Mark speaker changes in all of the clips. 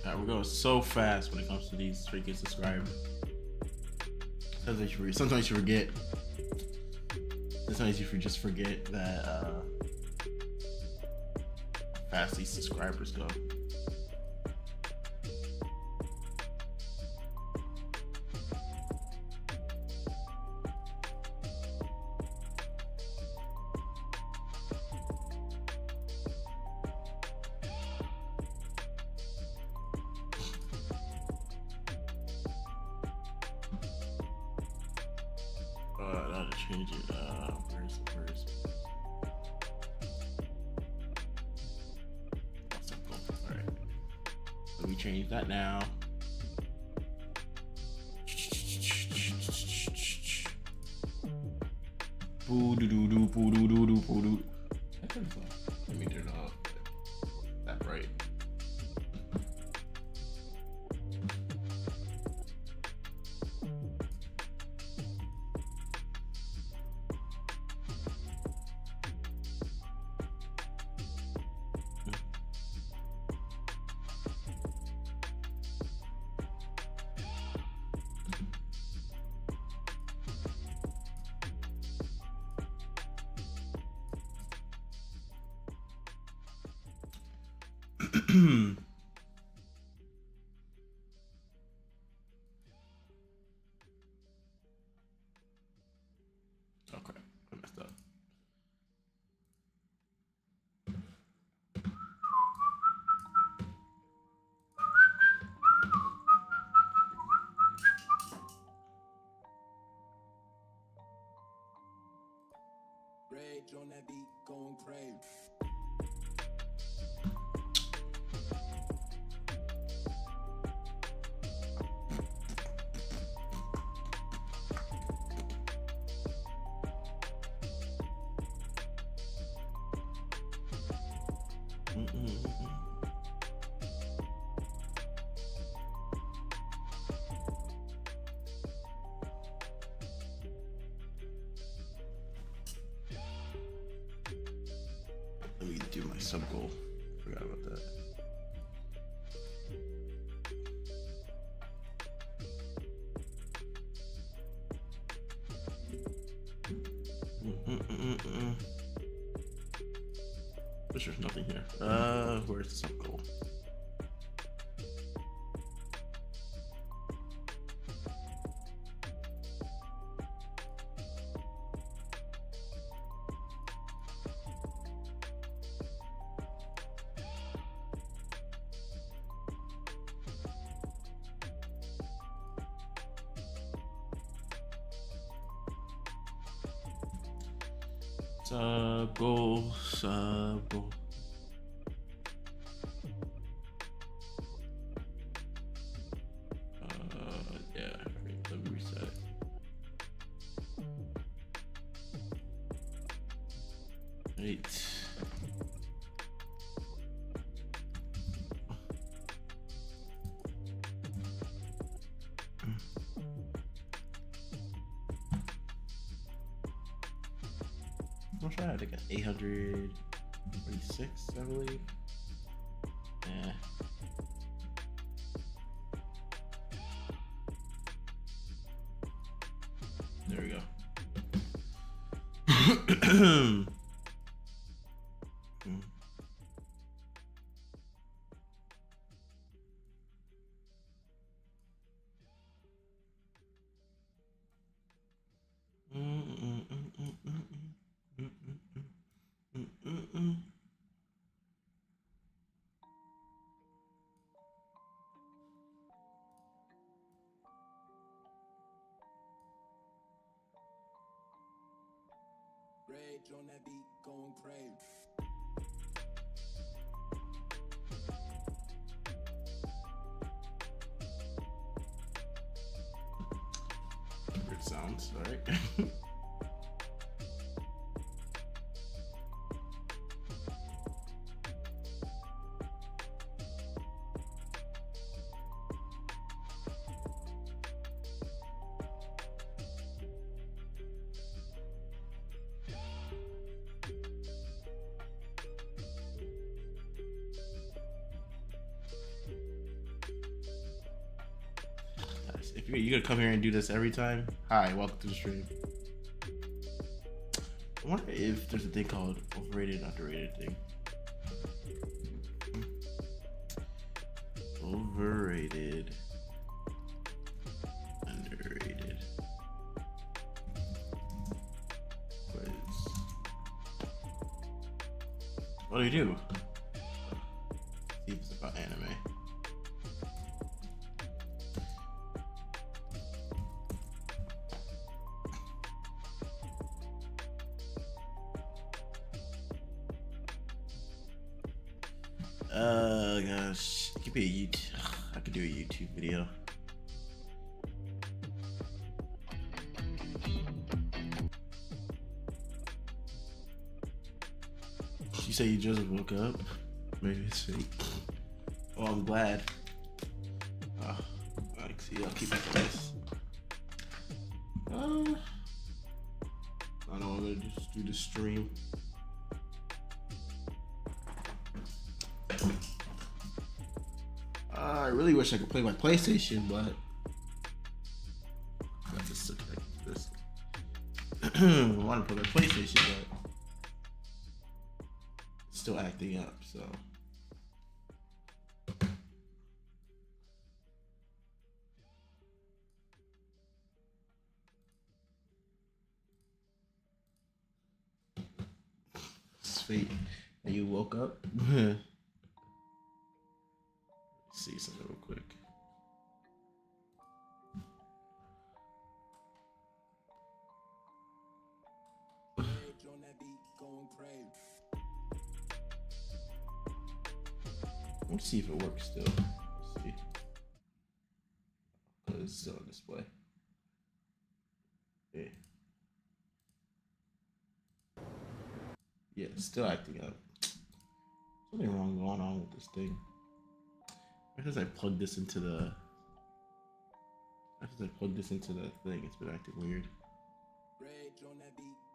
Speaker 1: God, we're going so fast when it comes to these freaking subscribers. Sometimes you forget. Sometimes you just forget that fast these subscribers go. I had to change it. Where's all right. Let me change that now. Boo doo doo doo boo doo doo doo boo doo. Let me turn off that right. Okay, I messed up.
Speaker 2: Rage on that beat, going crazy.
Speaker 1: Let me do my sub goal. Forgot about that. There's nothing here. Where's the sub goal? Sub goal, sub goal. Yeah, right, let me reset. Right. I'm not sure I had like an 846, I believe. Yeah. There we go.
Speaker 2: Rage on that beat, going crazy.
Speaker 1: Weird sounds, alright. if you're gonna come here and do this every time, hi, welcome to the stream. I wonder if there's a thing called overrated and underrated thing. Overrated, underrated. What do you do? See if it's about anime. Gosh, it could be a YouTube. I could do a YouTube video. You say you just woke up? Maybe it's fake. Oh, I'm glad. I see. I'll keep it this. I don't know. I'm gonna just do the stream. I really wish I could play my PlayStation, but I just look like this. I want to play my PlayStation, but it's still acting up. So it's fate that you woke up. See something real quick. Let's see if it works still. Let's see. Oh, it's still on display. Yeah. Yeah, it's still acting up. Something wrong going on with this thing. Because I plugged this into the thing, it's been acting weird.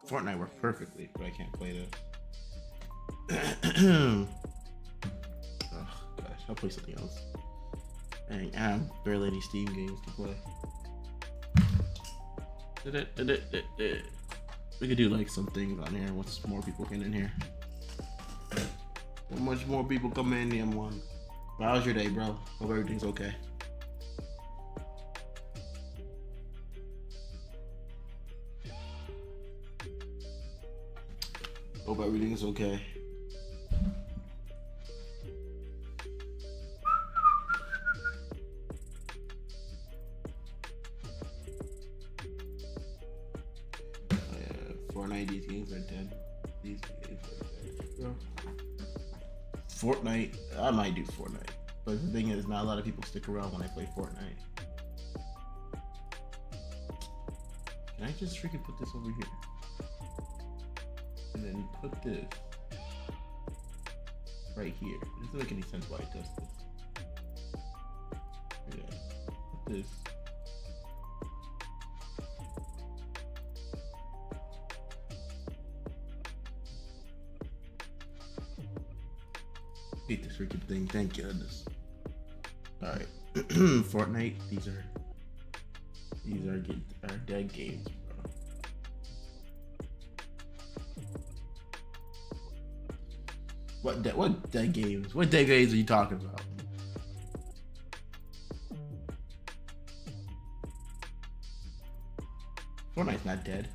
Speaker 1: Fortnite worked perfectly, but I can't play that. Oh gosh, I'll play something else. Dang, I have barely any Steam games to play. We could do like some things on here once more people get in here. How much more people come in the M1? How was your day, bro? Hope everything's okay. Hope everything's okay. Fortnite, these games are dead. These games are dead, bro. Fortnite, I might do Fortnite, but the thing is, not a lot of people stick around when I play Fortnite. Can I just freaking put this over here? And then put this right here. It doesn't make any sense why it does this. Yeah, put this. Hate this freaking thing, thank goodness. Alright. Fortnite, these are dead games, bro. What dead games? What dead games are you talking about? Fortnite's not dead.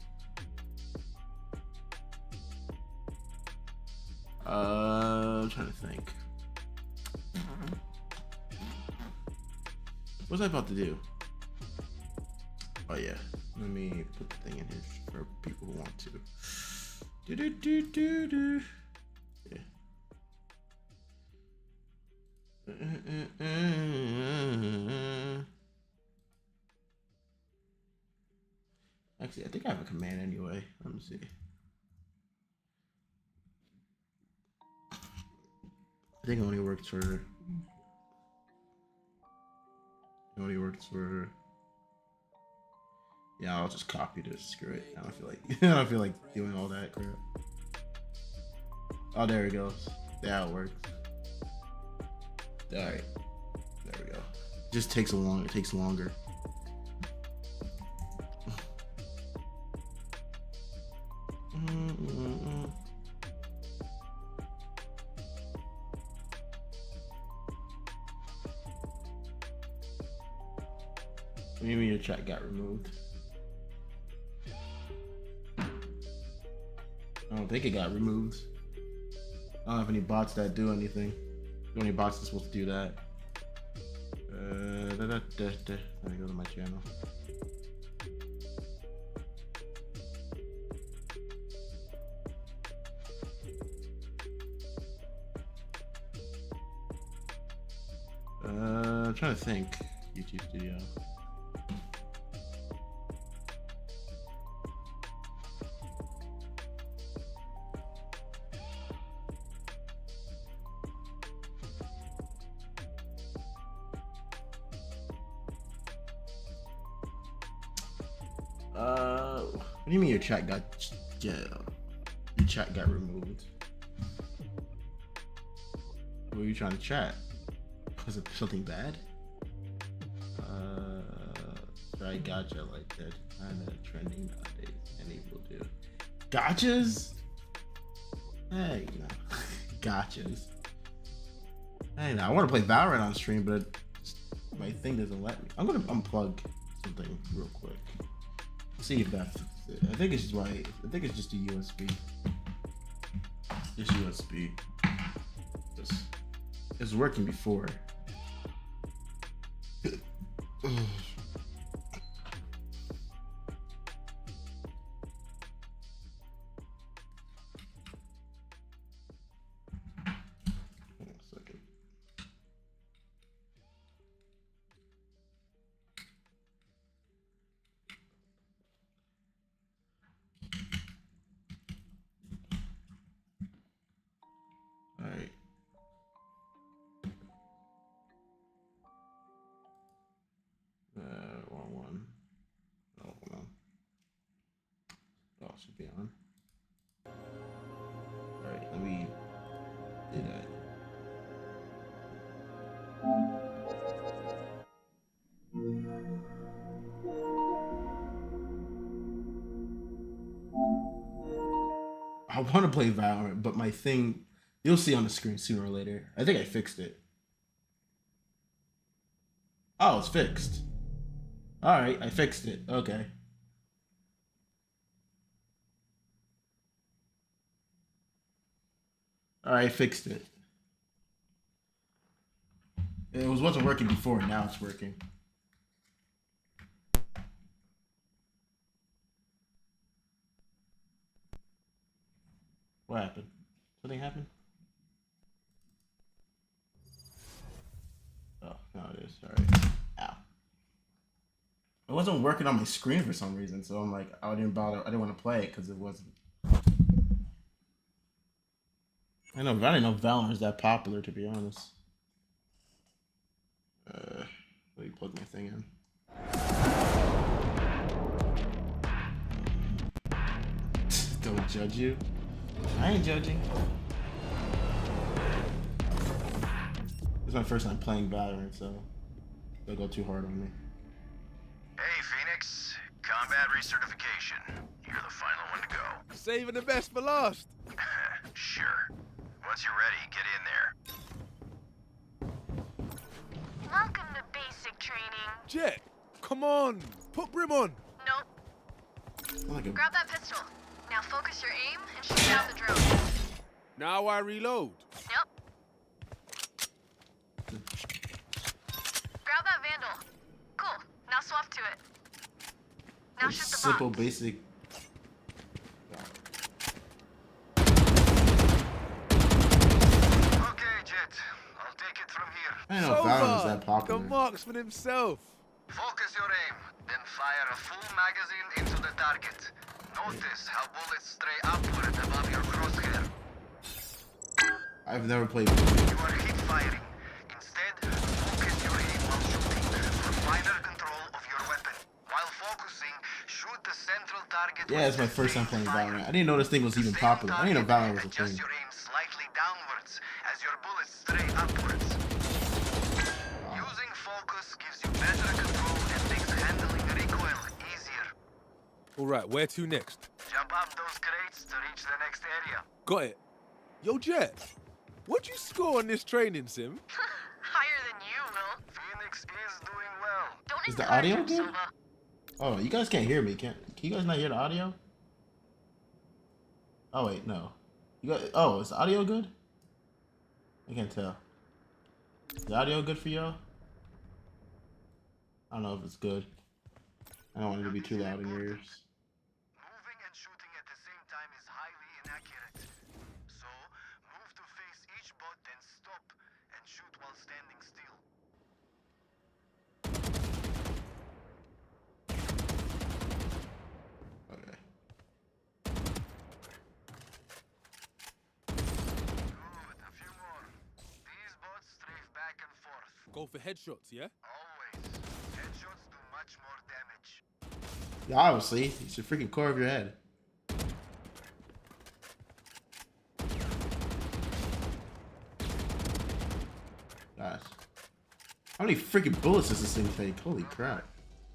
Speaker 1: I'm trying to think. What was I about to do? Oh yeah, let me put the thing in here for people who want to. Yeah. Actually, I think I have a command anyway. Let me see. I think it only works for. Yeah, I'll just copy this. Screw it. I don't feel like doing all that crap. Oh, there it goes. Yeah, it works. All right. There we go. It just takes It takes longer. Maybe your chat got removed. I don't think it got removed. I don't have any bots that do anything. The only bots that's supposed to do that. Let me go to my channel. I'm trying to think. YouTube Studio. What do you mean your chat got your chat got removed? What were you trying to chat? Was it something bad? Try gotcha like that. Kinda trending nowadays. Any will do. Gotchas? Hey, no. Gotchas. Hey, now I want to play Valorant on stream, but my thing doesn't let me. I'm gonna unplug something real quick. See if that fixes it. I think it's just right. I think it's just a USB. Just USB. It's working before. Wrong one. Oh, hold on. Oh, it should be on. Alright, let me do that. I want to play Valorant, but my thing, you'll see on the screen sooner or later. I think I fixed it. Oh, it's fixed. Alright, I fixed it. Okay. Alright, I fixed it. It wasn't working before, now it's working. What happened? Something happened? Oh, no it is. Alright. Ow. It wasn't working on my screen for some reason, so I'm like, I didn't want to play it because it wasn't. I didn't know Valorant is that popular, to be honest. Let me plug my thing in. Don't judge you. I ain't judging. This is my first time playing Valorant, so don't go too hard on me.
Speaker 3: Hey, Phoenix. Combat recertification. You're the final one to go.
Speaker 4: Saving the best for last.
Speaker 3: Sure. Once you're ready, get in there.
Speaker 5: Welcome to basic training.
Speaker 4: Jet, come on. Put Brim on.
Speaker 5: Nope.
Speaker 1: I like it.
Speaker 5: Grab that pistol. Now focus your aim and shoot down the drone.
Speaker 4: Now I reload.
Speaker 5: Yep. Grab that vandal. Cool. Now swap to it. Now shoot the
Speaker 1: Simple,
Speaker 5: box.
Speaker 1: basic.
Speaker 3: Okay, Jet. I'll take it from here.
Speaker 1: I didn't know Valorant was that
Speaker 4: The
Speaker 1: popular.
Speaker 4: marksman himself.
Speaker 3: Focus your aim, then fire a full magazine into the target. Notice how bullets stray upward above your crosshair.
Speaker 1: I've never played.
Speaker 3: You are hit firing. Instead, focus your aim while shooting for finer control of your weapon. While focusing, shoot the central target.
Speaker 1: Yeah, it's my first time playing Valorant. I didn't know this thing was even popular. I didn't know Valorant was a
Speaker 3: Adjust
Speaker 1: thing.
Speaker 3: your aim slightly downwards as your bullets stray upwards. Using focus gives you better control and makes handling recoil easier.
Speaker 4: All right, where to next?
Speaker 3: Jump up those crates to reach the next area.
Speaker 4: Got it. Yo, Jet, what'd you score on this training sim?
Speaker 5: Higher than you, Will.
Speaker 3: Phoenix Phoenix is doing well.
Speaker 5: Don't
Speaker 1: Is the
Speaker 5: encourage
Speaker 1: audio
Speaker 5: him,
Speaker 1: good?
Speaker 5: Silva.
Speaker 1: Oh, you guys can't hear me. Can you guys not hear the audio? Oh wait, no. You got. Oh, is the audio good? I can't tell. Is the audio good for y'all? I don't know if it's good. I don't want it to be too loud in your ears.
Speaker 3: Moving and shooting at the same time is highly inaccurate. So, move to face each bot, then stop and shoot while standing still.
Speaker 1: Okay.
Speaker 3: Good, a few more. These bots strafe back and forth.
Speaker 4: Go for headshots, yeah?
Speaker 3: Always. Headshots do much more damage.
Speaker 1: Yeah, obviously, it's the freaking core of your head. Gosh. How many freaking bullets does this thing take? Holy crap.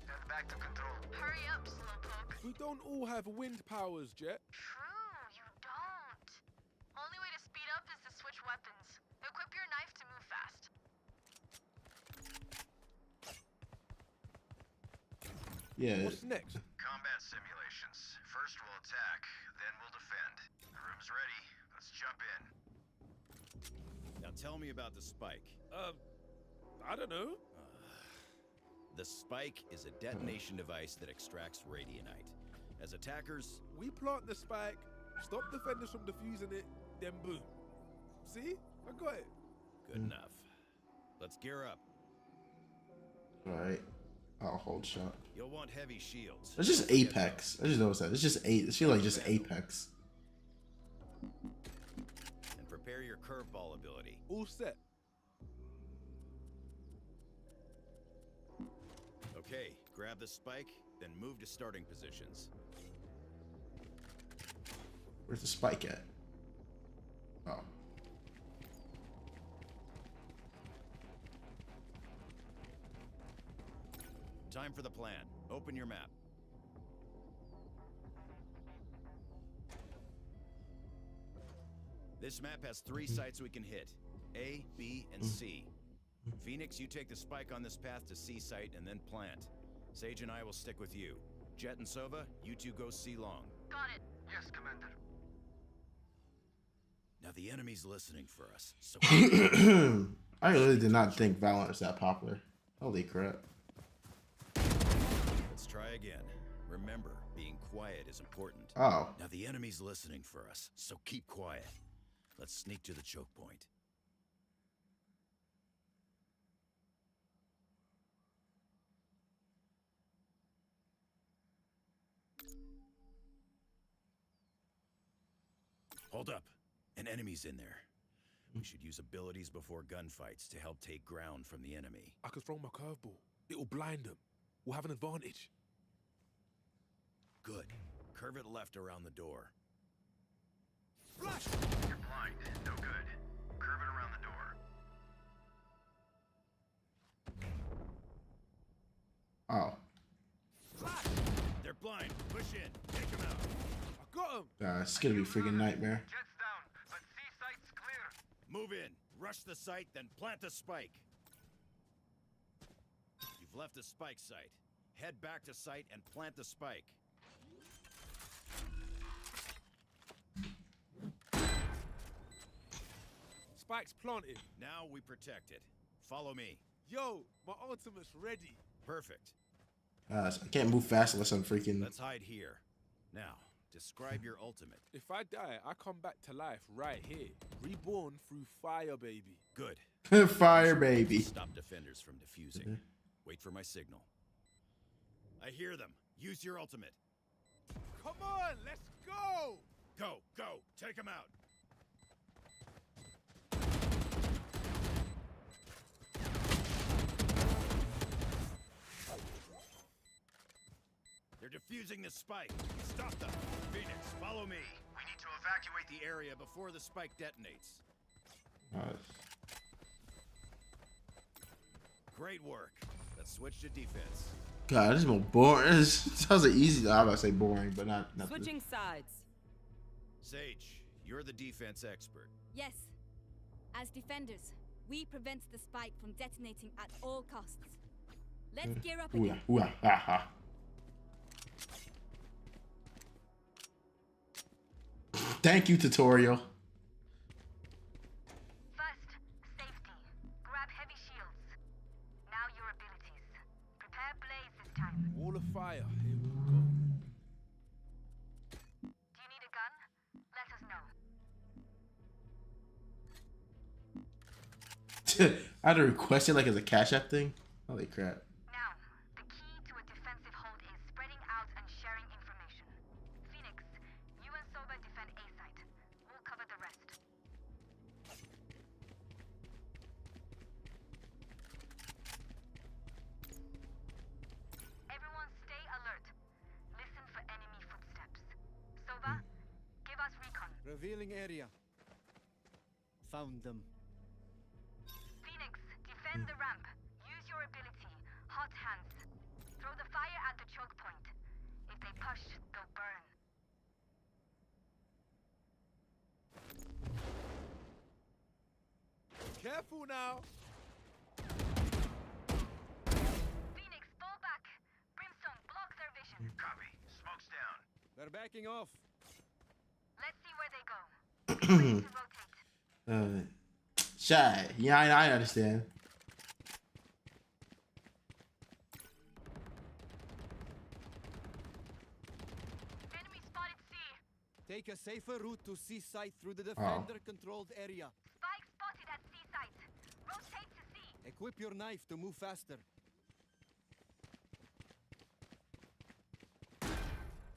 Speaker 3: Head back to control.
Speaker 5: Hurry up, Slowpoke.
Speaker 4: We don't all have wind powers, Jet.
Speaker 5: True, you don't. Only way to speed up is to switch weapons. Equip your knife to move fast.
Speaker 1: Yeah.
Speaker 4: What's next?
Speaker 3: Combat simulations. First we'll attack, then we'll defend. The room's ready. Let's jump in.
Speaker 6: Now tell me about the spike.
Speaker 4: I don't know.
Speaker 6: The spike is a detonation device that extracts radionite. As attackers,
Speaker 4: We plant the spike, stop defenders from defusing it, then boom. See? I got it.
Speaker 6: good enough. Let's gear up.
Speaker 1: Alright. I'll hold shot.
Speaker 6: You'll want heavy shields.
Speaker 1: It's just Apex. I just noticed that. It's just It feels like just Apex.
Speaker 6: And prepare your curveball ability.
Speaker 4: All set.
Speaker 6: Okay, grab the spike, then move to starting positions.
Speaker 1: Where's the spike at? Oh.
Speaker 6: Time for the plan. Open your map. This map has 3 sites we can hit. A, B, and C. Phoenix, you take the spike on this path to C site and then plant. Sage and I will stick with you. Jet and Sova, you two go C long.
Speaker 5: Got it.
Speaker 3: Yes, Commander.
Speaker 6: Now the enemy's listening for us, so
Speaker 1: I really did not think Valorant was that popular. Holy crap.
Speaker 6: let's try again. Remember, being quiet is important.
Speaker 1: Oh.
Speaker 6: Now the enemy's listening for us, so keep quiet. Let's sneak to the choke point. Hold up. An enemy's in there. We should use abilities before gunfights to help take ground from the enemy.
Speaker 4: I could throw my curveball. It'll blind them. We'll have an advantage.
Speaker 6: Good. Curve it left around the door.
Speaker 4: Flash!
Speaker 3: You're blind. No good. Curve it around the door.
Speaker 1: Oh.
Speaker 4: Flash!
Speaker 6: They're blind. Push in. Take them out.
Speaker 4: I got him.
Speaker 1: It's gonna be a freaking nightmare.
Speaker 3: Jets down, but C site's clear.
Speaker 6: Move in. Rush the site, then plant the spike. You've left the spike site. Head back to site and plant the spike.
Speaker 4: Spike's planted.
Speaker 6: Now we protect it. Follow me.
Speaker 4: Yo, my ultimate's ready.
Speaker 6: Perfect.
Speaker 1: I can't move fast unless I'm freaking.
Speaker 6: Let's hide here. Now, describe your ultimate.
Speaker 4: If I die, I come back to life right here. Reborn through fire, baby.
Speaker 6: Good.
Speaker 1: Fire baby.
Speaker 6: Stop defenders from defusing. Wait for my signal. I hear them. Use your ultimate.
Speaker 4: Come on, let's go!
Speaker 6: Go, go. Take them out. They're defusing the spike. Stop them. Phoenix, follow me. We need to evacuate the area before the spike detonates. Great work. Let's switch to defense.
Speaker 1: God, this is more boring. This sounds like easy. I'm about to say boring, but not.
Speaker 7: Switching sides.
Speaker 6: Sage, you're the defense expert.
Speaker 8: Yes. As defenders,
Speaker 7: We prevent the spike from detonating at all costs. Let's gear up
Speaker 1: Ooh,
Speaker 7: again.
Speaker 1: ooh, ah, ah. Thank you, tutorial.
Speaker 5: First, safety. Grab heavy shields. Now your abilities. Prepare blaze this time.
Speaker 4: Wall of fire. Here we go.
Speaker 5: Do you need a gun? Let us know.
Speaker 1: I had to request it like as a Cash App thing. Holy crap.
Speaker 5: Now, the key to a defensive hold is spreading out and sharing information. Phoenix, you and Soba defend A site. We'll cover the rest. Everyone stay alert. Listen for enemy footsteps. Soba, give us recon.
Speaker 8: Revealing area. Found them.
Speaker 5: Phoenix, defend the ramp. Use your ability. Hot hands. Throw the fire at the choke point. If they push, they'll burn.
Speaker 4: Careful now.
Speaker 5: Phoenix, fall back. Brimstone, block their vision.
Speaker 6: Copy. Smoke's down.
Speaker 8: They're backing off.
Speaker 5: Let's see where they go. Ready to rotate.
Speaker 1: Shy. Yeah, I understand.
Speaker 5: Enemy spotted C.
Speaker 8: Take a safer route to C site through the defender-controlled area.
Speaker 5: Spike spotted at C site. Rotate to C.
Speaker 8: Equip your knife to move faster.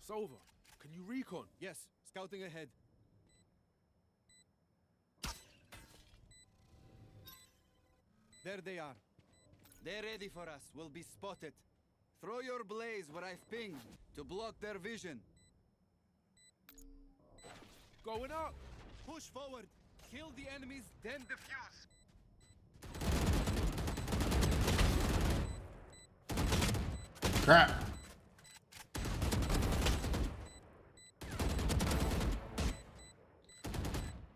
Speaker 4: Sova, can you recon?
Speaker 8: Yes, scouting ahead. There they are. They're ready for us. We'll be spotted. Throw your blaze where I've pinged to block their vision.
Speaker 4: Going up.
Speaker 8: Push forward. Kill the enemies, then defuse.
Speaker 1: Crap.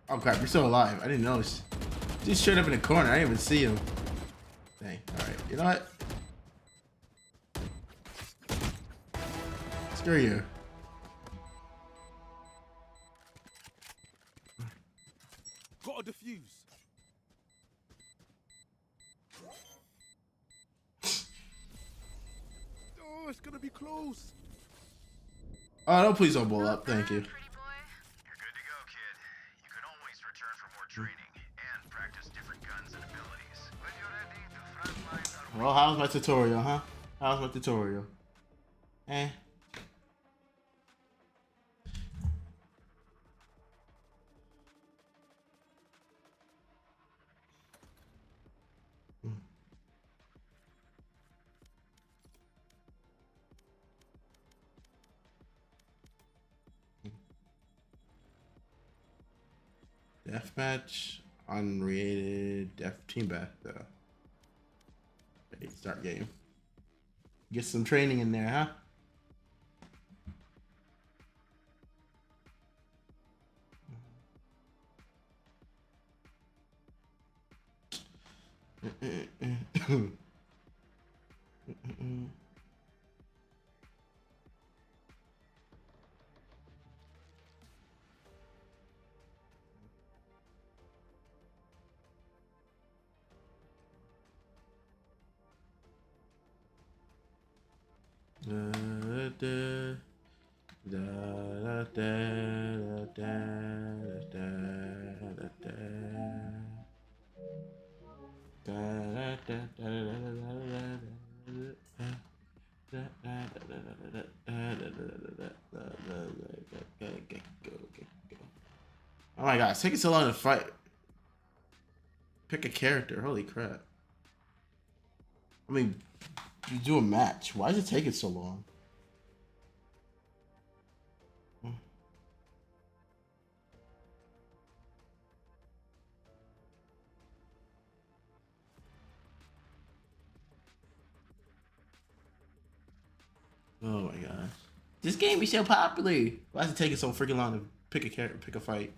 Speaker 1: Oh crap, you're still alive. I didn't notice. He just showed up in the corner. I didn't even see him. Dang. Alright, you know what? Screw you.
Speaker 4: Gotta defuse. Oh, it's gonna be close.
Speaker 1: Oh, no, please don't blow up. Thank you.
Speaker 5: Pretty boy.
Speaker 6: You're good to go, kid. You can always return for more training and practice different guns and abilities.
Speaker 3: When you're ready, the front lines are
Speaker 1: Well, how's my tutorial, huh? How's my tutorial? Eh. Deathmatch, unrated, team bath though. Okay, start game. Get some training in there, huh? Oh my god, it's taking so long to fight. Pick a character, holy crap. I mean, you do a match. Why is it taking so long? Oh my gosh. This game is so popular. Why is it taking so freaking long to pick a character, pick a fight?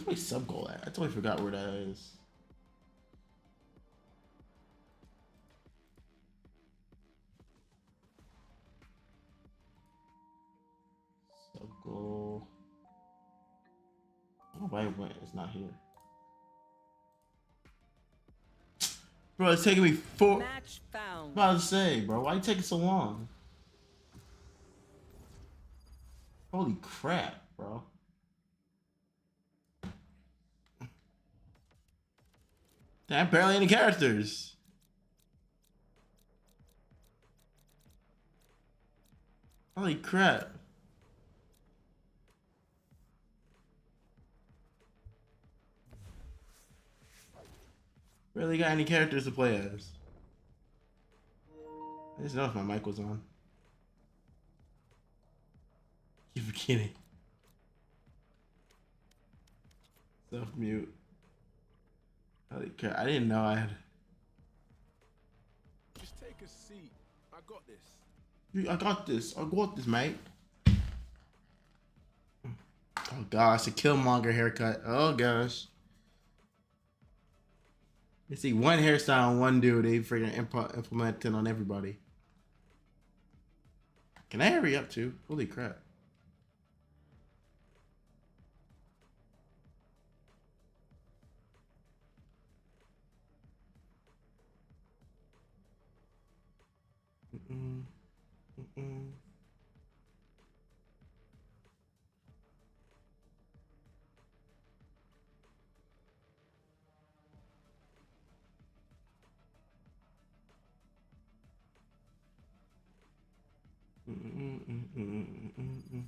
Speaker 1: Where's my sub goal at? I totally forgot where that is. Sub goal. Oh, why it went? It's not here. Bro, it's taking me four.
Speaker 9: Match found.
Speaker 1: I'm about to say, bro, why you taking so long? Holy crap, bro. Damn, barely any characters. Holy crap. Barely got any characters to play as. I just noticed my mic was on. Keep forgetting. Self mute. Holy crap, I didn't know I had.
Speaker 4: Just take a seat. I got this.
Speaker 1: I got this. I got this, mate. Oh gosh, a Killmonger haircut. Oh gosh. You see one hairstyle on one dude, they freaking implementing on everybody. Can I hurry up too? Holy crap. Mm-mm. Mm-mm. Mm-mm.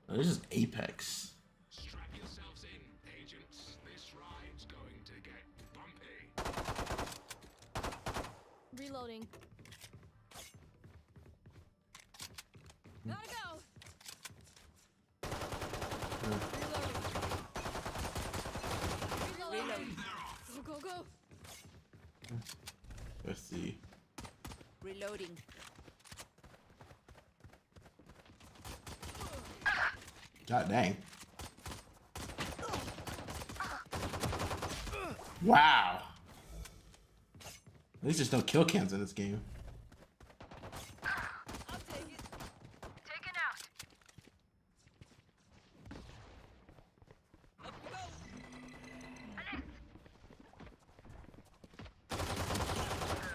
Speaker 1: Oh, this is Apex.
Speaker 10: Strap yourselves in, agents. This ride's going to get bumpy.
Speaker 7: Reloading. Gotta go. Reloading. Go, go, go.
Speaker 1: Let's see.
Speaker 9: Reloading.
Speaker 1: God dang. Wow. At least there's no kill cams in this game.
Speaker 5: I'll take it. Taken out.
Speaker 9: Up we go.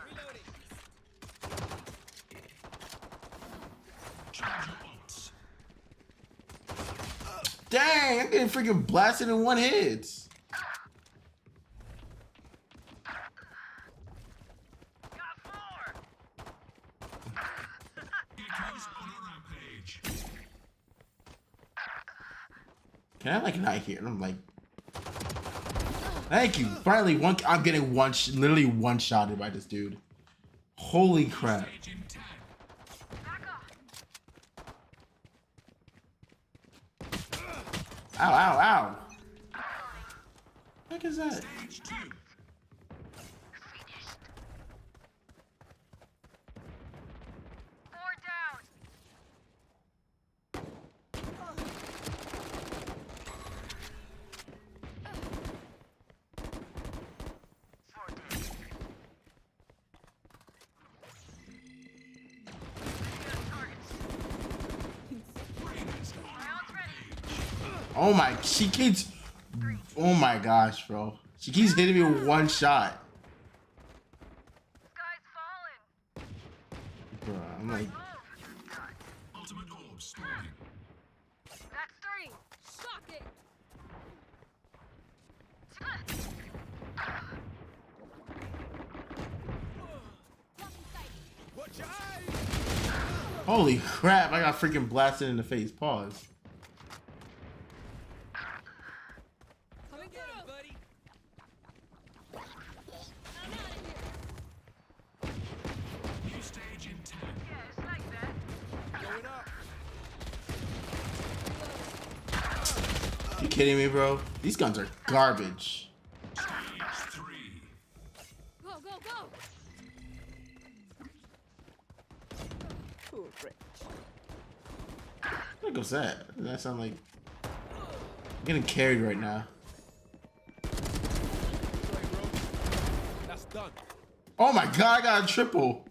Speaker 9: Reloading.
Speaker 10: Charge your bolts.
Speaker 1: Dang, I'm getting freaking blasted in one hit.
Speaker 3: Got four.
Speaker 10: Geckos on a rampage.
Speaker 1: Can I like not hear? I'm like, thank you. Finally, I'm getting literally one shotted by this dude. Holy crap.
Speaker 10: Stage in 10.
Speaker 3: Back off.
Speaker 1: Ow, ow, ow. What the heck is that?
Speaker 10: Stage 2.
Speaker 3: Finished. 4 down.
Speaker 1: Oh my, she keeps, oh my gosh, bro. She keeps hitting me with one shot.
Speaker 3: Sky's falling.
Speaker 1: Bro, I'm like,
Speaker 3: Move.
Speaker 10: Ultimate orb spawning.
Speaker 3: That's 3.
Speaker 7: Shock it. Blocking sight.
Speaker 4: Watch your eyes.
Speaker 1: holy crap, I got freaking blasted in the face. Pause.
Speaker 9: Come and get him, buddy.
Speaker 7: I'm out of here.
Speaker 10: New stage in
Speaker 1: kidding me, bro? These guns are garbage.
Speaker 10: Stage 3.
Speaker 7: Go, go, go!
Speaker 1: What goes that? Does that sound like I'm getting carried right now?
Speaker 4: Sorry, bro. That's done.
Speaker 1: Oh my god, I got a triple.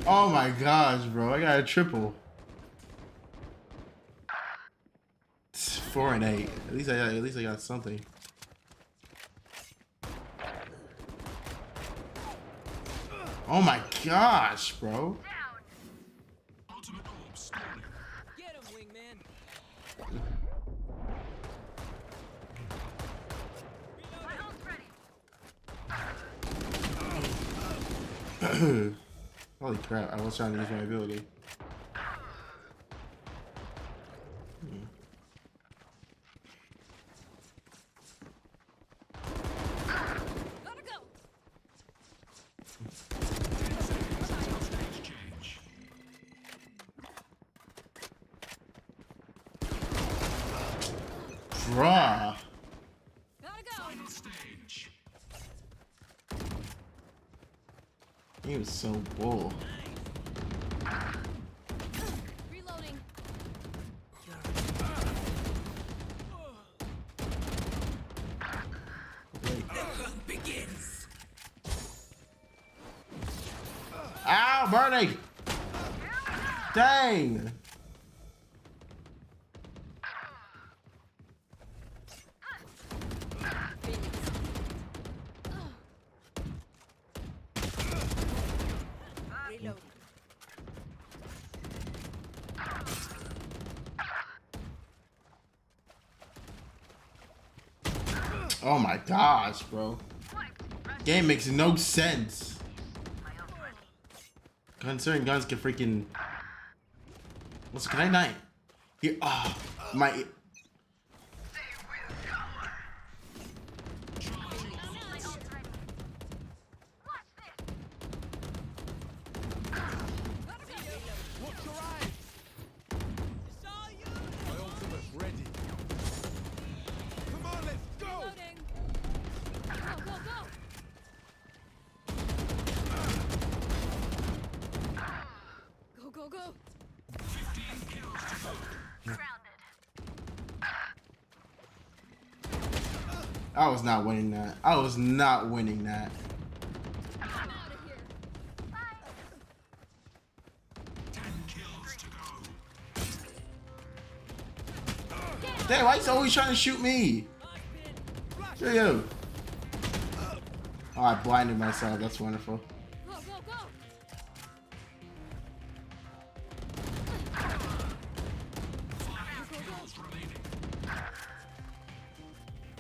Speaker 1: Oh my gosh, bro, I got a triple. It's 4 and 8. At least I got something. Oh my gosh, bro.
Speaker 10: Ultimate orb spawning.
Speaker 9: Get him, wingman.
Speaker 5: My ult's ready.
Speaker 1: Holy crap, I was trying to use my ability.
Speaker 7: Gotta go!
Speaker 10: Stage change.
Speaker 1: Draw.
Speaker 7: Gotta go!
Speaker 10: Final stage.
Speaker 1: He was so bull.
Speaker 7: Reloading.
Speaker 1: Ow, Bernie! Dang!
Speaker 9: Reloading.
Speaker 1: Oh my gosh, bro. Game makes no sense. Certain guns can freaking. Can I not? Here, ah, my.
Speaker 4: Watch your eyes.
Speaker 9: It's all you.
Speaker 4: My ultimate's ready. Come on, let's go.
Speaker 7: Reloading. Go, go, go! Go, go, go!
Speaker 10: 15 kills to go.
Speaker 5: Grounded.
Speaker 1: I was not winning that. I was not winning that.
Speaker 7: I'm out of here!
Speaker 10: 10 kills to go.
Speaker 1: Damn, why he's always trying to shoot me? Here you. Oh, I blinded myself. That's wonderful.
Speaker 7: Go, go, go!
Speaker 10: 5 kills remaining.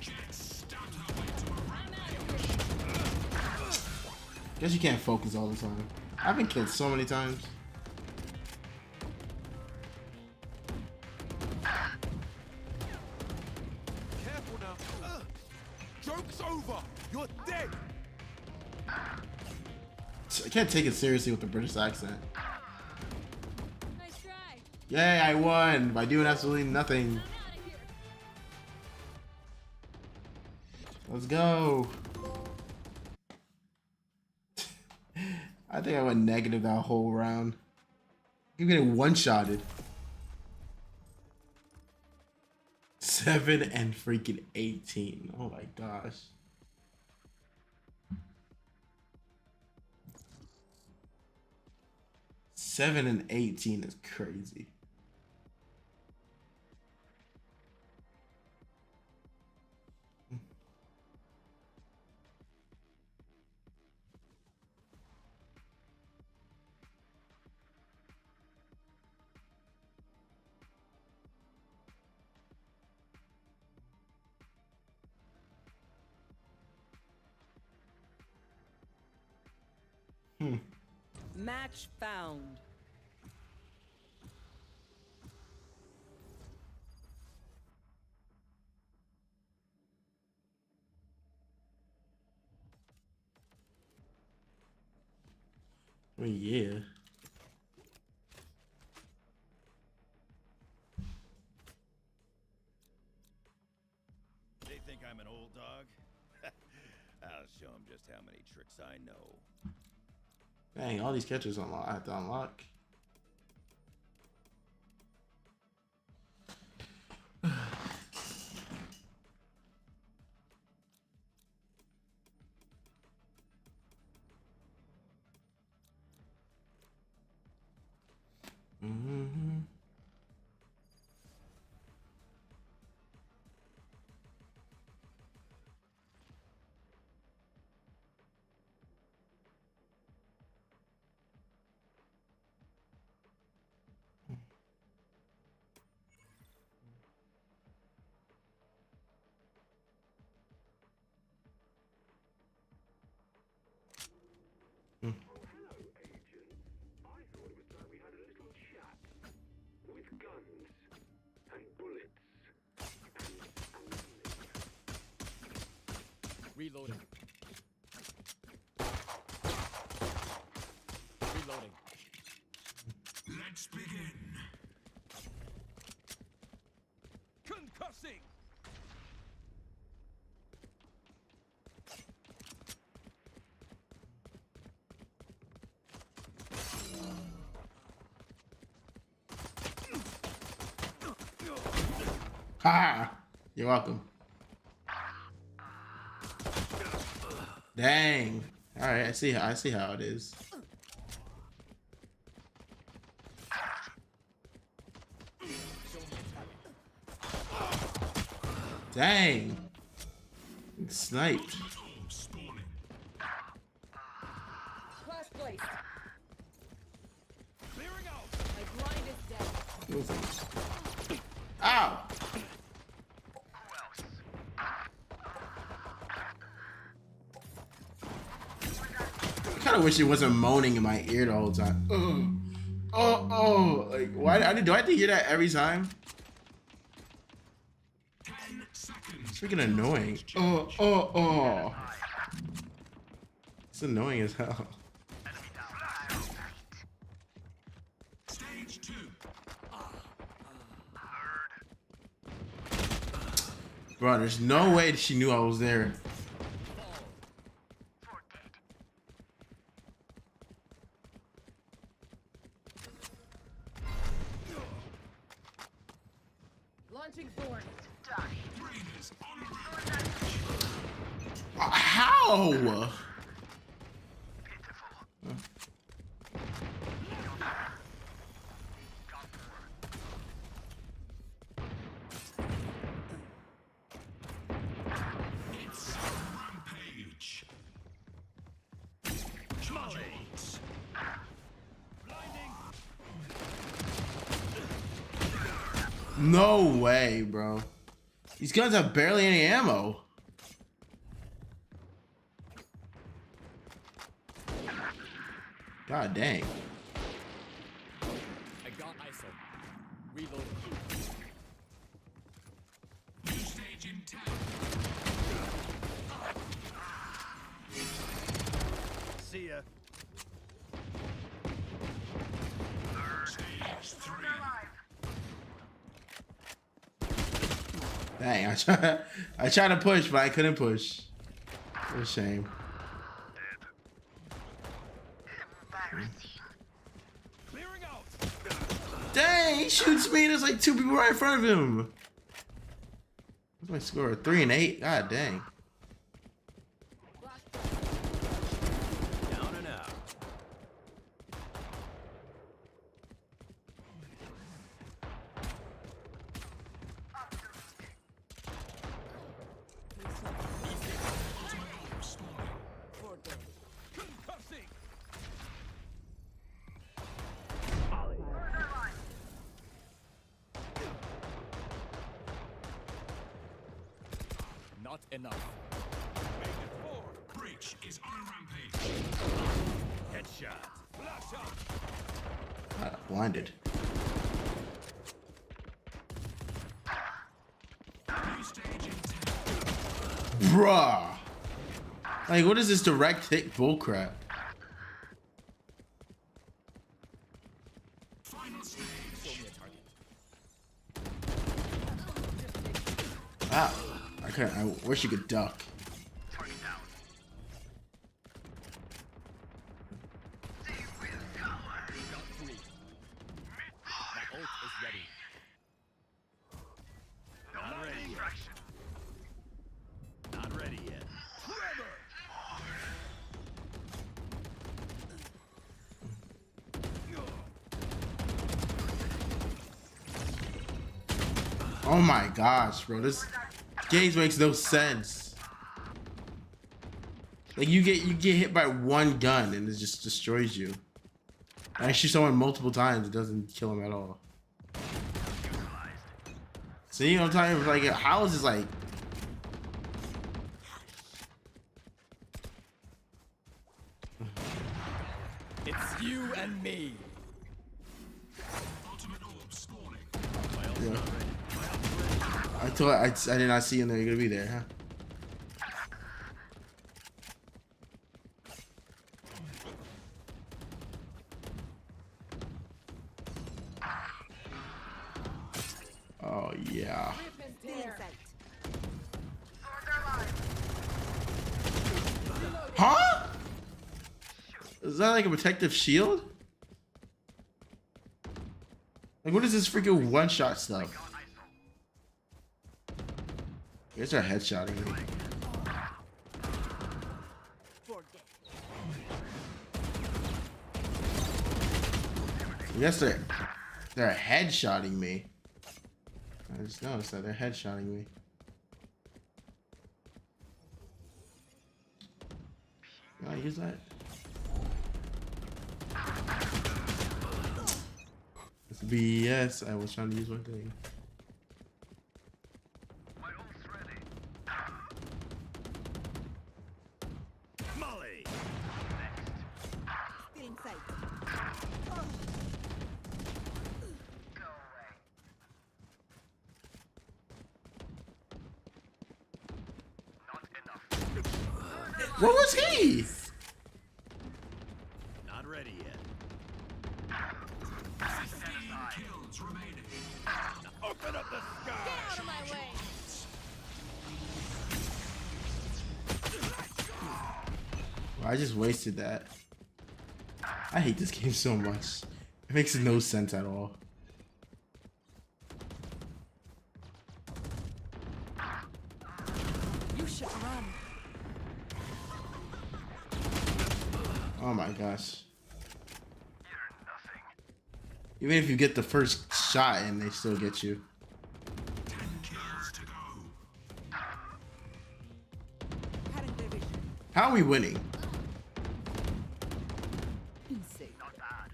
Speaker 10: Jet stabbed her way to a rampage.
Speaker 1: Guess you can't focus all the time. I've been killed so many times.
Speaker 4: Careful now. Joke's over. You're dead.
Speaker 1: I can't take it seriously with the British accent.
Speaker 7: Nice try!
Speaker 1: Yay, I won by doing absolutely nothing.
Speaker 7: I'm out of here!
Speaker 1: Let's go. I think I went negative that whole round. You're getting one-shotted. 7 and freaking 18. Oh my gosh. 7 and 18 is crazy.
Speaker 9: Match found.
Speaker 1: Oh yeah.
Speaker 6: think I'm an old dog? I'll show him just how many tricks I know.
Speaker 1: Dang, all these catches I have to unlock. Mm-hmm.
Speaker 11: Reloading. Reloading.
Speaker 10: Let's begin.
Speaker 4: Concussing.
Speaker 1: Ha! You're welcome. Dang. All right, I see how it is. Dang. Sniped.
Speaker 9: Clash placed.
Speaker 4: Clearing out.
Speaker 9: My blind is dead.
Speaker 1: Ow! I kind of wish it wasn't moaning in my ear the whole time. Oh, like why? Do I have to hear that every time?
Speaker 10: 10 seconds.
Speaker 1: It's freaking annoying. Oh. It's annoying as hell.
Speaker 10: Stage 2.
Speaker 1: Bro, there's no way she knew I was there.
Speaker 9: Launching thorn.
Speaker 10: Raiders on
Speaker 1: How?
Speaker 10: It's rampage. Charge.
Speaker 1: No way, bro. These guns have barely any ammo. God dang.
Speaker 11: I got ISO. Reloading.
Speaker 10: New stage in 10.
Speaker 6: See ya.
Speaker 10: Stage 3.
Speaker 1: Dang, I tried to push, but I couldn't push. What a shame.
Speaker 4: Clearing out.
Speaker 1: Dang, he shoots me and there's like two people right in front of him. What's my score? 3 and 8? God dang.
Speaker 6: Down and out.
Speaker 4: Concussing.
Speaker 11: Not enough.
Speaker 4: Make it 4.
Speaker 10: Breach is on a rampage.
Speaker 6: Headshot.
Speaker 4: Flash out.
Speaker 1: Blinded.
Speaker 10: New stage in 10.
Speaker 1: Bruh. Like, what is this direct hit bullcrap?
Speaker 10: Final stage.
Speaker 11: Show me a target.
Speaker 1: Wow. I wish you could duck.
Speaker 3: Target down.
Speaker 11: Got 3. My ult is ready.
Speaker 6: Not ready yet. Not ready yet.
Speaker 1: Oh my gosh, bro, this game makes no sense. Like you get hit by one gun and it just destroys you. I shoot someone multiple times, it doesn't kill him at all. See, you know what I'm talking about? Like, how is this like?
Speaker 11: It's you and me.
Speaker 10: Ultimate orb spawning.
Speaker 1: Yeah. I did not see him there. You're gonna be there, huh? Oh yeah. Huh? Is that like a protective shield? Like, what is this freaking one-shot stuff? I guess they're headshotting me. I guess they're headshotting me. I just noticed that they're headshotting me. Can I use that? It's BS. I was trying to use one thing.
Speaker 3: My ult's ready.
Speaker 6: Molly.
Speaker 7: Still in sight.
Speaker 3: Go away. Not enough.
Speaker 1: What was he?
Speaker 6: Not ready yet.
Speaker 10: 15 kills remaining.
Speaker 6: Open up the sky.
Speaker 7: Get out of my way.
Speaker 1: Well, I just wasted that. I hate this game so much. It makes no sense at all.
Speaker 7: You should run.
Speaker 1: Oh my gosh.
Speaker 3: You're nothing.
Speaker 1: Even if you get the first shot and they still get you.
Speaker 10: 10 kills to go.
Speaker 7: Current division.
Speaker 1: How are we winning?
Speaker 7: Insane.
Speaker 3: Not bad.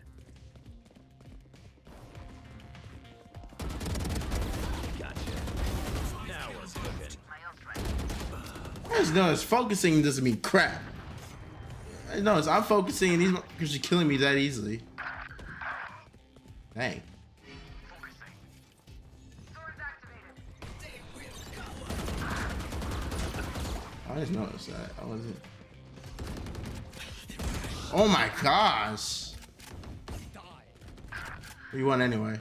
Speaker 6: Gotcha. Now we're cooking.
Speaker 3: My ult's ready.
Speaker 1: I just noticed focusing doesn't mean crap. I noticed I'm focusing and these motherfuckers are killing me that easily. Dang.
Speaker 3: Focusing. Sword activated.
Speaker 1: I just noticed that. I wasn't. Oh my gosh. You won anyway.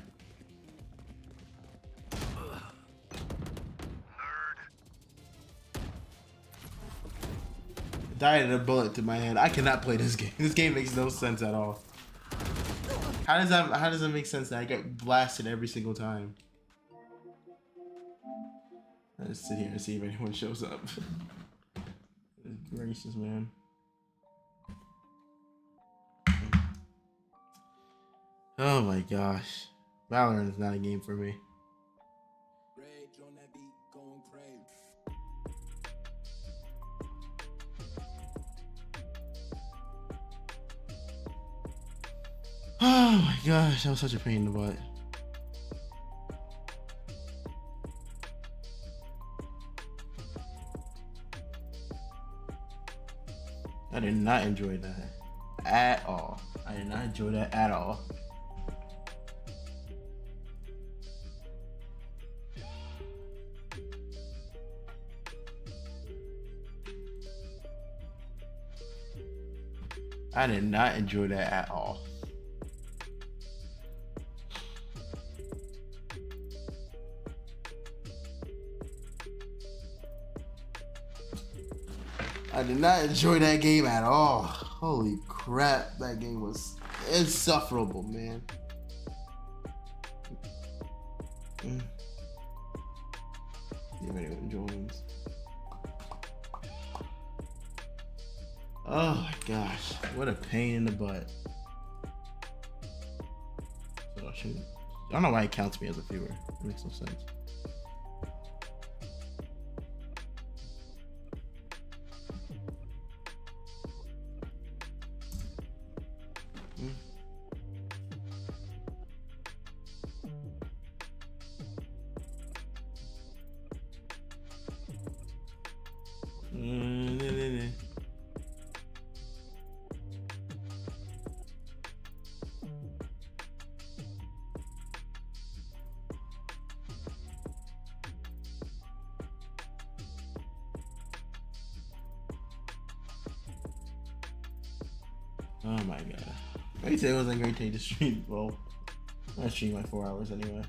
Speaker 1: Died at a bullet to my head. I cannot play this game. This game makes no sense at all. How does that make sense that I get blasted every single time? I just sit here and see if anyone shows up. Gracious, man. Oh my gosh. Valorant is not a game for me.
Speaker 2: Rage on that beat, going crazy.
Speaker 1: Oh my gosh, that was such a pain in the butt. I did not enjoy that at all. I did not enjoy that at all. I did not enjoy that at all. I did not enjoy that game at all. Holy crap, that game was insufferable, man. See if anyone joins. Oh my gosh, what a pain in the butt. So I don't know why it counts me as a viewer. It makes no sense. Oh my god. I say it wasn't a great day to stream. Well, I stream like 4 hours anyway.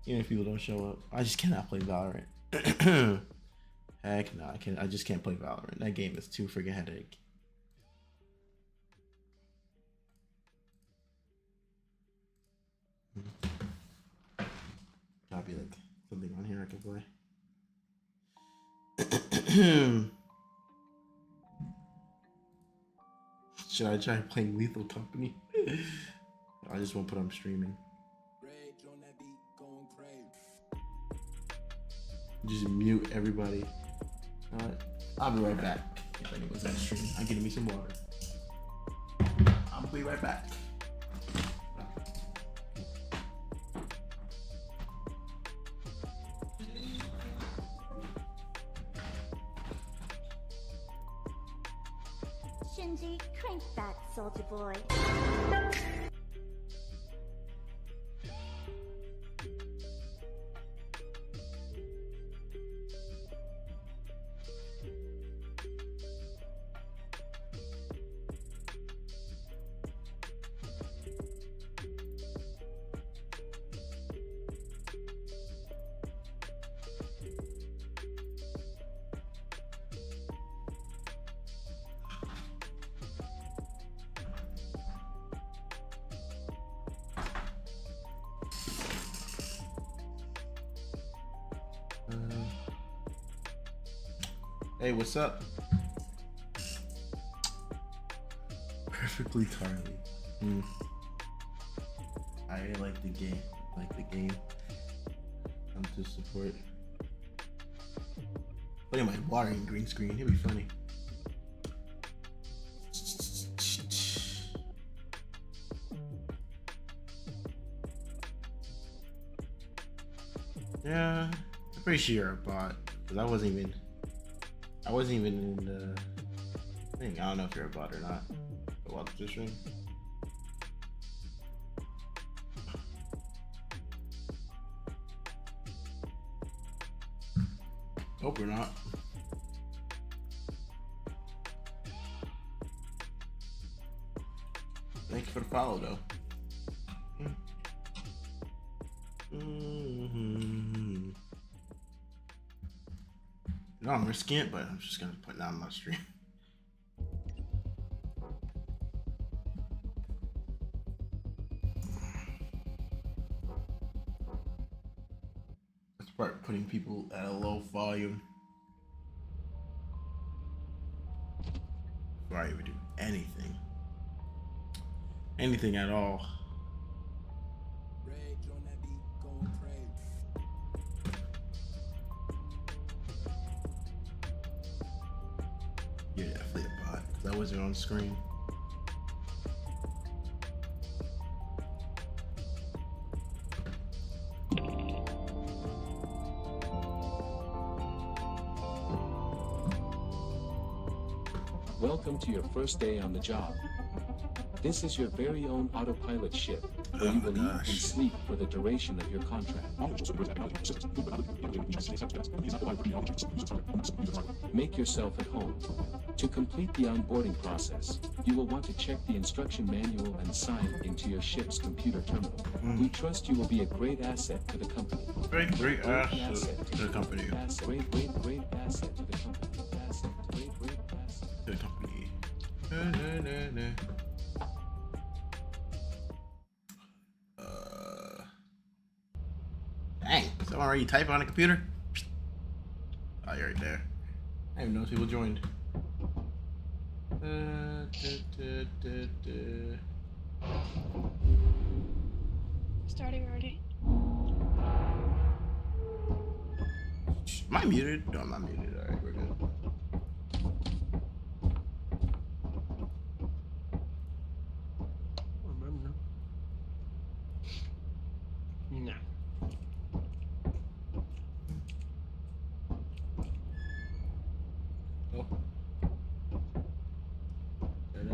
Speaker 1: Even if people don't show up. I just cannot play Valorant. Heck no, I just can't play Valorant. That game is too freaking headache. Gotta be like something on here I can play. Should I try playing Lethal Company? I just won't put on streaming. Just mute everybody. I'll be right back. If anyone's on stream, I'm getting me some water. I'll be right back.
Speaker 12: Shinji, crank that, soldier boy.
Speaker 1: Hey, what's up? Perfectly Carly. I like the game. I'm to support. Putting my water in green screen. It'd be funny. Yeah, I'm pretty sure you're a bot because I wasn't even in the thing. I don't know if you're a bot or not. But welcome to the stream. Hope you're not. Thank you for the follow, though. No, I'm risking it, but I'm just gonna put that on my stream. Let's start putting people at a low volume before I even do anything. Anything at all. You're definitely a bot, because I wasn't on screen.
Speaker 10: Welcome to your first day on the job.
Speaker 13: This is your very own autopilot ship, where you will eat and sleep for the duration of your contract. Make yourself at home. To complete the onboarding process, you will want to check the instruction manual and sign into your ship's computer terminal. We trust you will be a great asset to the company.
Speaker 1: Great asset to the company.
Speaker 13: Great asset to the company. Great asset to the company.
Speaker 1: Dang, someone already type on a computer? Oh, you're right there. I didn't even know people joined.
Speaker 14: Starting already.
Speaker 1: Am I muted? No, I'm not muted. Alright, we're good.
Speaker 15: No.
Speaker 1: Oh. Where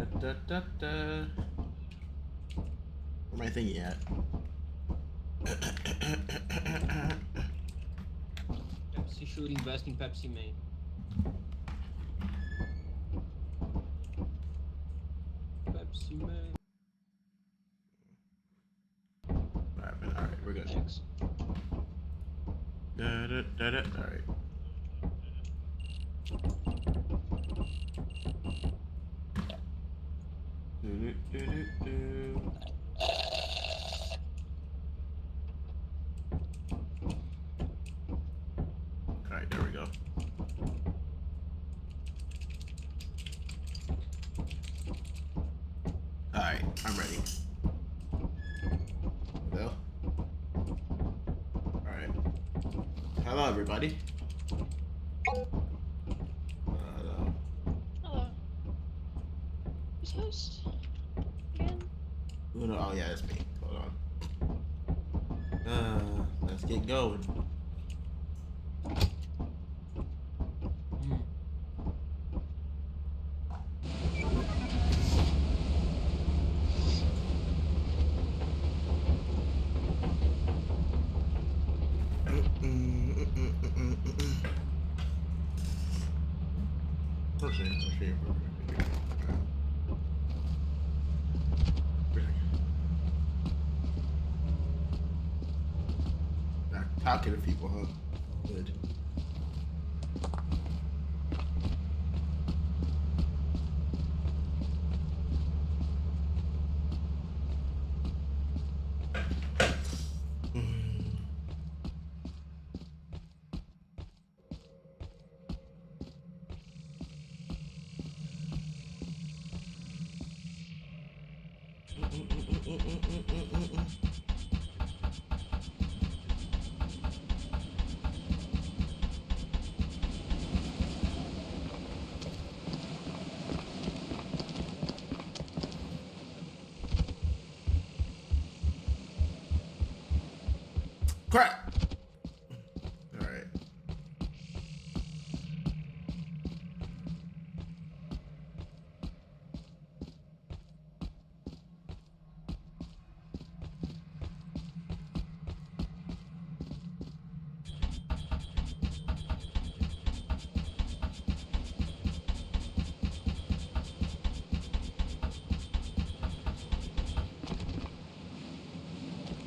Speaker 1: am I thinking at?
Speaker 15: Pepsi should invest in Pepsi, man. Pepsi, man.
Speaker 1: Alright, we're good.
Speaker 15: Thanks.
Speaker 1: Alright. Alright, there we go. Alright, I'm ready. Well. Alright. Hello, everybody.
Speaker 14: Hello. Who's host? Again?
Speaker 1: Uno, oh yeah, that's me. Hold on. Let's get going. Talking to people, huh? Good. Crap! Alright.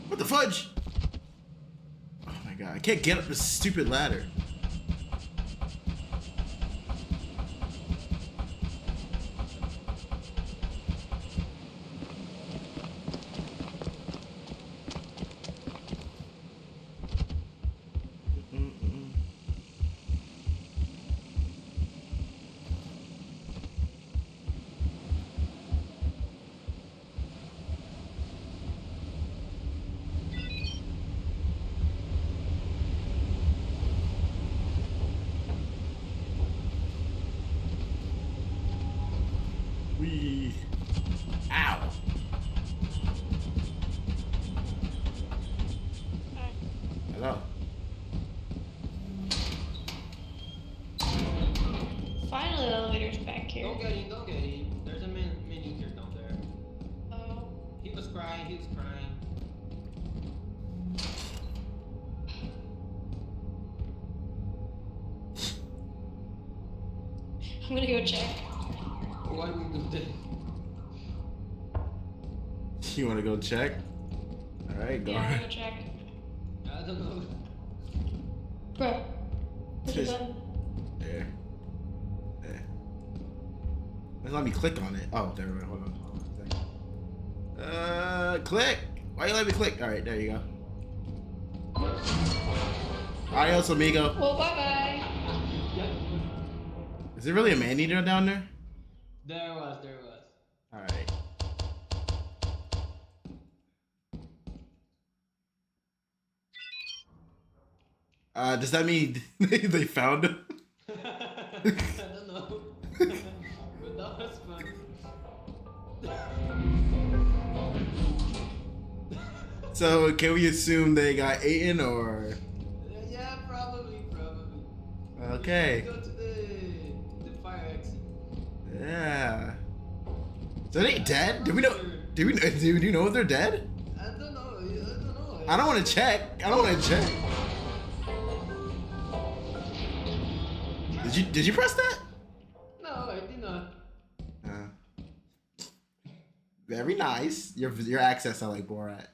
Speaker 1: What the fudge? Oh my god, I can't get up this stupid ladder.
Speaker 15: crying, he was crying.
Speaker 14: I'm gonna go check.
Speaker 15: Why we do that?
Speaker 1: You wanna go check? Alright, go.
Speaker 14: Yeah, I'm gonna go check.
Speaker 15: I don't know.
Speaker 14: Bro. Push the
Speaker 1: Just-
Speaker 14: button.
Speaker 1: There. There. Let's let me click on it. Oh, there we go. Hold on. Click! Why you let me click? Alright, there you go. Adios, amigo.
Speaker 14: Well, bye-bye.
Speaker 1: Is there really a man-eater down there?
Speaker 15: There was.
Speaker 1: Alright. Does that mean they found him?
Speaker 15: I don't know. But that was fun.
Speaker 1: So, can we assume they got eaten or?
Speaker 15: Yeah, probably.
Speaker 1: Okay.
Speaker 15: Go to the fire exit.
Speaker 1: Yeah. So they dead? Do you know if they're dead?
Speaker 15: I don't know.
Speaker 1: I don't want to check. Did you press that?
Speaker 15: No, I did not.
Speaker 1: Very nice. Your accents are like Borat.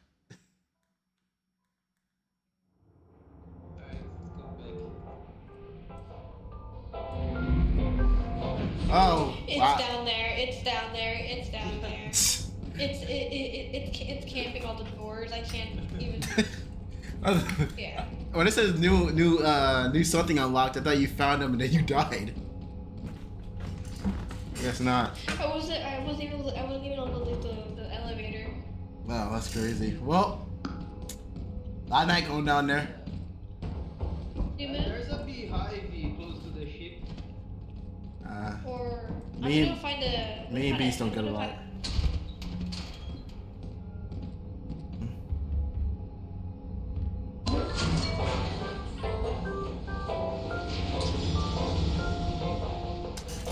Speaker 1: Oh.
Speaker 14: It's
Speaker 1: wow.
Speaker 14: down there. It's down there. It's camping all the doors. I can't even. Yeah.
Speaker 1: When it says new something unlocked, I thought you found them and then you died. I guess not.
Speaker 14: I wasn't even on the elevator.
Speaker 1: Wow, that's crazy. Well, I'm not going down there.
Speaker 15: There's a beehive close to the ship.
Speaker 14: Or
Speaker 1: Me
Speaker 14: I'm
Speaker 1: and-
Speaker 14: gonna find a.
Speaker 1: Me and Beast don't get along.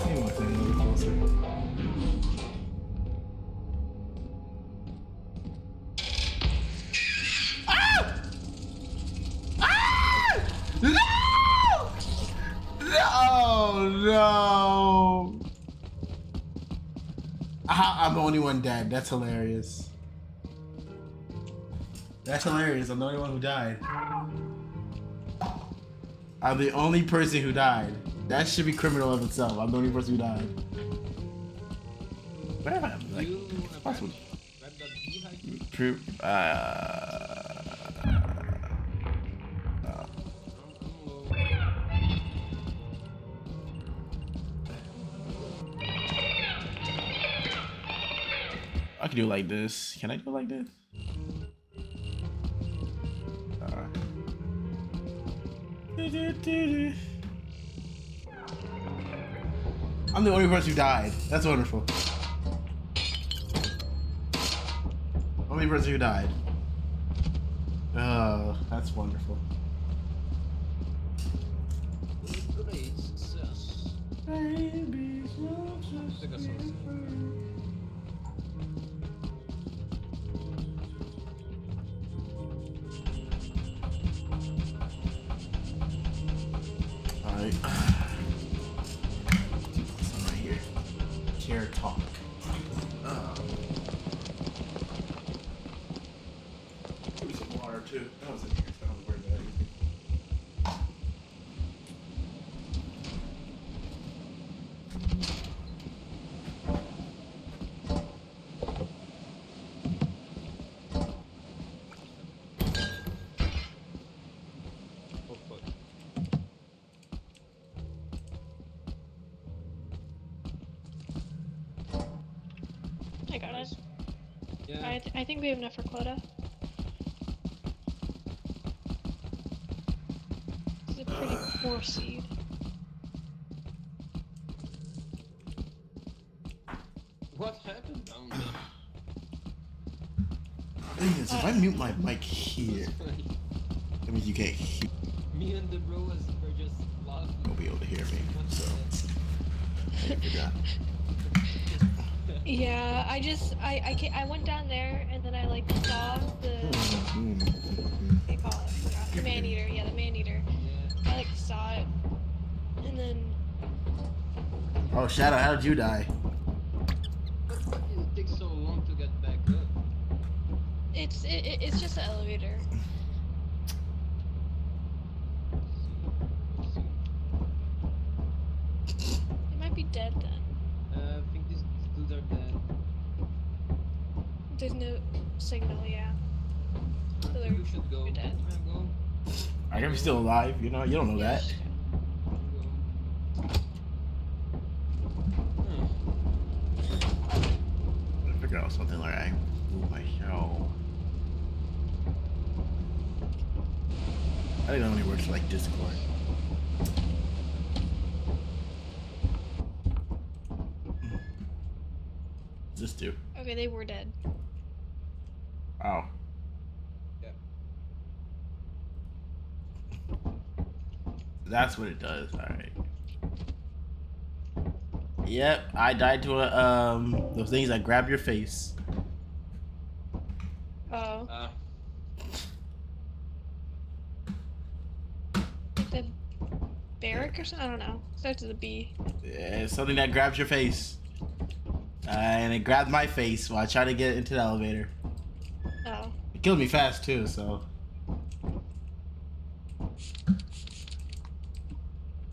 Speaker 1: Hey, look, they're a little closer. Ah! Ah! No! No! I'm the only one dead. That's hilarious. That's hilarious. I'm the only one who died. I'm the only person who died. That should be criminal of itself. I'm the only person who died. Where am I? Like, possible. Proof. I can do it like this. Can I do it like this? I'm the only person who died. That's wonderful. Only person who died. Oh, that's wonderful.
Speaker 15: Great success.
Speaker 1: Alright. Right here. Chair talk. Give me some water too. That was in here, so I don't worry about anything.
Speaker 14: I got it.
Speaker 15: Yeah.
Speaker 14: I think we have enough for quota. This is a pretty poor seed.
Speaker 15: What happened down there?
Speaker 1: Thing is, if I mute my mic here, that means you can't hear.
Speaker 15: Me and the bros were just laughing.
Speaker 1: You'll be able to hear me, so. I forgot.
Speaker 14: Yeah, I went down there and then I
Speaker 1: Oh, Shadow, how did you die?
Speaker 15: What it takes so long to get back up?
Speaker 14: It's just an elevator. It might be dead then.
Speaker 15: I think these dudes are dead.
Speaker 14: There's no signal, yeah. So they're
Speaker 15: You should go.
Speaker 14: dead.
Speaker 15: Yeah, go.
Speaker 1: I can be still alive, you know? You don't know that. I figure out something like I move my show. I think it only works for like Discord. What's this do?
Speaker 14: Okay, they were dead.
Speaker 1: Oh.
Speaker 15: Yeah.
Speaker 1: That's what it does. Alright. Yep, I died to a those things that grab your face.
Speaker 14: Oh. The barrack or something? I don't know. Starts with a B.
Speaker 1: Yeah, it's something that grabs your face. And it grabbed my face while I tried to get into the elevator.
Speaker 14: Oh.
Speaker 1: It killed me fast too, so.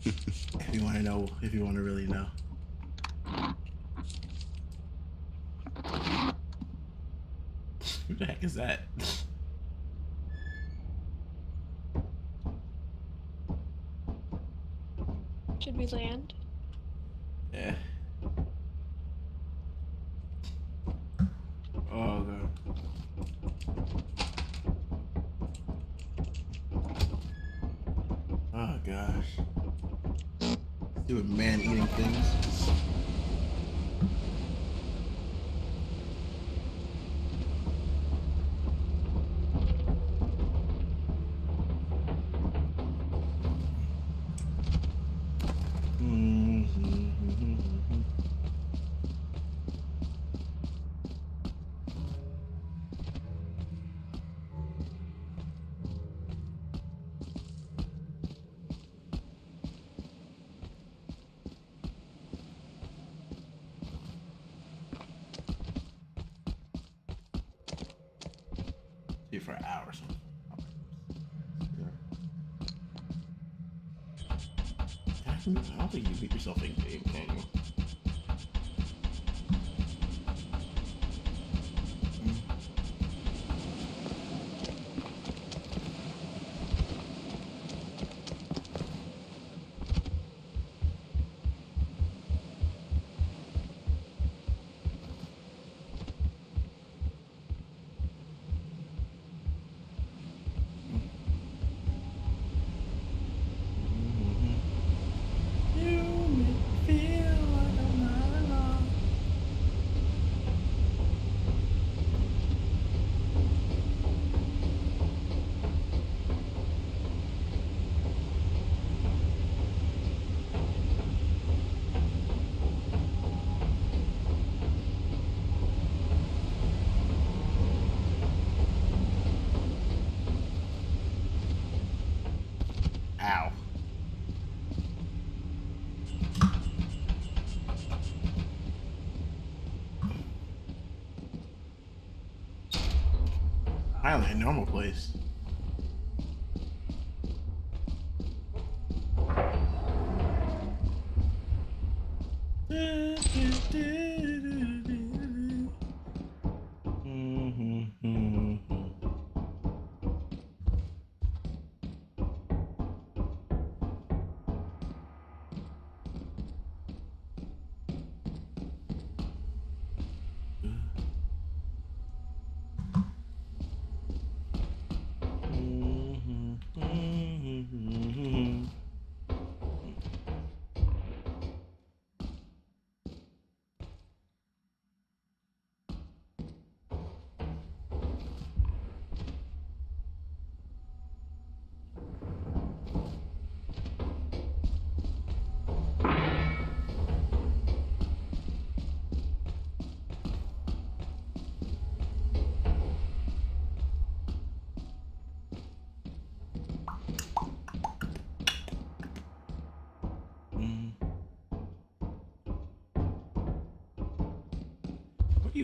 Speaker 1: If you want to know, if you want to really know. Who the heck is that?
Speaker 14: Should we land?
Speaker 1: Yeah. Oh god. Oh gosh. Doing man eating things. For an hour or something. I don't think you beat yourself in game, can you? Ow. Finally, a normal place.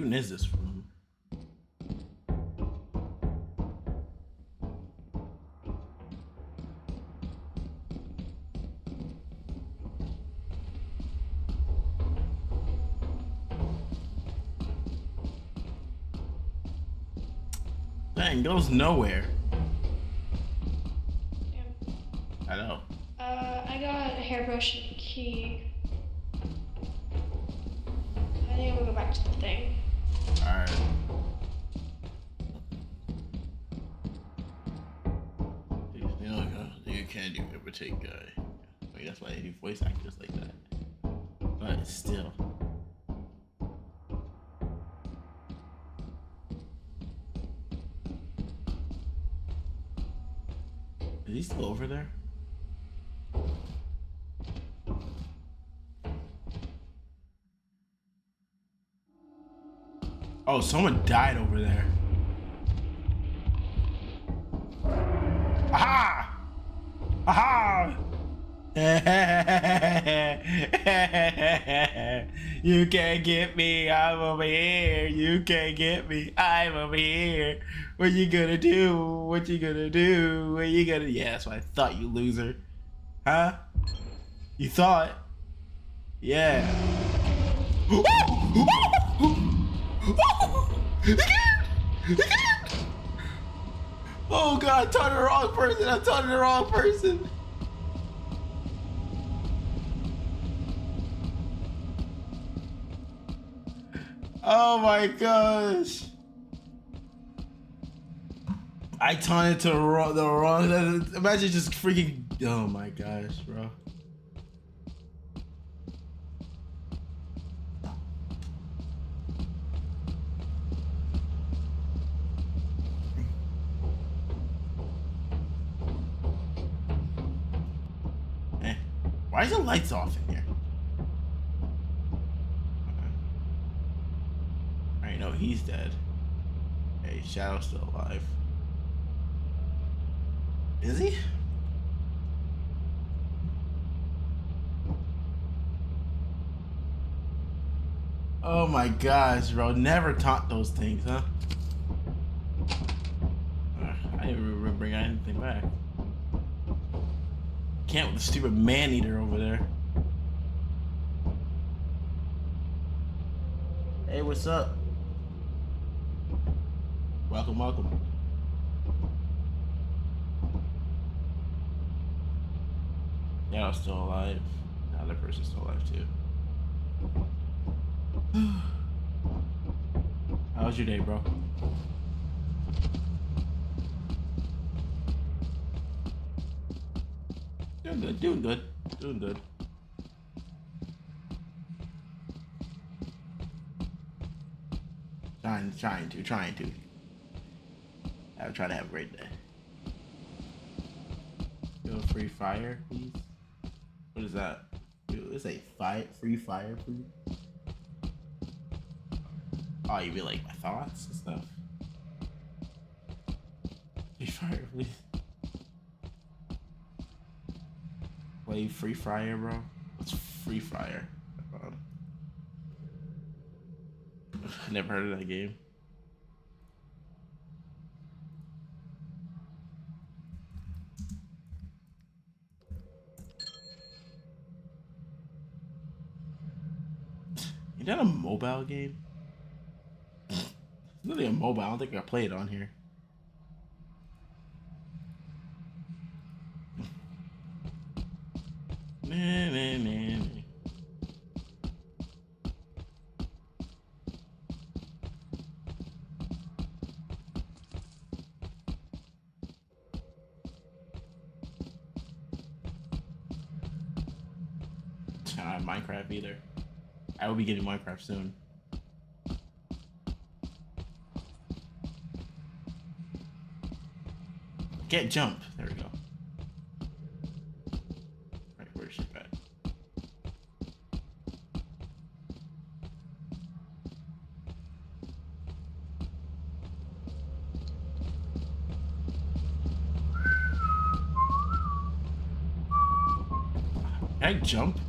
Speaker 1: even is this room? Dang, goes nowhere. I know.
Speaker 14: I got a hairbrush and a key. I think I'm gonna go back to the thing.
Speaker 1: Alright. You can't do imitate guy. I mean, that's why they do voice actors like that. But still. Is he still over there? Oh, someone died over there. Aha! Aha! You can't get me, I'm over here. You can't get me, I'm over here. What you gonna do? What you gonna do? What you gonna... Yeah, that's what I thought, you loser. Huh? You thought? Yeah. Oh god, I taught the wrong person. I taught the wrong person. Oh my gosh. I taunted to the wrong. Imagine just freaking. Oh my gosh, bro. Why is the lights off in here? I know he's dead. Hey, Shadow's still alive. Is he? Oh my gosh, bro. Never taunt those things, huh? I didn't remember bringing anything back. Can't with the stupid man-eater over there. Hey, what's up? Welcome, welcome. Yeah, I'm still alive. The other person's still alive too. How was your day, bro? Doing good, doing good, doing good. Trying to. I'm trying to have a great day. Go free fire, please. What is that? Dude, it's a free fire, please. Oh, you mean like my thoughts and stuff? Free fire, please. Play Free Fire, bro. What's Free Fire? Never heard of that game. Is that a mobile game? It's really a mobile. I don't think I play it on here. Nah. I don't have Minecraft either. I will be getting Minecraft soon. Can't jump. There we go. Right, where's ship at? Can I jump?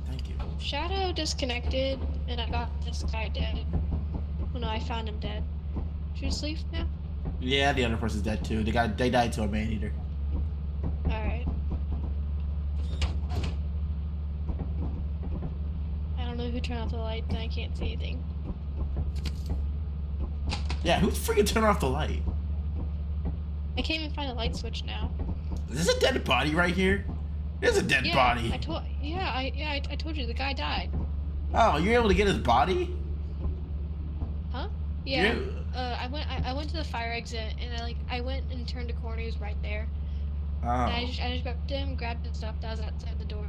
Speaker 1: Thank you.
Speaker 14: Shadow disconnected, and I got this guy dead. Oh no, I found him dead. Should we sleep now?
Speaker 1: Yeah, the other person's dead too. They died to a man eater.
Speaker 14: Alright. I don't know who turned off the light, and I can't see anything.
Speaker 1: Yeah, who freaking turned off the light?
Speaker 14: I can't even find the light switch now.
Speaker 1: Is this a dead body right here? There's a dead body.
Speaker 14: I told you the guy died.
Speaker 1: Oh, you're able to get his body?
Speaker 14: Huh? Yeah. I went to the fire exit, and I went and turned a corner. He was right there.
Speaker 1: Oh.
Speaker 14: And I just grabbed him, grabbed his stuff that was outside the door.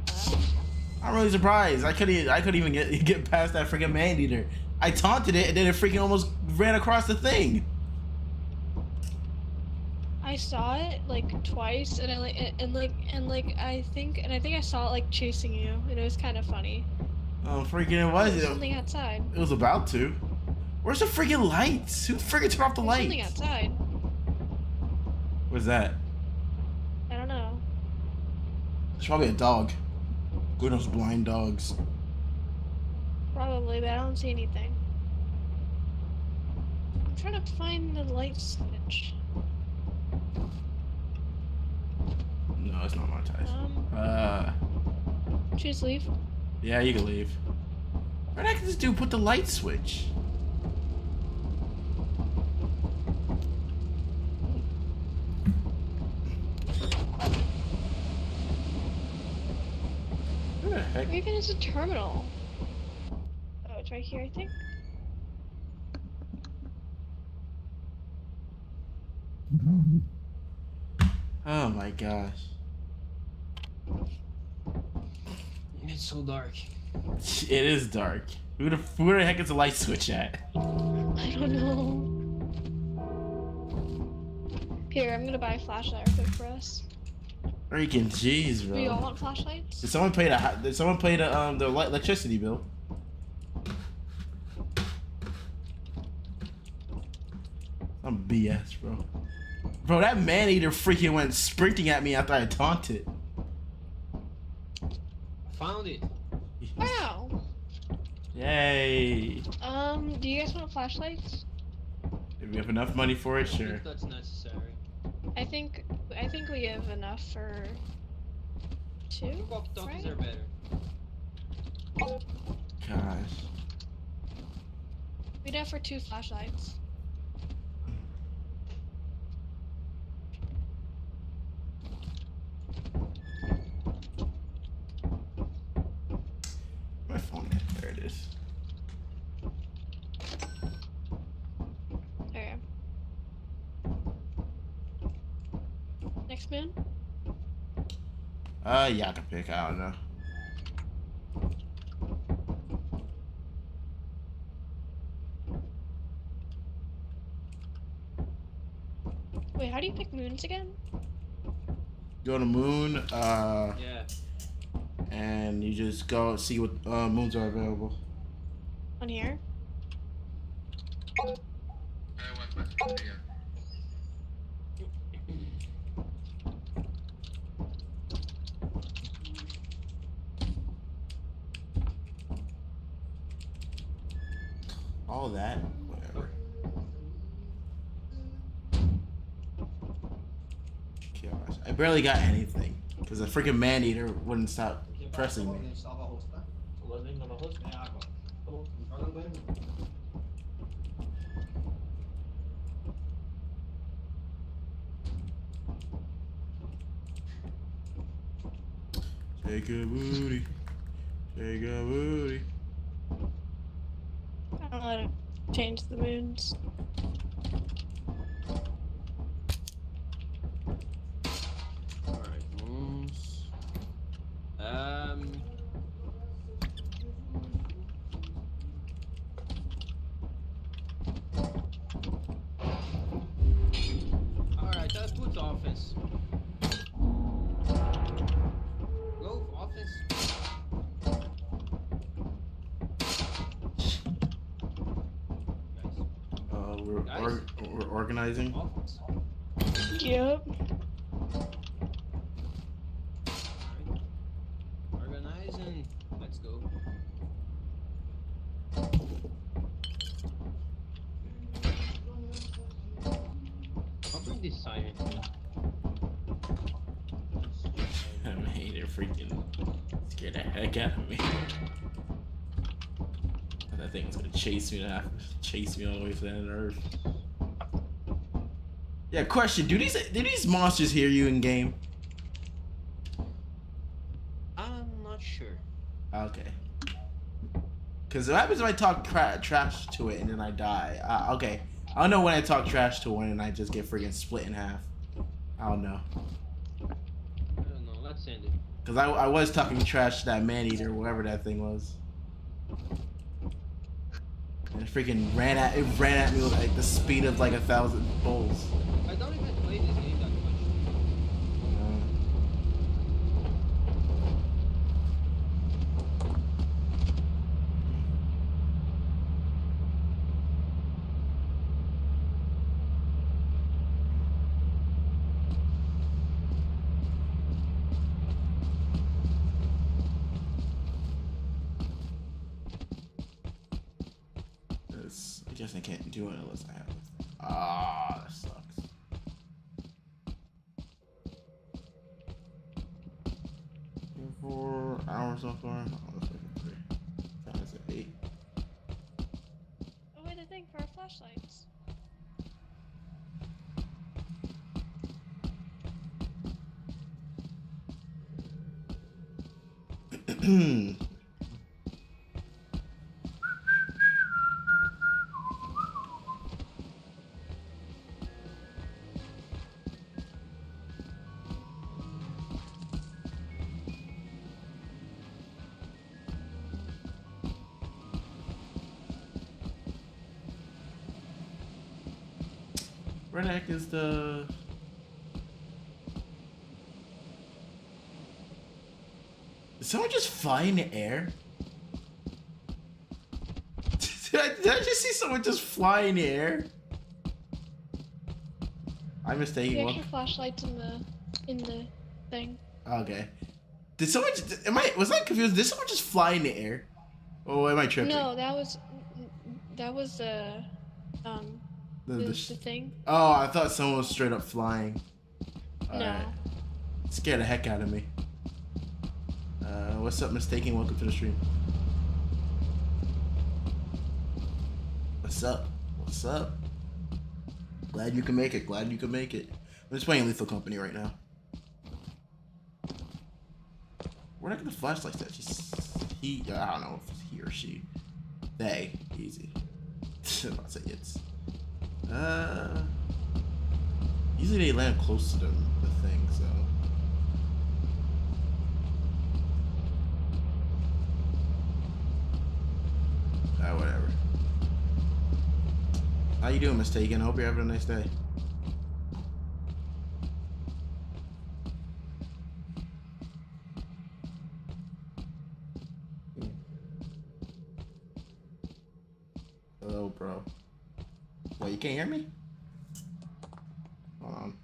Speaker 1: I'm really surprised. I couldn't even get past that freaking man eater. I taunted it, and then it freaking almost ran across the thing.
Speaker 14: I saw it like twice, and I think I saw it like chasing you, and it was kind of funny.
Speaker 1: Oh, freaking it was.
Speaker 14: There's something outside.
Speaker 1: It was about to. Where's the freaking lights? Who freaking turned off the lights?
Speaker 14: Something outside.
Speaker 1: What's that?
Speaker 14: I don't know.
Speaker 1: It's probably a dog. One of those blind dogs.
Speaker 14: Probably, but I don't see anything. I'm trying to find the light switch.
Speaker 1: No, it's not monetized.
Speaker 14: Should we just leave?
Speaker 1: Yeah, you can leave. Where the heck did this dude put the light switch? Where the heck?
Speaker 14: Where even is the terminal? Oh, it's right here, I think.
Speaker 1: Oh my gosh.
Speaker 15: It's so dark.
Speaker 1: It is dark. Who the heck is the light switch at?
Speaker 14: I don't know. Here, I'm gonna buy a flashlight real quick for us.
Speaker 1: Freaking jeez, bro.
Speaker 14: Do you all want flashlights?
Speaker 1: Did someone pay the electricity bill? Some BS, bro. Bro, that man eater freaking went sprinting at me after I taunted.
Speaker 15: Found it.
Speaker 14: Wow.
Speaker 1: Yay.
Speaker 14: Do you guys want flashlights?
Speaker 1: If we have enough money for it,
Speaker 15: I
Speaker 1: sure.
Speaker 15: think that's necessary.
Speaker 14: I think we have enough for 2.
Speaker 15: Walkie-talkies are better.
Speaker 1: Gosh.
Speaker 14: We'd have for 2 flashlights.
Speaker 1: My phone, there it is.
Speaker 14: Okay. Next moon?
Speaker 1: Yeah, I can pick. I don't know.
Speaker 14: Wait, how do you pick moons again?
Speaker 1: Go to moon,
Speaker 15: Yeah.
Speaker 1: and you just go see what moons are available.
Speaker 14: On here?
Speaker 1: All that, whatever. Gosh, I barely got anything because the freaking man eater wouldn't stop pressing me. Take a booty, take a booty.
Speaker 14: I don't know how to change the moons.
Speaker 15: Alright, moons. Alright, let's put offense. Go for offense.
Speaker 1: We're organizing.
Speaker 15: Offense.
Speaker 14: Yep.
Speaker 15: Organizing. Let's go. this sirens.
Speaker 1: I mean, they're freaking scared the heck out of me. That thing was gonna chase me all the way to the end of the earth. Yeah, question: do these monsters hear you in game?
Speaker 15: I'm not sure.
Speaker 1: Okay. Cause what happens if I talk trash to it and then I die? Okay. I don't know when I talk trash to one and I just get friggin' split in half. I don't know.
Speaker 15: I don't know. Let's end it.
Speaker 1: Cause I was talking trash to that man eater, whatever that thing was. And it freaking ran at me with like the speed of like 1,000 bulls.
Speaker 15: I don't even play this game that much.
Speaker 1: I guess I can't do it unless I have it. Ah, that sucks. Four hours so far. Oh, that's like 3. That's 8.
Speaker 14: Oh wait, I think for our flashlights.
Speaker 1: Red Act is the... Did someone just fly in the air? Did I just see someone just fly in the air? I'm mistaken.
Speaker 14: The extra flashlights in the thing.
Speaker 1: Okay. Did someone? Was I confused? Did someone just fly in the air? Oh, am I tripping?
Speaker 14: No, that was the thing.
Speaker 1: Oh, I thought someone was straight up flying. All
Speaker 14: no.
Speaker 1: Right. Scared the heck out of me. What's up, mistaken? Welcome to the stream. What's up? What's up? Glad you can make it. Glad you can make it. I'm just playing Lethal Company right now. Where did I get the flashlights at? He. I don't know if it's he or she. They. Easy. I'll say it's. Usually they land close to the thing, so. Whatever. How you doing, mistaken? I hope you're having a nice day. Hello, bro. What, you can't hear me? Hold on.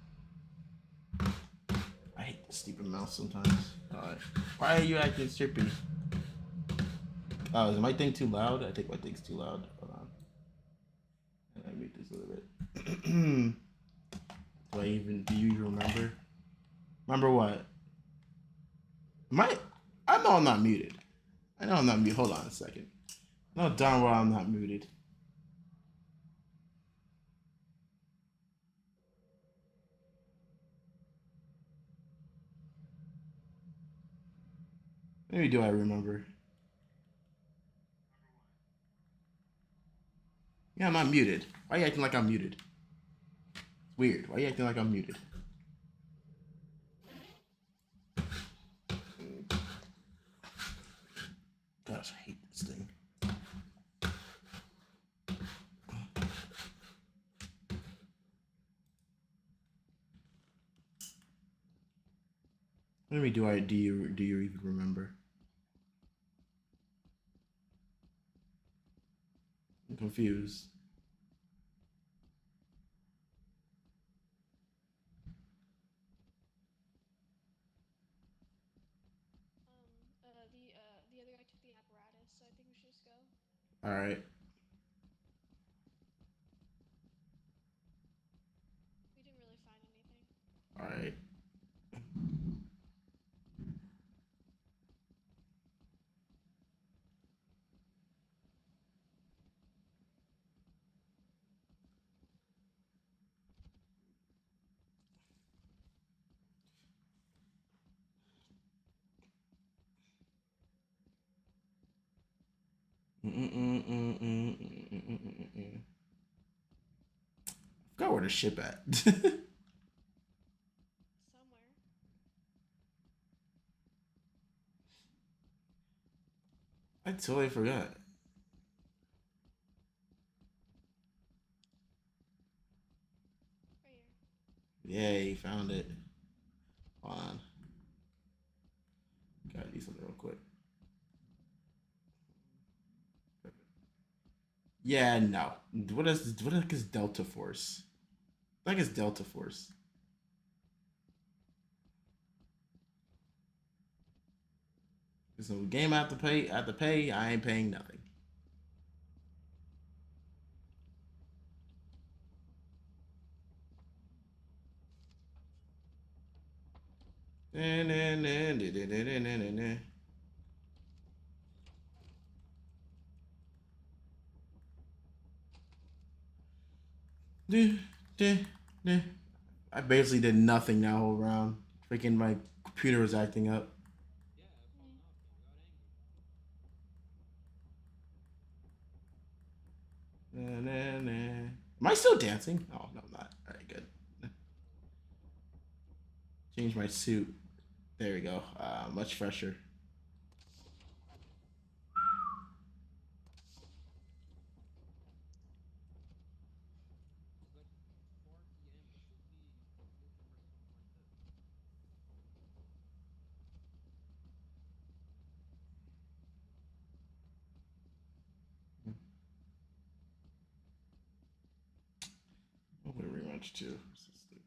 Speaker 1: I hate the stupid mouse sometimes. Alright. Why are you acting chirpy? Oh, is my thing too loud? I think my thing's too loud. Hold on. And I mute this a little bit. Do you even remember? Remember what? I know I'm not muted. I know I'm not muted. Hold on a second. No, darn well I'm not muted. Maybe do I remember? Yeah, I'm not muted. Why are you acting like I'm muted? It's weird. Why are you acting like I'm muted? Gosh, I hate this thing. Maybe do you even remember? I'm confused.
Speaker 14: The other guy took the apparatus, so I think we should just go.
Speaker 1: All right.
Speaker 14: We didn't really find
Speaker 1: Forgot where the ship at.
Speaker 14: Somewhere.
Speaker 1: I totally forgot. Yay, found it. Hold on. Gotta do something real quick. Yeah, no. What the heck is Delta Force? I think it's Delta Force. There's no game I have to pay. I have to pay. I ain't paying nothing. I basically did nothing that whole round. Freaking my computer was acting up. Am I still dancing? Oh, no, I'm not. All right, good. Change my suit. There we go. Much fresher. I'm gonna rematch too. This is stupid.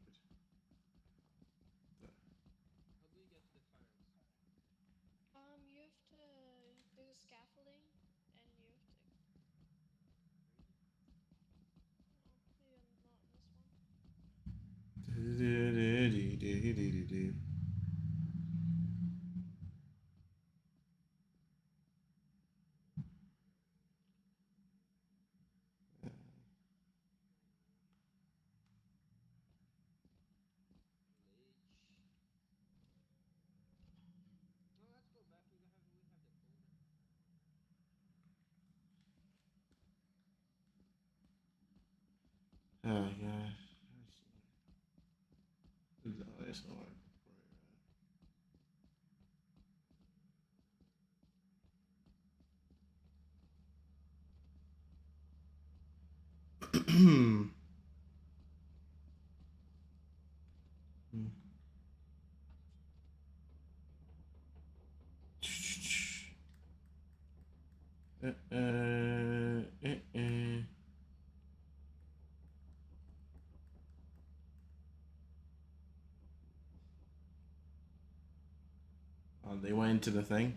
Speaker 14: You have to. There's a scaffolding, and you have to. Oh, maybe I'm not in this one.
Speaker 1: Oh god. That's not work. Oh, they went into the thing.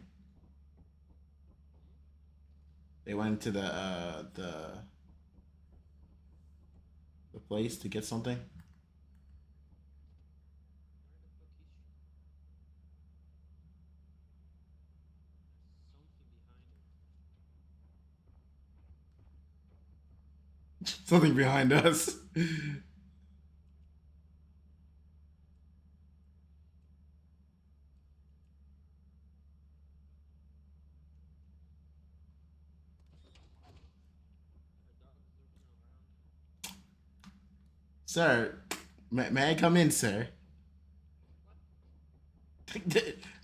Speaker 1: They went into the place to get something. Something behind us. Sir, may I come in, sir? What do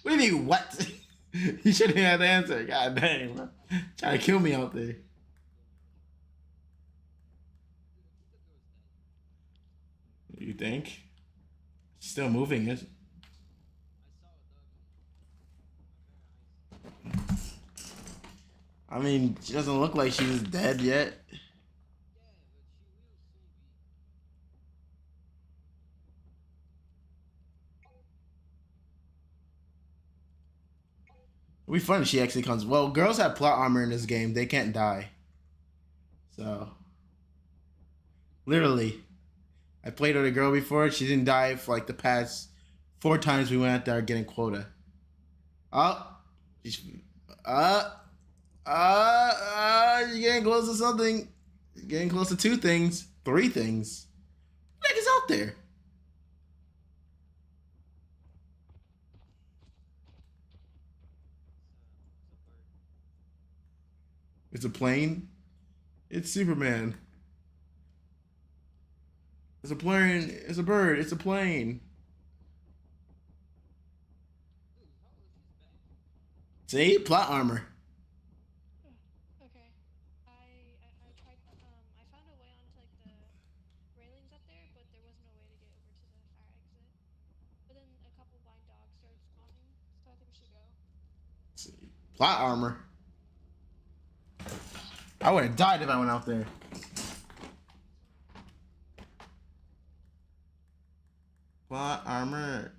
Speaker 1: you mean, what? You shouldn't have the answer. God dang, bro. Trying to kill me out there. You think? She's still moving, is I mean, she doesn't look like she's dead yet. It'll be fun if she actually comes. Well, girls have plot armor in this game. They can't die. So, literally, I played with a girl before. She didn't die for like the past 4 times we went out there getting quota. Oh, you're getting close to something. You're getting close to 2 things, 3 things. What the heck is out there? It's a plane. It's Superman. It's a plane. It's a bird. It's a plane. See? Plot armor.
Speaker 14: Okay. I tried. I found a way onto like the railings up there, but there wasn't a way to get over to the fire exit. But then a couple blind dogs started spawning, so I think we should go.
Speaker 1: See. Plot armor. I would have died if I went out there. Plot armor.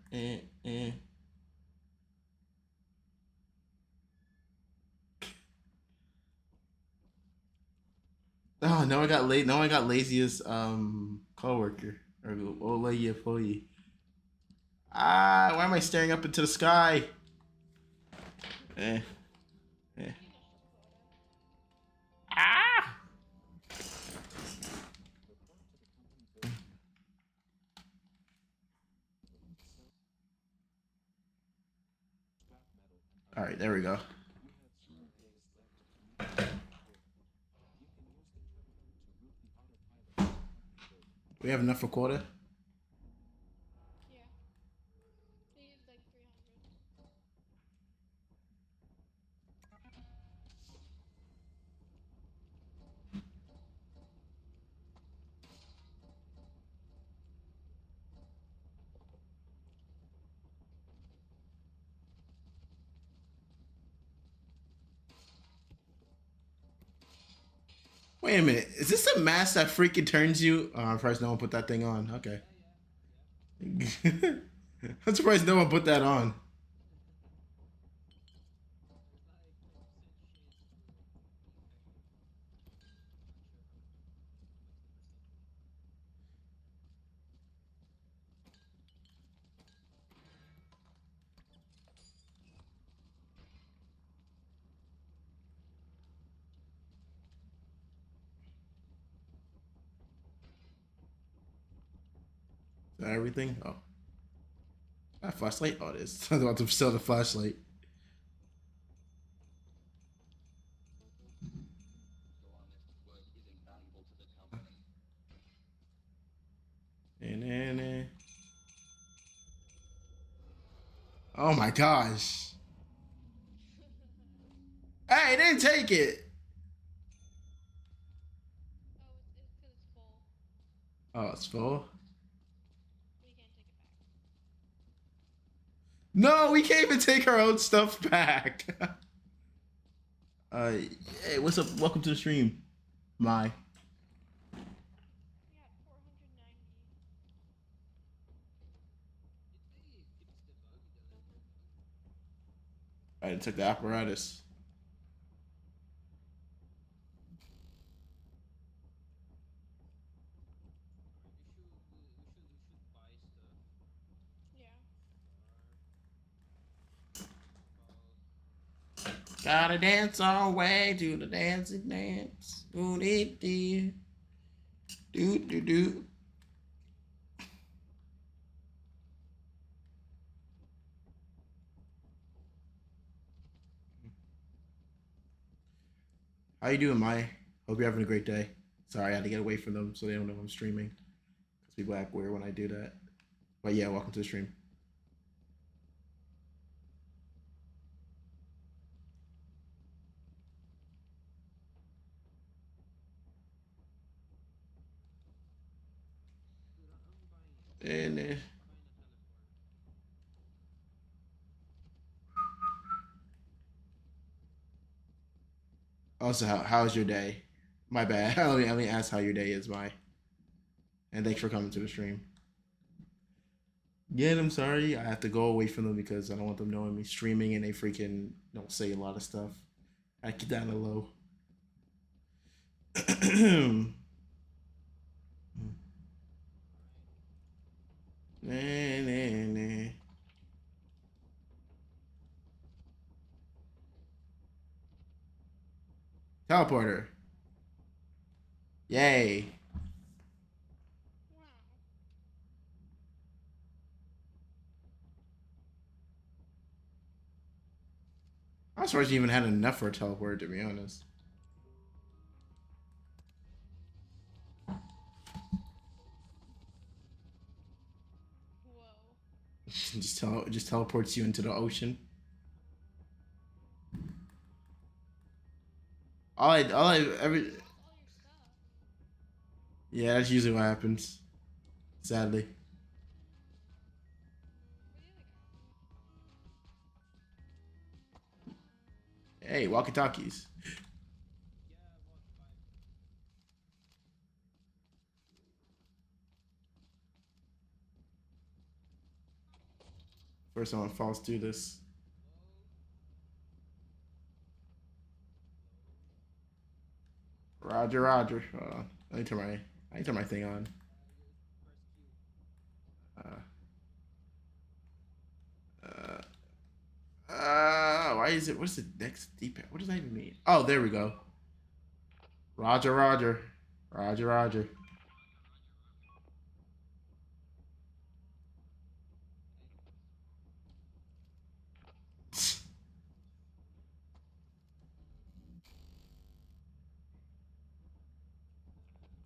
Speaker 1: Oh, no, I got late. No, I got laziest coworker or old lady employee. Ah, why am I staring up into the sky? Ah! All right, there we go. We have enough for quota?
Speaker 14: Yeah. Need like 300.
Speaker 1: Wait a minute. Is this a mask that freaking turns you? Oh, I'm surprised no one put that thing on. Okay. I'm surprised no one put that on. Is that everything? Oh. That flashlight? Oh, it is. I was about to sell the flashlight. And oh my gosh. Hey, didn't take it. Oh, it's full. No, we can't even take our own stuff back. Hey, what's up? Welcome to the stream. My. I took the apparatus. Gotta dance our way to the dancing dance. Do do do do do. How you doing, Mai? Hope you're having a great day. Sorry, I had to get away from them so they don't know I'm streaming. Because people act weird when I do that. But yeah, welcome to the stream. And also, how's your day? My bad. Let me ask how your day is, Mai. And thanks for coming to the stream. Yeah, I'm sorry. I have to go away from them because I don't want them knowing me streaming and they freaking don't say a lot of stuff. I keep that on the low. Nah. Teleporter. Yay. I'm surprised you even had enough for a teleporter, to be honest. Just teleports you into the ocean. Every. Yeah, that's usually what happens. Sadly. Hey, walkie-talkies. First someone falls through this. Roger, Roger. I need to turn my thing on. Why is it? What's the next D-pad? What does that even mean? Oh, there we go. Roger, Roger. Roger, Roger.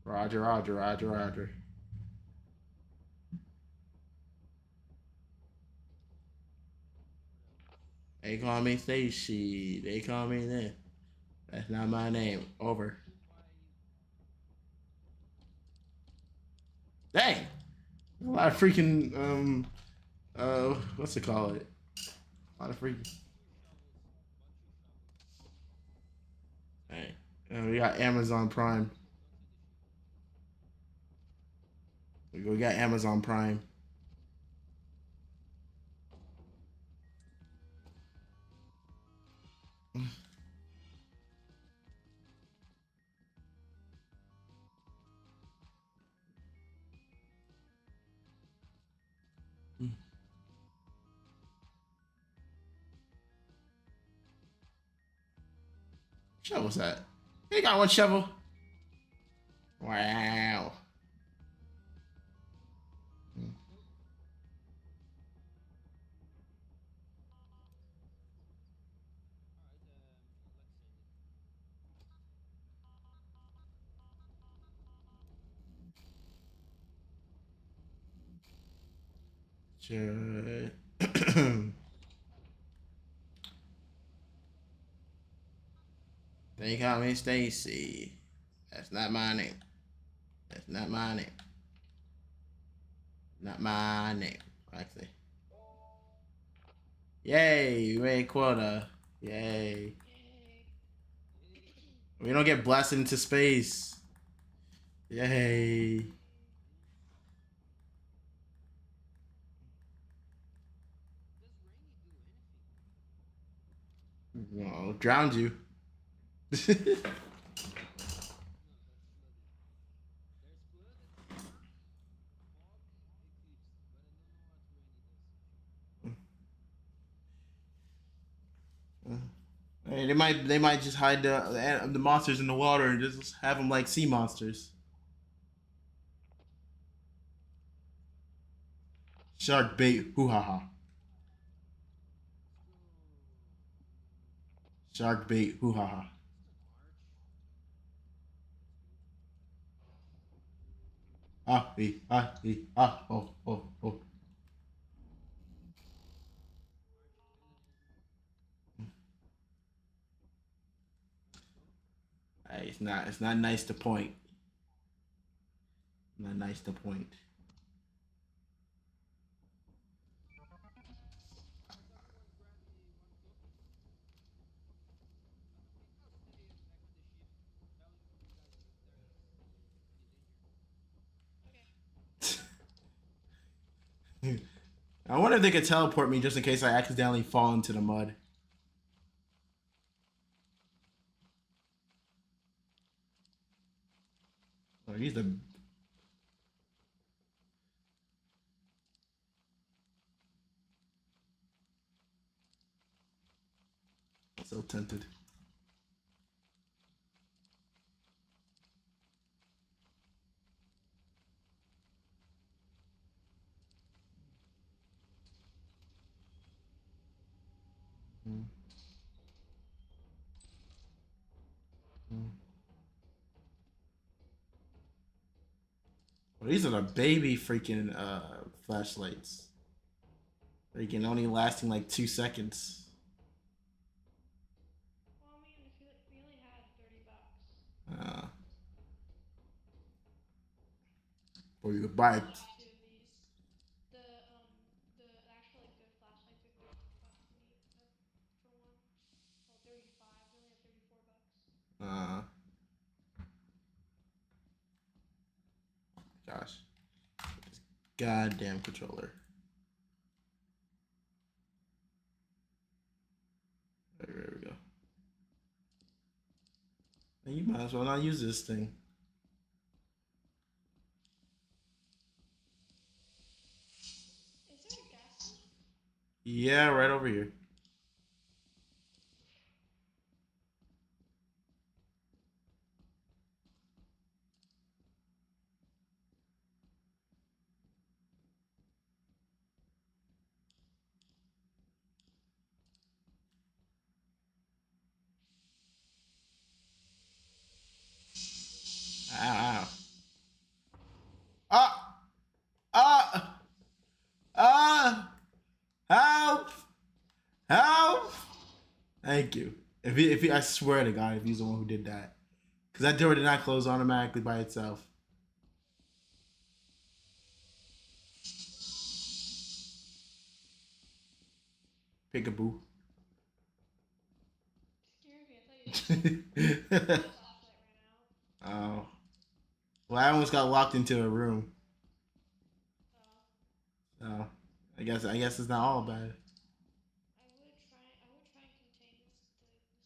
Speaker 1: Roger, Roger, Roger, Roger. They call me Stacy. They call me this. That's not my name. Over. Dang. A lot of freaking what's it called? A lot of freaking. Hey, we got Amazon Prime. We got Amazon Prime. Shovel's that? They got one shovel. Wow. Sure. They call me Stacy. That's not my name. That's not my name. Not my name. Actually. Yay, we made quota. Yay. We don't get blasted into space. Yay. Well, drowned you. Hey, they might just hide the monsters in the water and just have them like sea monsters. Shark bait, hoo ha ha. Shark bait, hoo ha ha. Oh, oh, oh. Hey, it's not nice to point. Not nice to point. I wonder if they could teleport me just in case I accidentally fall into the mud. Oh, he's the. So tempted. Mm. Mm. Well, these are the baby freaking flashlights. Freaking only lasting like 2 seconds.
Speaker 14: Well, I mean, if we only had $30.
Speaker 1: Or you could buy it.
Speaker 14: Two of these. The actual like good flashlights are $30 for one. Well, 35. We only have $34.
Speaker 1: Gosh. This goddamn controller. There we go. And you might as well not use this thing.
Speaker 14: Is there a gas tank?
Speaker 1: Yeah, right over here. Ow. Ah! Ah! Ah! Help! Help! Thank you. If he, I swear to God, if he's the one who did that. Because that door did not close automatically by itself. Peekaboo.
Speaker 14: Scared me. I thought you flashlight ran out.
Speaker 1: Oh. Well, I almost got locked into a room. So I guess it's not all bad.
Speaker 14: I would try and contain the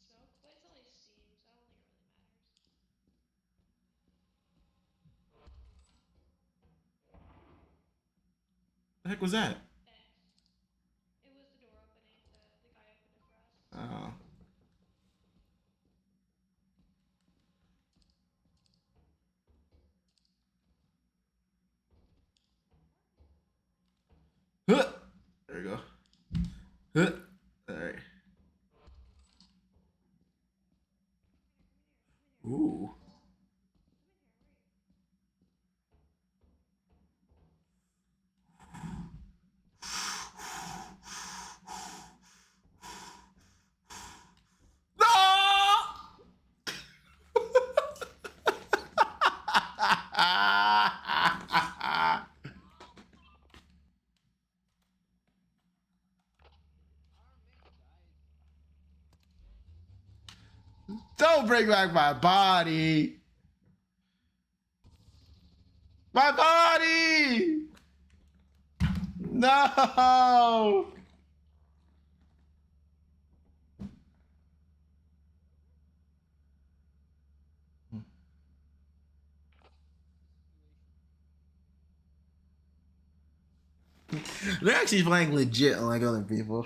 Speaker 14: smoke, but it's only steam, so I don't think it really matters.
Speaker 1: The heck was that?
Speaker 14: It was the door opening. The guy opened it for us.
Speaker 1: Oh. Huh. There we go. Huh. All right. Ooh. Don't bring back my body. My body. No. They're actually playing legit like other people.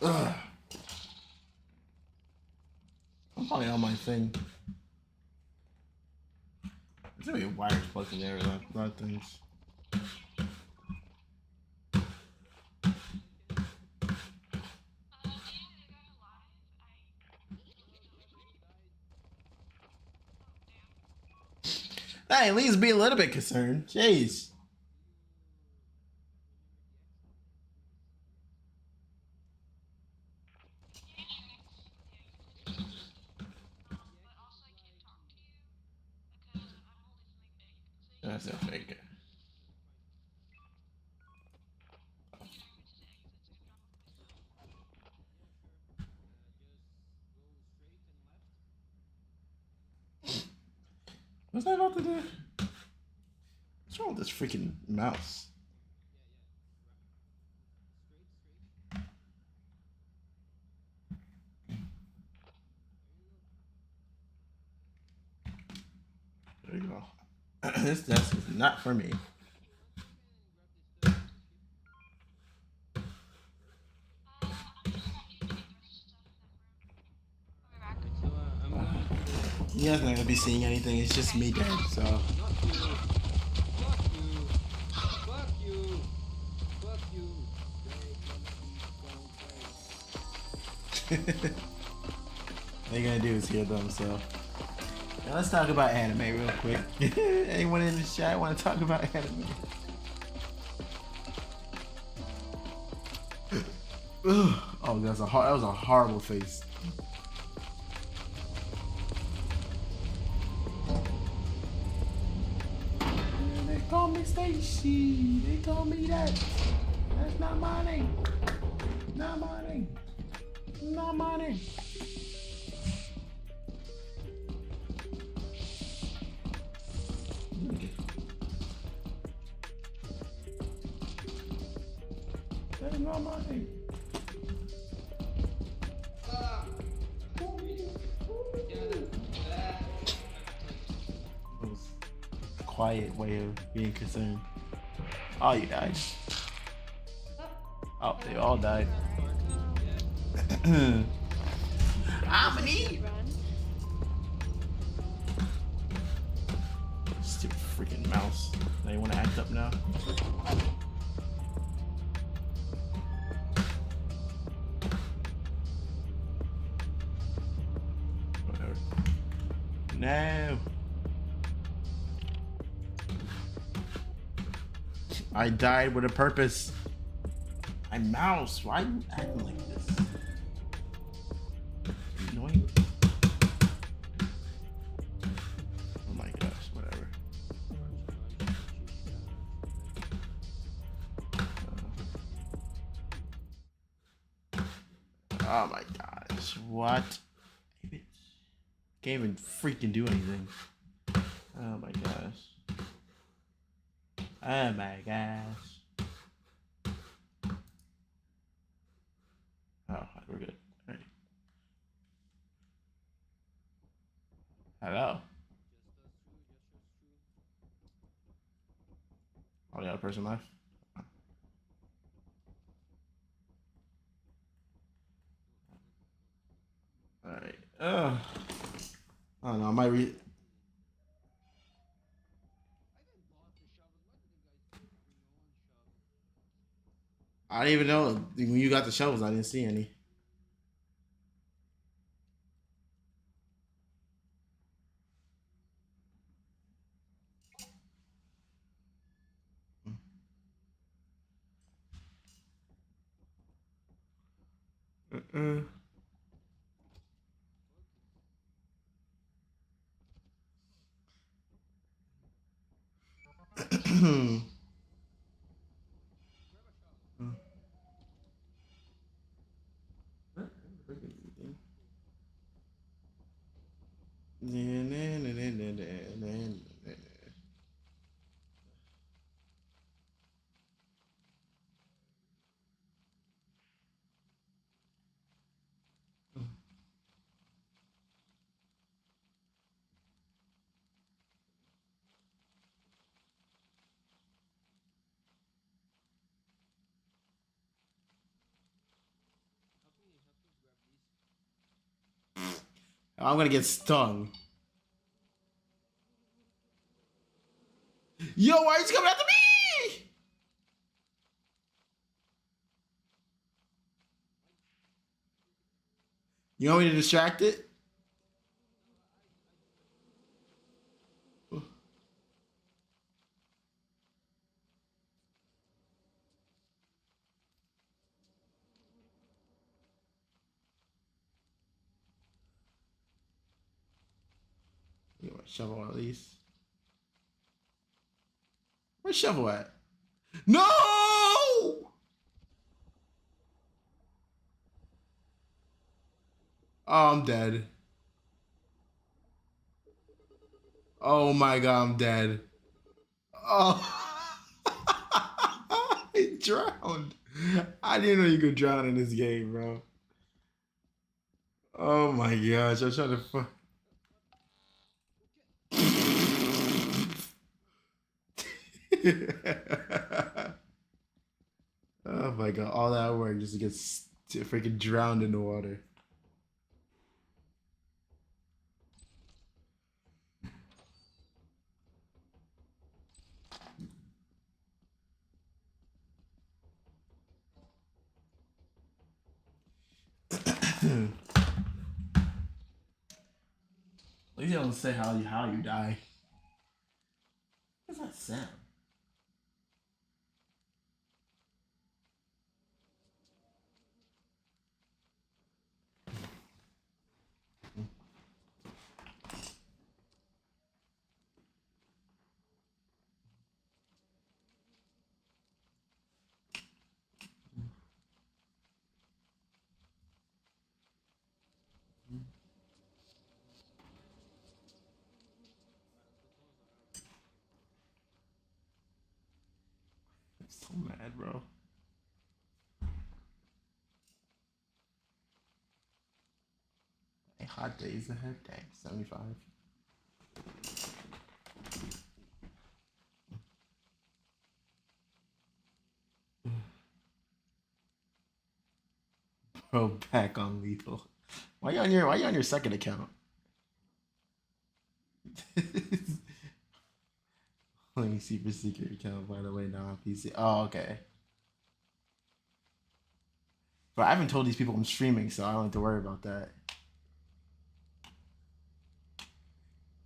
Speaker 1: Ugh. I'm probably on my thing. There's gonna be wires plugged in there, a lot of things. That at least be a little bit concerned. Jeez. That's a fake. What's that about to do? What's wrong with this freaking mouse? There you go. This desk is not for me. You guys not gonna be seeing anything. It's just me dead. So.
Speaker 15: Fuck you. Fuck you.
Speaker 1: They gonna do is hear them. So now let's talk about anime real quick. Anyone in the chat want to talk about anime? Oh, that was a horrible face. They call me Stacy. They told me that. That's not my name. Not my name. Not my name. That's not my name. Quiet way of being concerned. Oh, you died. Oh, they all died. I'm an eat. Stupid freaking mouse. Now you want to act up now? Whatever. No. I died with a purpose. My mouse, why are you acting like this? Annoying. Oh my gosh, whatever. Oh my gosh, what? Can't even freaking do anything. Oh my gosh. Oh my gosh. Oh, we're good. All right. Hello. Oh, the other person left. All right. I don't know. I might read. I didn't even know when you got the shovels. I didn't see any. I'm gonna get stung. Yo, why is he coming after me? You want me to distract it? You want a shovel at least? Where's shovel at? No! Oh, I'm dead. Oh my god, I'm dead. Oh, I drowned. I didn't know you could drown in this game, bro. Oh my gosh, I'm trying to. Oh my god, all that work just to get freaking drowned in the water. At least you don't say how you die. What's that sound? I'm so mad, bro. Hey, hot days ahead. Dang, 75. Bro, back on lethal. Why you on your second account? Only super secret account, by the way, now on PC. Oh, okay. But I haven't told these people I'm streaming, so I don't have to worry about that.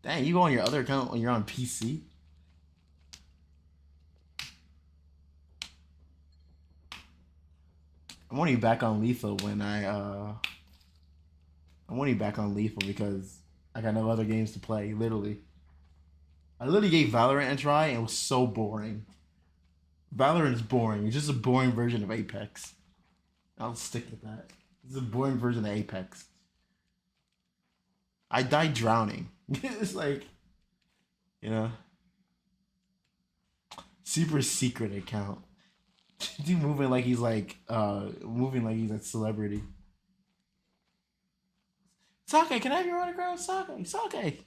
Speaker 1: Dang, you go on your other account when you're on PC? I'm only back on lethal when I'm only back on lethal because I got no other games to play, literally. I literally gave Valorant a try and it was so boring. Valorant is boring. It's just a boring version of Apex. I'll stick with that. It's a boring version of Apex. I died drowning. It's like, you know, super secret account. Dude moving like he's like, moving like he's a celebrity. Sake, can I have your autograph? Sake.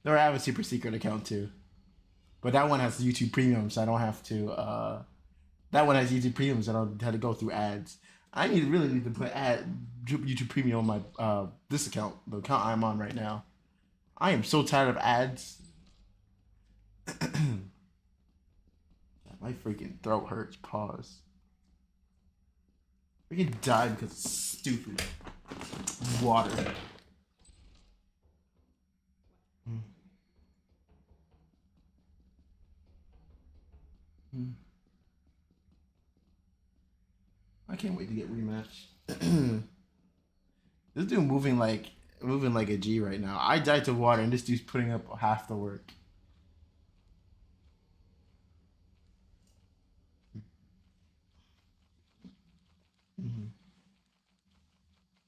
Speaker 1: No, I have a super secret account too. But that one has YouTube Premium, so I don't have to, that one has YouTube Premium, so I don't have to go through ads. I really need to put YouTube Premium on my, this account, the account I'm on right now. I am so tired of ads. My freaking throat hurts. Pause. Freaking died because it's stupid. Water. I can't wait to get rematched. This dude moving like a G right now. I died to water and this dude's putting up half the work.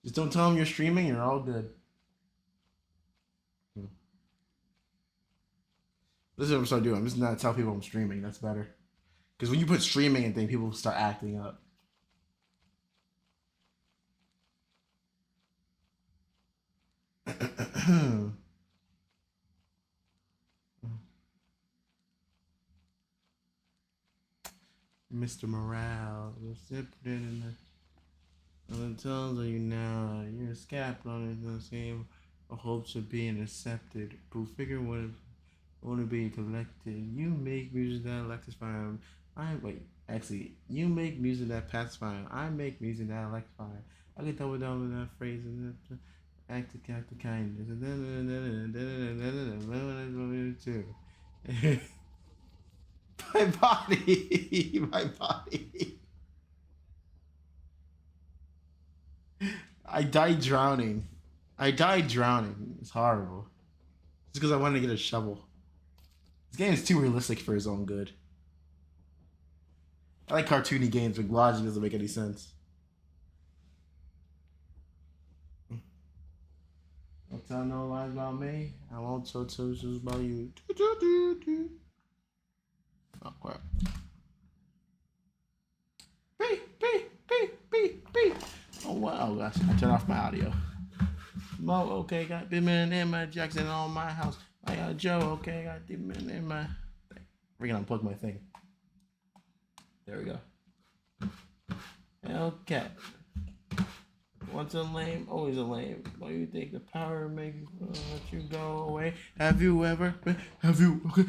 Speaker 1: Just don't tell him you're streaming, you're all good. This is what I'm starting doing. I'm just not tell people I'm streaming. That's better. Because when you put streaming and things, people start acting up. Mr. Morale, you're sipping in the tones of you now. You're a scapegoat in the same hopes of being accepted. Proof figure what want to be collected. You make music that electrifying. You make music that pacifying. I make music that electrifying. I can double down with that phrase and act the kindness. My body. My body. I died drowning. It's horrible. Just because I wanted to get a shovel. This game is too realistic for his own good. I like cartoony games, but logic doesn't make any sense. Don't tell no lies about me. I won't tell truths about you. Oh, crap. Beep. Oh, wow, gosh. I turned off my audio. Mo, okay, got big man in my Jackson on my house. I got Joe, okay, got big man in my thing. We're gonna unplug my thing. There we go. Okay. Once a lame, always a lame. Why you think the power makes let you go away? Have you ever been? Okay.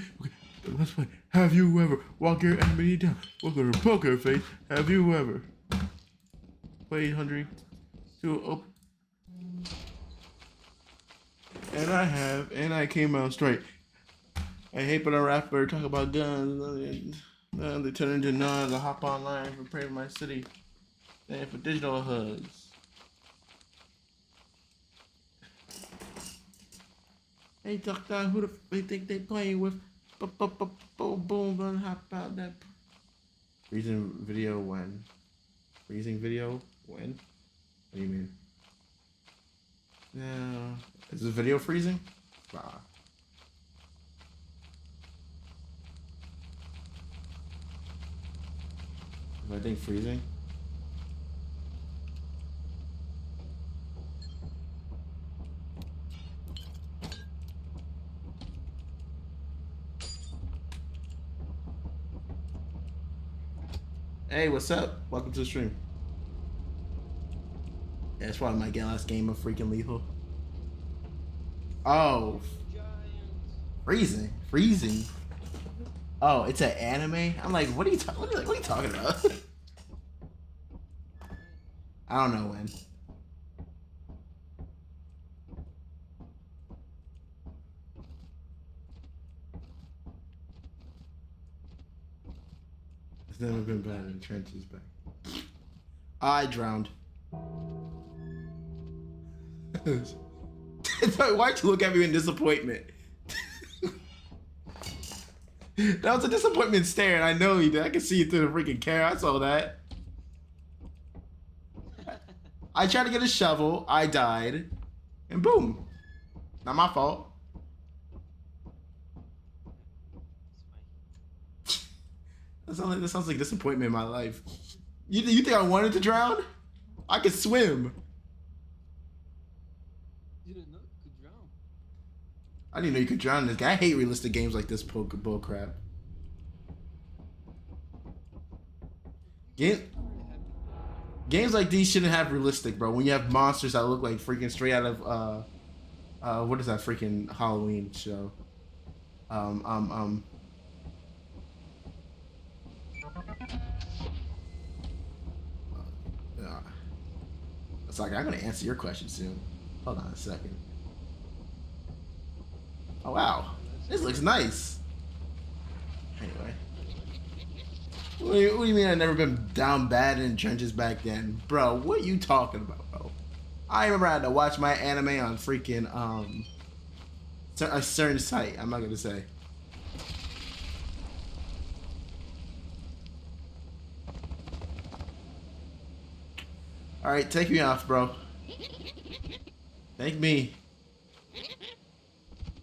Speaker 1: Let's play. Have you ever walk your enemy down? We're gonna poker face. Have you ever played 100 to open? And I have, and I came out straight. I hate when a rapper talk about guns. They turn into nuns. I hop online for pray in my city. And for digital hugs. Hey, doctor, who they think they playing with? Boom, boom, boom, hop out that. Freezing video when? Freezing video when? What do you mean? No. Is the video freezing? Nah. I think freezing. Hey, what's up? Welcome to the stream. Yeah, that's probably my last game of freaking lethal. Oh, freezing. Oh, it's an anime. I'm like, what are you talking about? I don't know when. It's never been bad in the trenches back. I drowned. Why'd you look at me in disappointment? That was a disappointment stare, and I know you did. I can see you through the freaking camera. I saw that. I tried to get a shovel. I died. And boom. Not my fault. That sounds like disappointment in my life. You think I wanted to drown? I could swim.
Speaker 15: You didn't know you could drown.
Speaker 1: I didn't know you could drown in this game. I hate realistic games like this bull crap. Games like these shouldn't have realistic, bro. When you have monsters that look like freaking straight out of what is that freaking Halloween show? It's like, I'm gonna answer your question soon. Hold on a second. Oh wow, this looks nice. Anyway, what do you mean I've never been down bad in trenches back then, bro? What are you talking about, bro? I remember I had to watch my anime on freaking a certain site. I'm not gonna say. All right, take me off, bro. Take me.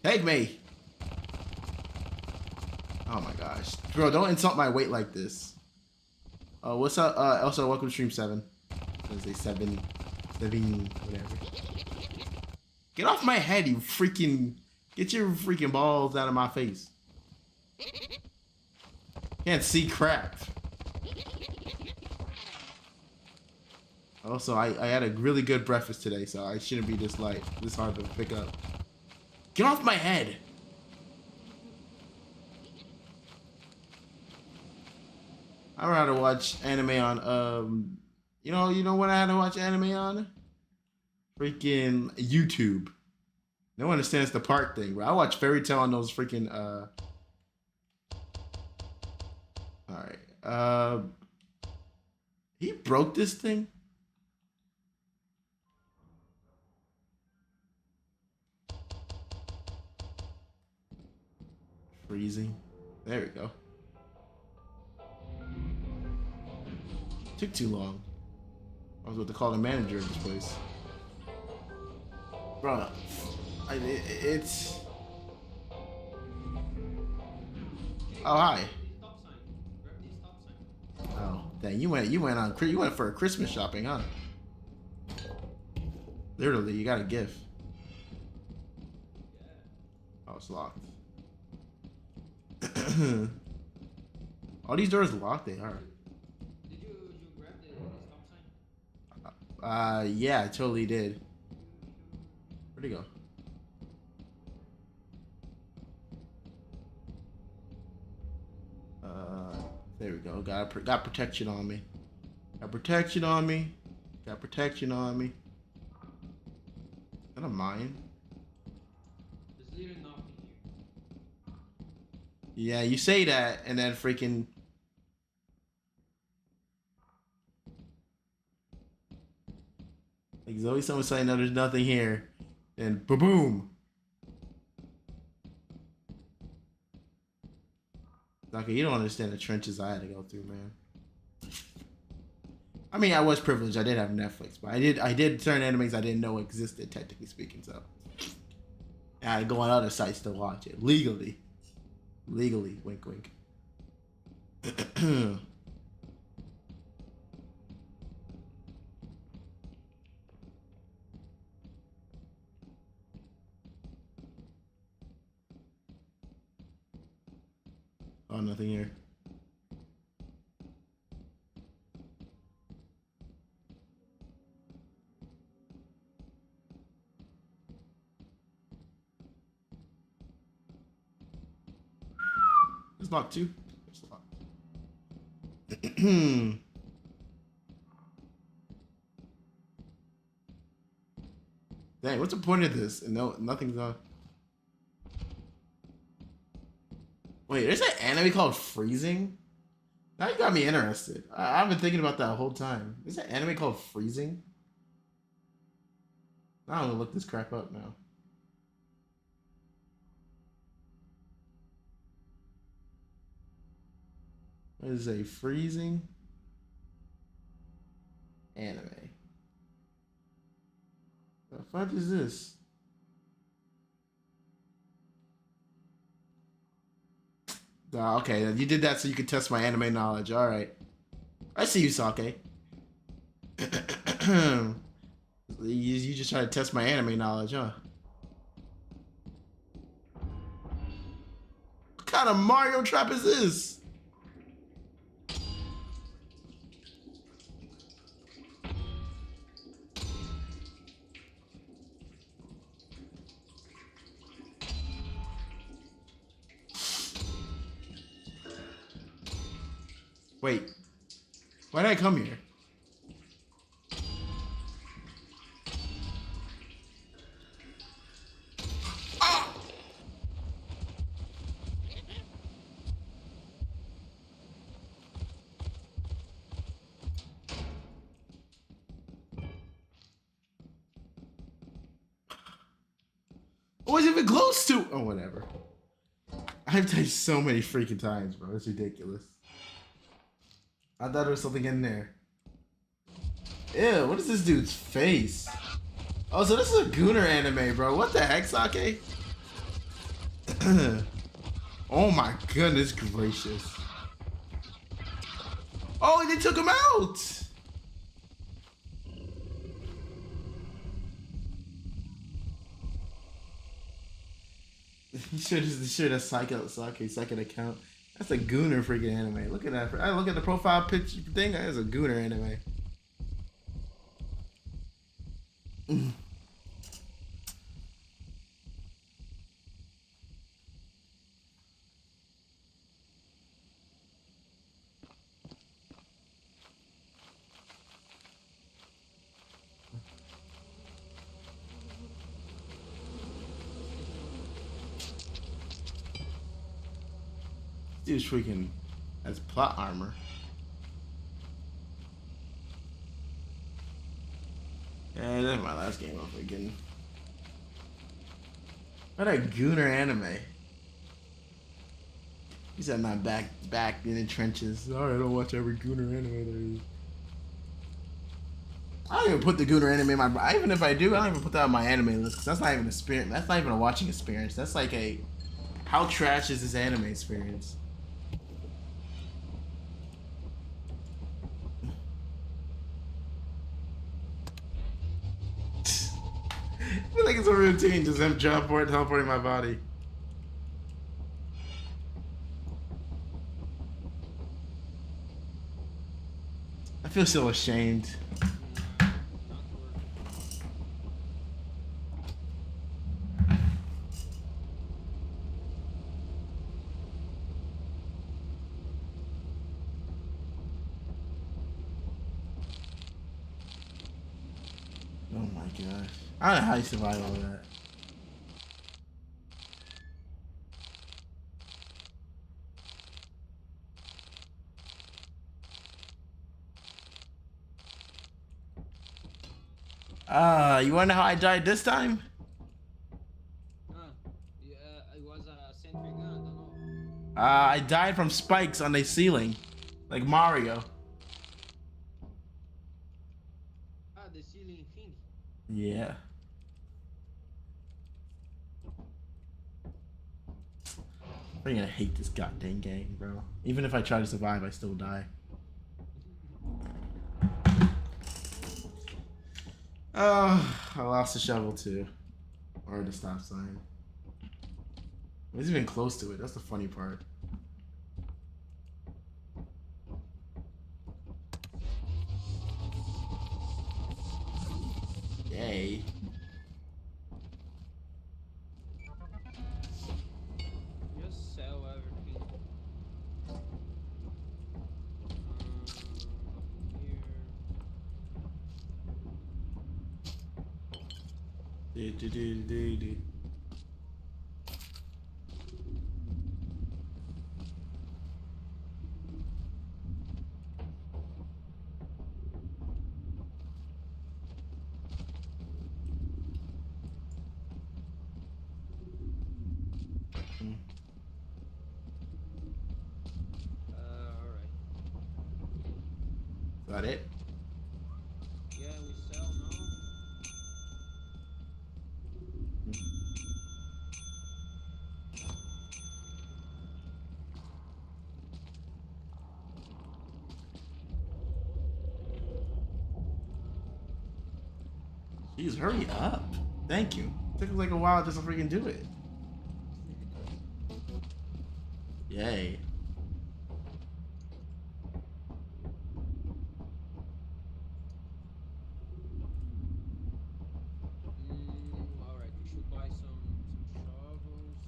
Speaker 1: Take me. Oh my gosh, bro! Don't insult my weight like this. What's up? Also, welcome to stream 7. Let's say 7, whatever. Get off my head, you freaking! Get your freaking balls out of my face. Can't see crap. Also, I had a really good breakfast today, so I shouldn't be this hard to pick up. Get off my head! I don't know how to watch anime on, you know what I had to watch anime on? Freaking YouTube. No one understands the part thing, bro. I watch Fairy Tail on those freaking, Alright, he broke this thing? Freezing. There we go. Took too long. I was about to call the manager of this place. Bro, it's... Oh, hi. Oh, dang, you went for a Christmas shopping, huh? Literally, you got a gift. Oh, it's locked. All these doors locked, they are.
Speaker 15: Did you grab the stop sign?
Speaker 1: Yeah, I totally did. Where'd he go? There we go. Got protection on me. Got protection on me. Got protection on me. I don't mind.
Speaker 15: There's literally nothing here.
Speaker 1: Yeah, you say that, and then freaking. Like, there's always someone saying, no, there's nothing here. And boom. Okay, you don't understand the trenches I had to go through, man. I mean, I was privileged. I did have Netflix, but I did certain animes I didn't know existed, technically speaking. So I had to go on other sites to watch it legally. Legally, wink, wink. Oh, nothing here. It's locked too. It's locked. Dang, what's the point of this? And no, nothing's on. Wait, there's an anime called Freezing? Now you got me interested. I've been thinking about that the whole time. There's an anime called Freezing? I'm gonna look this crap up now. What is a freezing anime? The fuck is this? Okay, you did that so you could test my anime knowledge. All right, I see you, Sake. You just try to test my anime knowledge, huh? What kind of Mario trap is this? Wait, why did I come here? Ah! I wasn't even close to. Oh, whatever. I've died so many freaking times, bro. It's ridiculous. I thought there was something in there. Ew, what is this dude's face? Oh, so this is a Gooner anime, bro. What the heck, Sake? Oh my goodness gracious. Oh, they took him out! You should have second account. That's a Gooner freaking anime. Look at that. I look at the profile picture thing. That is a Gooner anime. Dude's freaking has plot armor. Yeah, that's my last game I'm freaking. What a Gooner anime. He said not back in the trenches. Sorry, I don't watch every Gooner anime there is. I don't even put the Gooner anime in my. Even if I do, I don't even put that on my anime list because that's not even an experience. That's not even a watching experience. That's like a, how trash is this anime experience? I feel like it's a routine, just him teleporting my body. I feel so ashamed. gosh. I don't know how you survive all that. You wanna know how I died this time?
Speaker 15: Yeah, it was a sentry gun, I don't know.
Speaker 1: I died from spikes on the ceiling. Like Mario.
Speaker 15: Ah, the ceiling thing.
Speaker 1: Yeah. I'm gonna hate this goddamn game, bro. Even if I try to survive, I still die. Oh, I lost the shovel too. Or the stop sign. I was even close to it. That's the funny part. Yay.
Speaker 15: Just sell everything.
Speaker 1: Do, do, do, do, do.
Speaker 15: Alright.
Speaker 1: Is that it?
Speaker 15: Yeah, we sell now.
Speaker 1: Jeez, hurry up. Thank you. It took like a while just to freaking do it. Yay.
Speaker 15: Alright, we should buy some shovels.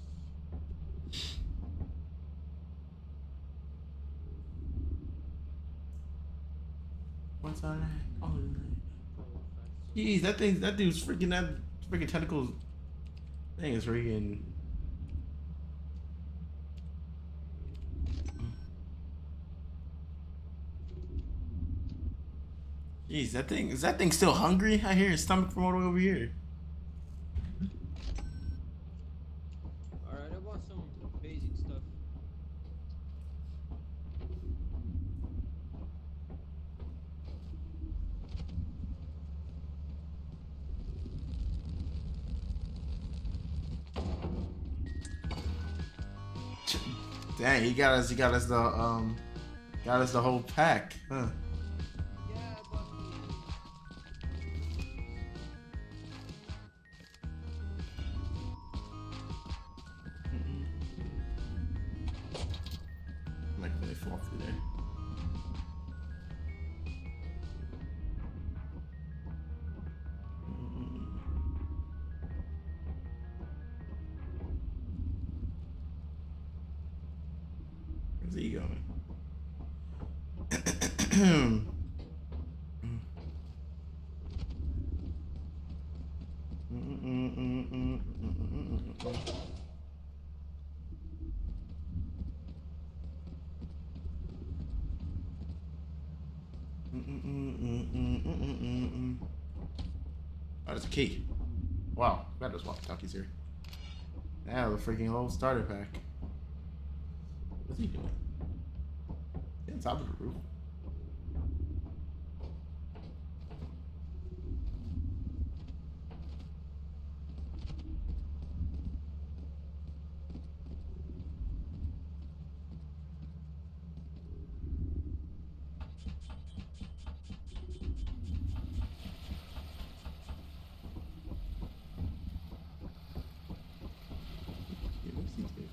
Speaker 1: What's on that? Oh, jeez, that dude's freaking, that freaking tentacles thing is freaking. Jeez, is that thing still hungry? I hear his stomach from all the way over here.
Speaker 15: Alright, I want some basic stuff.
Speaker 1: Dang, he got us the whole pack, huh?
Speaker 15: Yeah, but
Speaker 1: Like when they fall through there. Where's he going? Oh, that's a key. Wow, got those walkie-talkies here. Yeah, the freaking whole starter pack. What's he doing? He's on top of the roof. Yeah, what's he doing?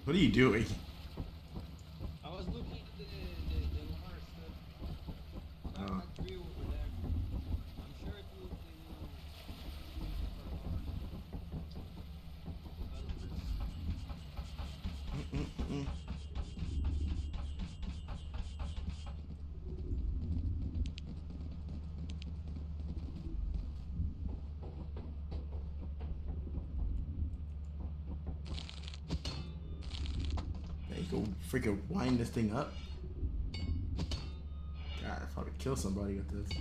Speaker 1: What are you doing?
Speaker 15: I was looking at the water stuff.
Speaker 1: Oh.
Speaker 15: That drill over there. I'm sure it will use it for a
Speaker 1: Go freaking wind this thing up. God, I'd probably kill somebody with this.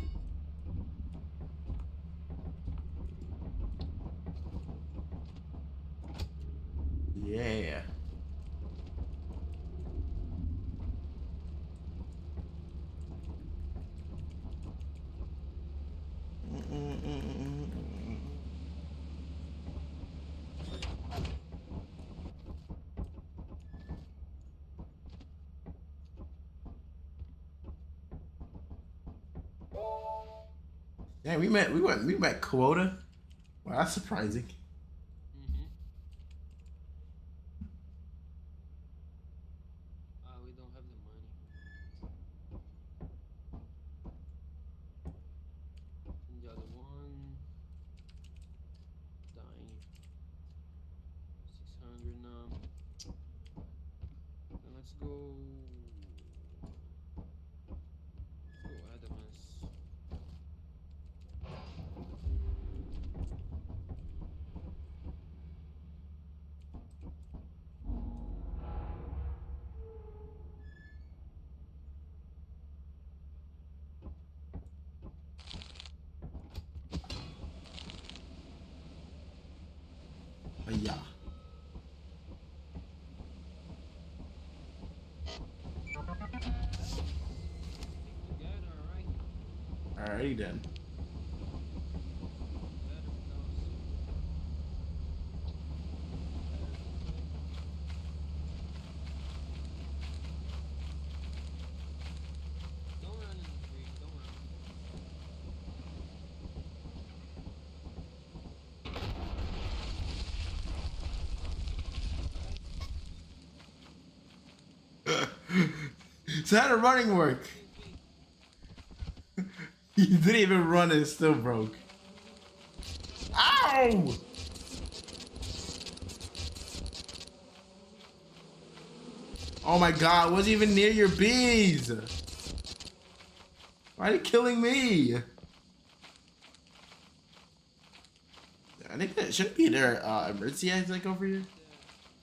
Speaker 1: Yeah. Yeah, we met quota. Wow, that's surprising.
Speaker 15: We don't have the money. And the other one dying. 600 now. And let's go. Let's go Adamance.
Speaker 1: Yeah. Alrighty then.
Speaker 15: Don't run in the tree. Don't run.
Speaker 1: So how did running work? You didn't even run and it still broke. Ow! Oh my god, wasn't even near your bees! Why are you killing me? I think that should be their emergency exit over here.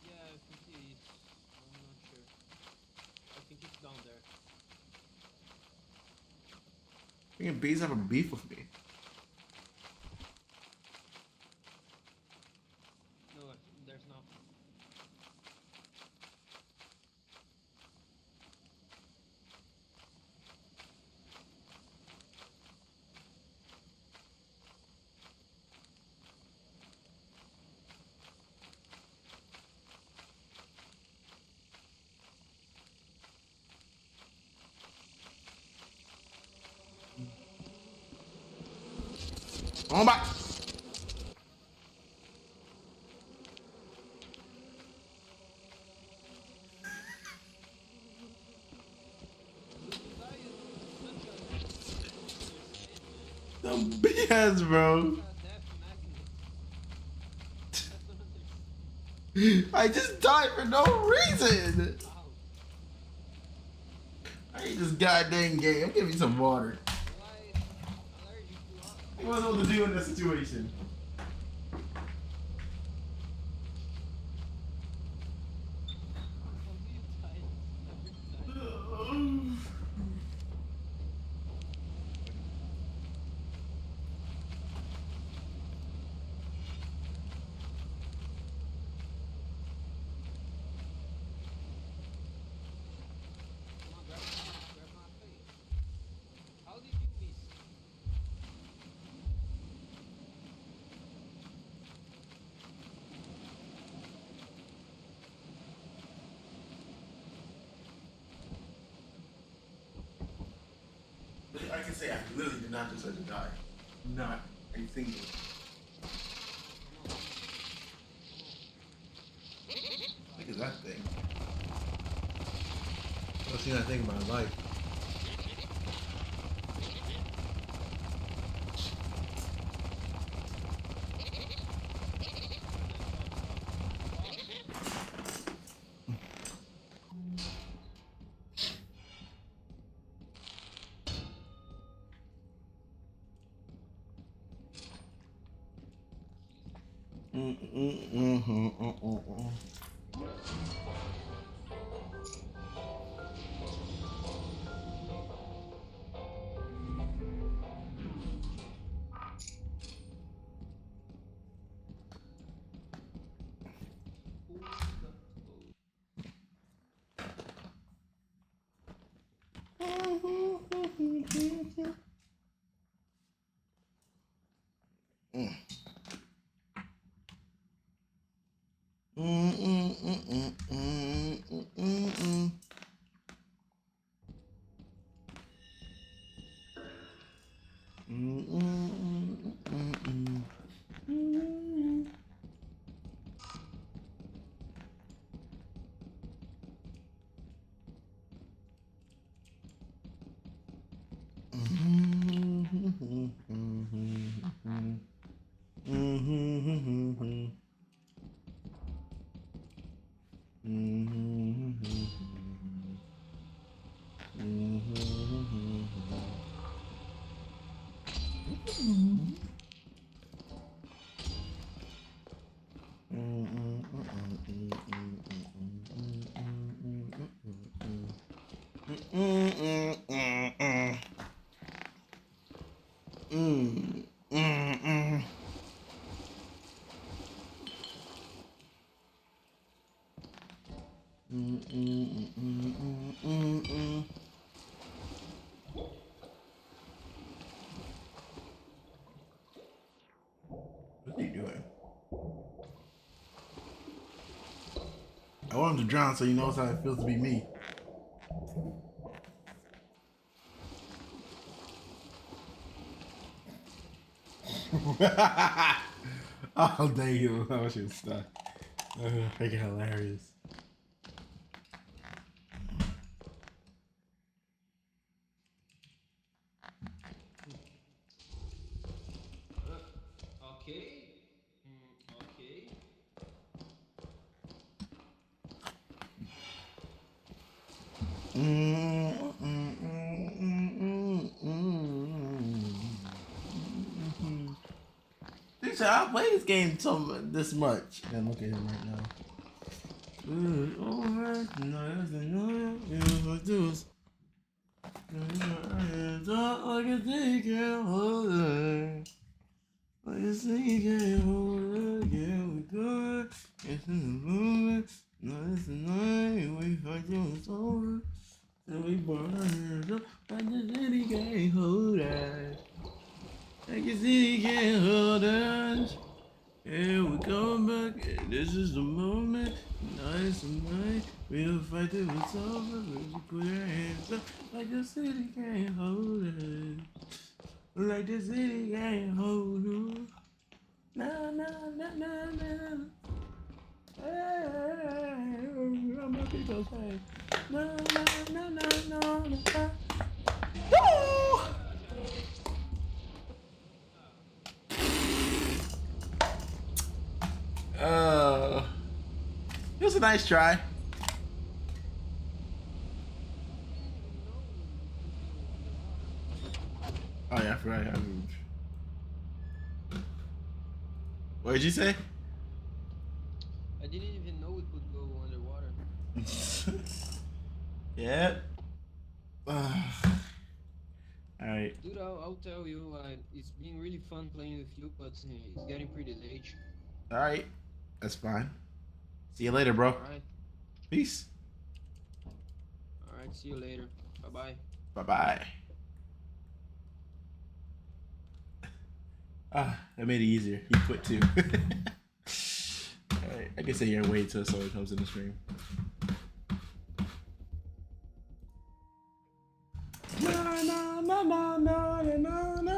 Speaker 15: Yeah, I think it is. I'm not sure. I think it's down there.
Speaker 1: Freaking bees have a beef with me.
Speaker 15: No, there's not.
Speaker 1: Oh my! The BS, bro. I just died for no reason. I hate this goddamn game. Give me some water. What was I to do in this situation?
Speaker 15: How did you miss?
Speaker 1: I can say I literally did not deserve to die. Not a single. Look at that thing. I've seen that thing in my life. What's he doing? I want him to drown so he knows how it feels to be me. Oh, dang you. I wish it was stuck. Freaking hilarious.
Speaker 15: Okay. Okay.
Speaker 1: He said, I play this game this much. And look at him right now. Like a thing can't hold it. Like a thing can't hold it. Yeah, we good. It's in the moment. No, it's the night. We fight till it's over. And we burn our hands up. Like the city can't hold us. Like the city can't hold us. Yeah, we come back. Yeah, this is the moment. Nice and night. We'll fight till it's over. We'll put our hands up. Like the city can't hold us. Like the city can't hold us. Na na na na na. Hey, I'm a people say. Na na na na na na. Woo! It was a nice try. Oh yeah, I forgot I had rouge. What did you say?
Speaker 15: I didn't even know we could go underwater.
Speaker 1: Yeah. Alright.
Speaker 15: Dude, I'll tell you, it's been really fun playing with you, but it's getting pretty late.
Speaker 1: Alright. That's fine. See you later, bro.
Speaker 15: Alright.
Speaker 1: Peace.
Speaker 15: Alright, see you later. Bye-bye.
Speaker 1: Bye-bye. That made it easier. You quit too. Alright, I can say you're wait till someone comes in the stream. Na na na na na na na.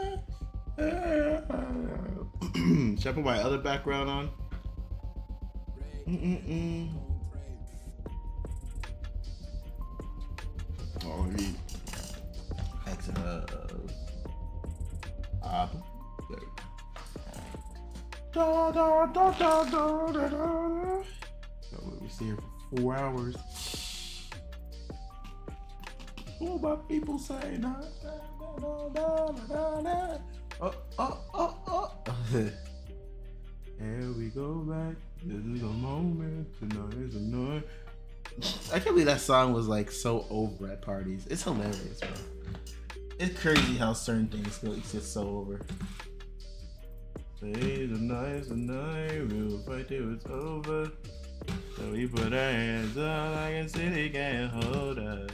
Speaker 1: Should I put my other background on? Oh, let me exit Da da da da da da da. Oh, we stay here for 4 hours. What my people say? Na, na, na, na, na, na. Oh. Here we go back. This is the moment. Tonight is the night. I can't believe that song was like so over at parties. It's hilarious, bro. It's crazy how certain things go. It's just so over. Say the night's the night, we'll fight till it's over. So we put our hands up like a city can't hold us.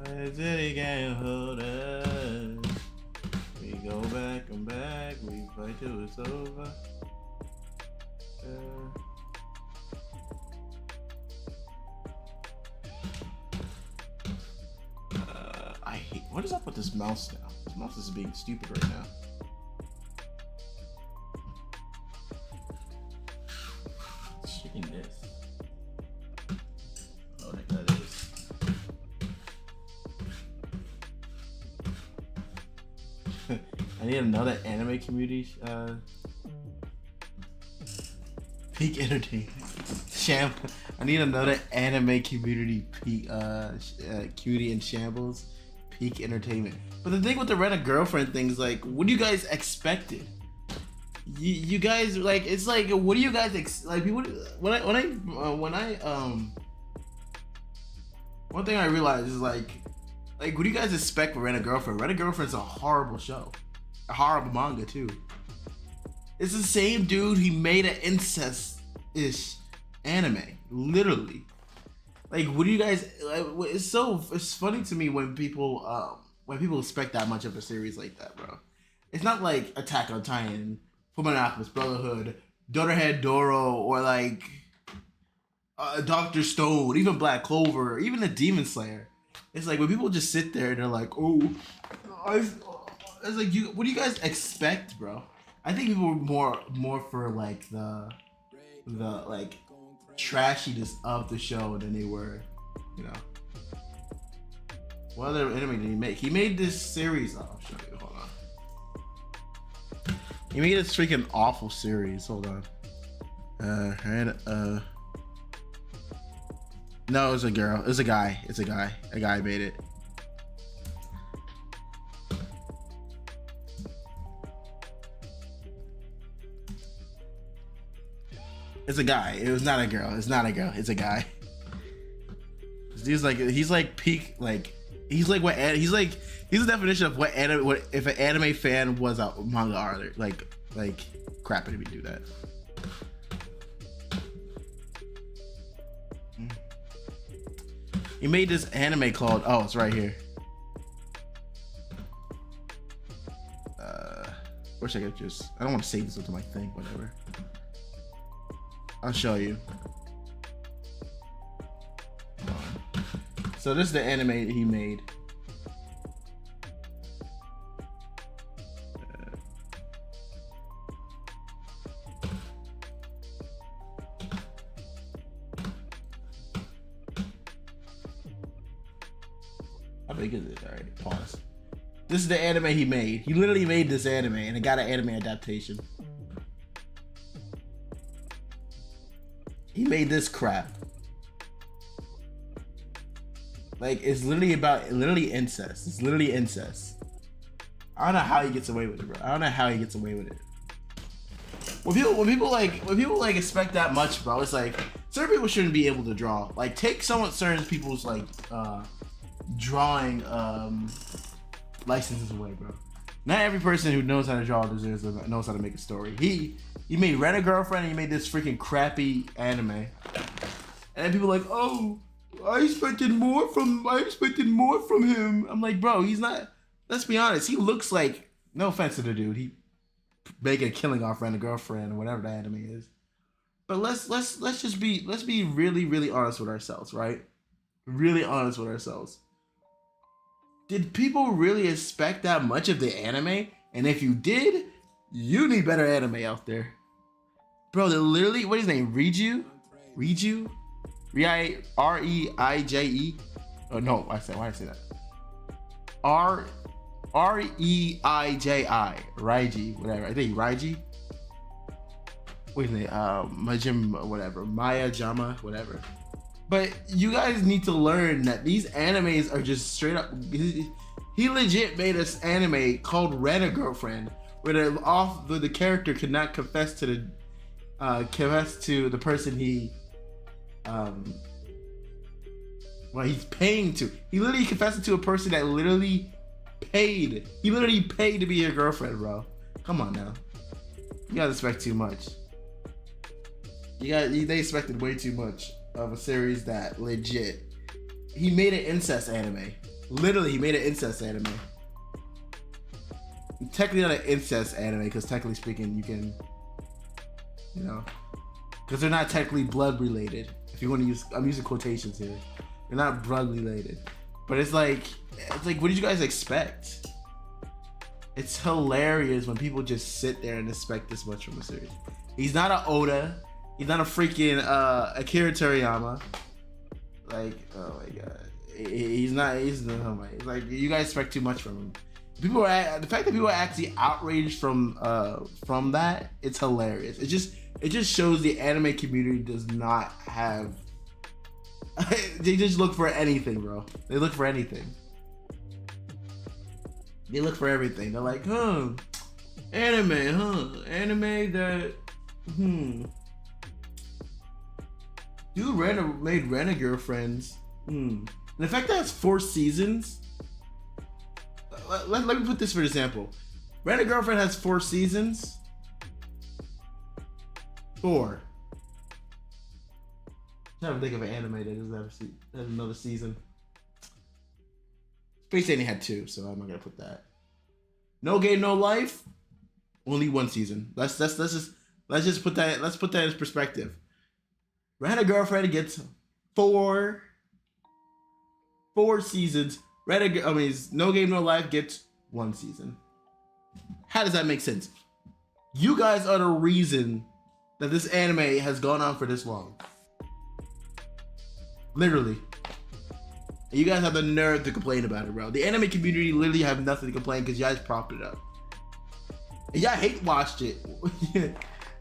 Speaker 1: Like a city can't hold us. We go back and back, we fight till it's over. I hate. What is up with this mouse now? mouse is being stupid right now. Checking this. Oh, what the heck that is. I need another anime community. Peak entertainment. I need another anime community. Peak cutie in shambles. Peak entertainment. But the thing with the rent a girlfriend thing is like, what do you guys expected? You guys like, it's like, what do you guys like? People when I one thing I realized is like what do you guys expect for Rent a Girlfriend? Rent a Girlfriend's a horrible show, a horrible manga too. It's the same dude. He made an incest-ish anime, literally. Like, what do you guys? Like, it's funny to me when people expect that much of a series like that, bro. It's not like Attack on Titan, Fullmetal Alchemist Brotherhood, Daughterhead Doro, or like Dr. Stone, even Black Clover, even the Demon Slayer. It's like when people just sit there and they're like, "Oh, it's like you. What do you guys expect, bro?" I think people were more for like the like trashiness of the show than they were, you know. What other anime did he make? He made this series. I'll show you. Hold on. He made this freaking awful series. Hold on. No, it was a girl. It was a guy. It's a guy. A guy made it. It's a guy. It was not a girl. It's not a girl. It's a guy. He's like peak, like he's the definition of what if an anime fan was a manga artist. Like crap, if we do that. He made this anime called, oh, it's right here. Wish I could I don't want to save this into my thing, whatever. I'll show you. So this is the anime he made. How big is it? All right, pause. This is the anime he made. He literally made this anime and it got an anime adaptation. He made this crap. Like, it's literally incest. It's literally incest. I don't know how he gets away with it, bro. I don't know how he gets away with it. When people expect that much, bro, it's like certain people shouldn't be able to draw. Like, take certain people's like drawing licenses away, bro. Not every person who knows how to draw knows how to make a story. He made Rent a Girlfriend and he made this freaking crappy anime. And then people are like, oh, I expected more from him. I'm like, bro, he's not. Let's be honest. He looks like, no offense to the dude, he making a killing off Rent a Girlfriend or whatever the anime is. But let's be really, really honest with ourselves, right? Really honest with ourselves. Did people really expect that much of the anime? And if you did, you need better anime out there. Bro, they literally, what is his name? Reiju? R-E-I-J-E? Oh, no, why did I say that? R-E-I-J-I. Raiji, whatever. I think Raiji. Wait a minute, Majim, whatever. Maya Jama, whatever. But you guys need to learn that these animes are just straight up. He legit made this anime called Rent a Girlfriend, where the character could not confess to the person he he's paying to. He literally confessed it to a person that literally paid. He literally paid to be your girlfriend, bro. Come on now. You guys expect too much. They expected way too much of a series that legit. He made an incest anime. Literally, he made an incest anime. Technically not an incest anime, because technically speaking, you can, you know, because they're not technically blood related. If you want to use, I'm using quotations here. They're not blood related, but it's like, what did you guys expect? It's hilarious when people just sit there and expect this much from a series. He's not an Oda. He's not a freaking Akira Toriyama. Like, oh my god. He's not, oh my, like, you guys expect too much from him. People are, the fact that people are actually outraged from that, it's hilarious. It just shows the anime community does not have, they just look for anything, bro. They look for anything. They look for everything. They're like, anime that, Dude made Rent-A-Girlfriends. And the fact that it's 4 seasons. Let me put this for example. Rent-A-Girlfriend has 4 seasons. 4. I'm trying to think of an anime that doesn't have another season. Space Dandy had 2, so I'm not gonna put that. No Game No Life, only 1 season. Let's just put that. Let's put that in perspective. Rent-A-Girlfriend gets 4 seasons. No Game No Life gets 1 season. How does that make sense? You guys are the reason that this anime has gone on for this long. Literally. And you guys have the nerve to complain about it, bro. The anime community literally have nothing to complain because you guys propped it up. And y'all hate watched it.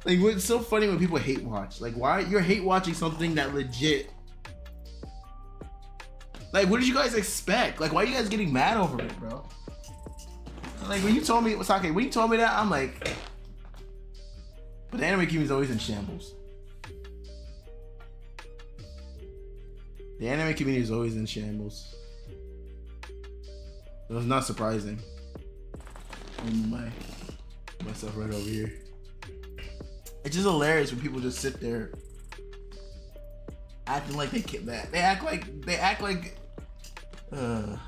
Speaker 1: Like, what's so funny when people hate watch? Like, why you're hate watching something that legit. Like, what did you guys expect? Like, why are you guys getting mad over it, bro? Like, when you told me, Sake, when you told me that, I'm like, but the anime community is always in shambles. The anime community is always in shambles. It was not surprising. Myself right over here. It's just hilarious when people just sit there acting like they act like God,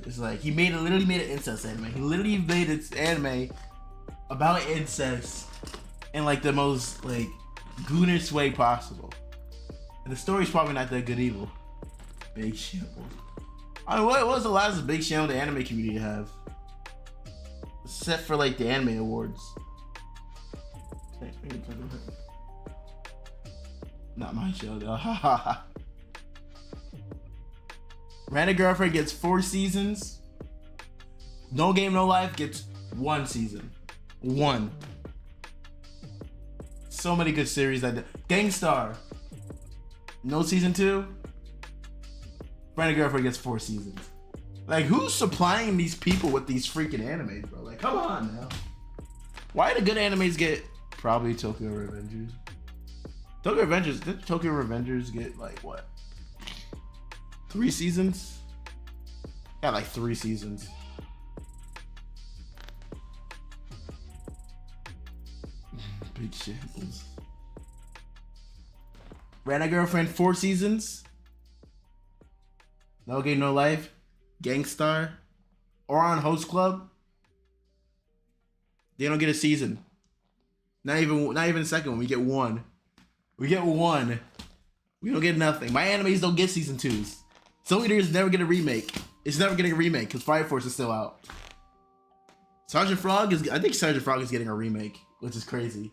Speaker 1: it's like he literally made an incest anime. He literally made this anime about incest in like the most like goonish way possible. And the story's probably not that good either. Big shambles. I mean, what was the last big shamble the anime community have? Except for like the anime awards. Not my show though. Rent-A-Girlfriend gets 4 seasons. No Game No Life gets 1 season. 1. So many good series like that. Gangstar. No season 2. Rent-A-Girlfriend gets 4 seasons. Like, who's supplying these people with these freaking animes, bro? Like, come on now. Why do good animes get probably Tokyo Revengers? Did Tokyo Revengers get like what? 3 seasons? Got like 3 seasons. Big shambles. Rent-A-Girlfriend 4 seasons. No Game No Life. Gangstar. Or on Host Club. They don't get a season. Not even a second one. We get 1. We get 1. We don't get nothing. My animes don't get season 2s. Soul Eater is never get a remake. It's never getting a remake because Fire Force is still out. I think Sergeant Frog is getting a remake, which is crazy.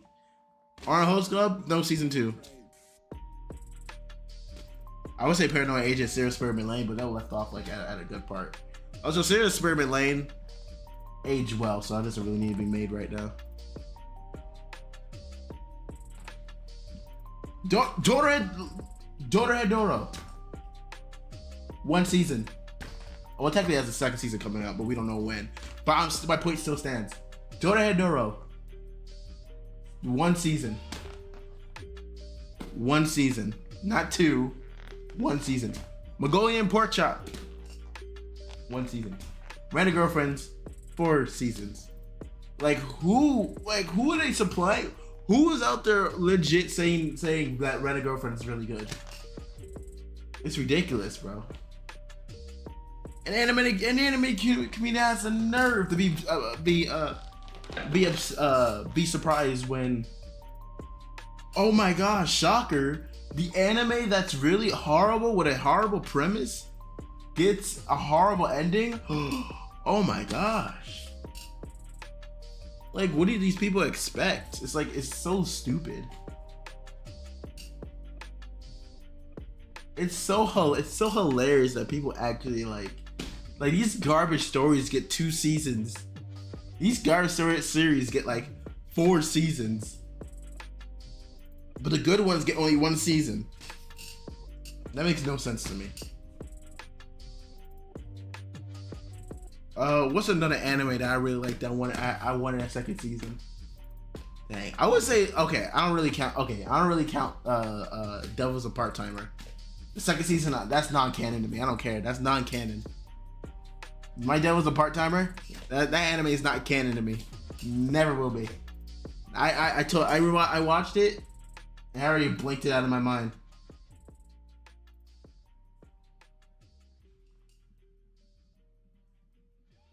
Speaker 1: On Host Club, no season 2. I would say Paranoid Agent, Serious Experiment Lane, but that left off like at a good part. Also, Serious Experiment Lane aged well, so that doesn't really need to be made right now. Dorohedoro. 1 season. Well, technically has a 2nd season coming out, but we don't know when. But my point still stands. Dorohedoro. 1 season. 1 season. Not 2. 1 season. Mongolian Pork Chop. 1 season. Rent-A-Girlfriends. 4 seasons. Like who are they supplying? Who is out there legit saying that Rent-A-Girlfriend is really good? It's ridiculous, bro. An anime community has the nerve to be surprised when, oh my gosh, shocker, the anime that's really horrible with a horrible premise gets a horrible ending. Oh my gosh. Like, what do these people expect? It's like, it's so stupid. It's so hilarious that people actually like these garbage stories get 2 seasons. These garbage story series get like 4 seasons. But the good ones get only 1 season. That makes no sense to me. What's another anime that I really like that I wanted a 2nd season? Dang. I would say, okay, I don't really count Devil's a Part-Timer. The 2nd season, that's non-canon to me. I don't care. That's non-canon. My Devil's a Part-Timer, that anime is not canon to me. Never will be. I watched it and I already blinked it out of my mind.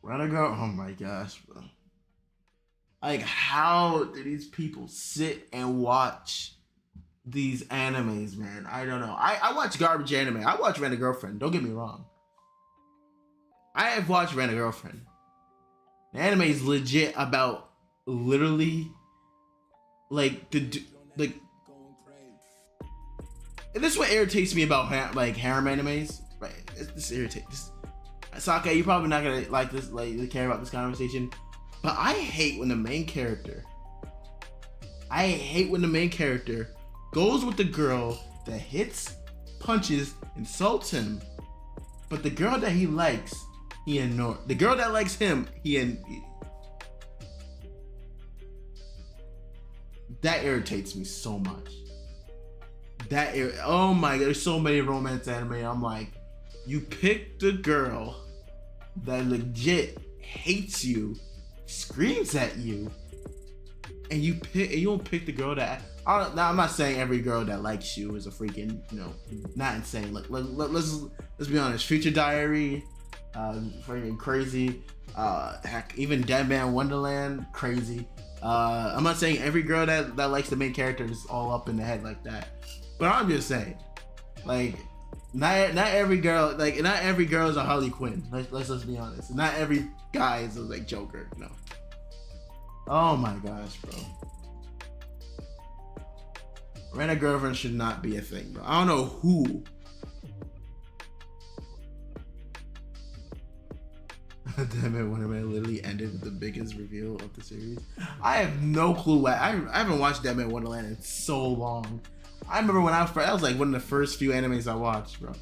Speaker 1: Renegade, oh my gosh, bro. Like, how do these people sit and watch these animes, man? I don't know. I watch garbage anime. I watch Rent a Girlfriend. Don't get me wrong. I have watched Rent a Girlfriend. The anime is legit about literally, like, and this is what irritates me about harem animes. Right? This irritates. Sake, you're probably not gonna like this, care about this conversation, but I hate when the main character goes with the girl that hits, punches, insults him, but the girl that he likes, he ignores. The girl that likes him, that irritates me so much. Oh my god, there's so many romance anime. I'm like, you picked the girl that legit hates you, screams at you, and you don't pick the girl that. Now I'm not saying every girl that likes you is a freaking, not insane. Let's be honest. Future Diary, freaking crazy. Heck, even Dead Man Wonderland, crazy. I'm not saying every girl that likes the main character is all up in the head like that, but I'm just saying, like, not every girl is a Harley Quinn. Let's be honest. Not every guy is like Joker. No. Oh my gosh, bro. Rent a Girlfriend should not be a thing, bro. I don't know who. Damn it, Wonderman literally ended with the biggest reveal of the series. I have no clue why. I haven't watched Dead Man Wonderland in so long. I remember when that was like one of the first few animes I watched, bro.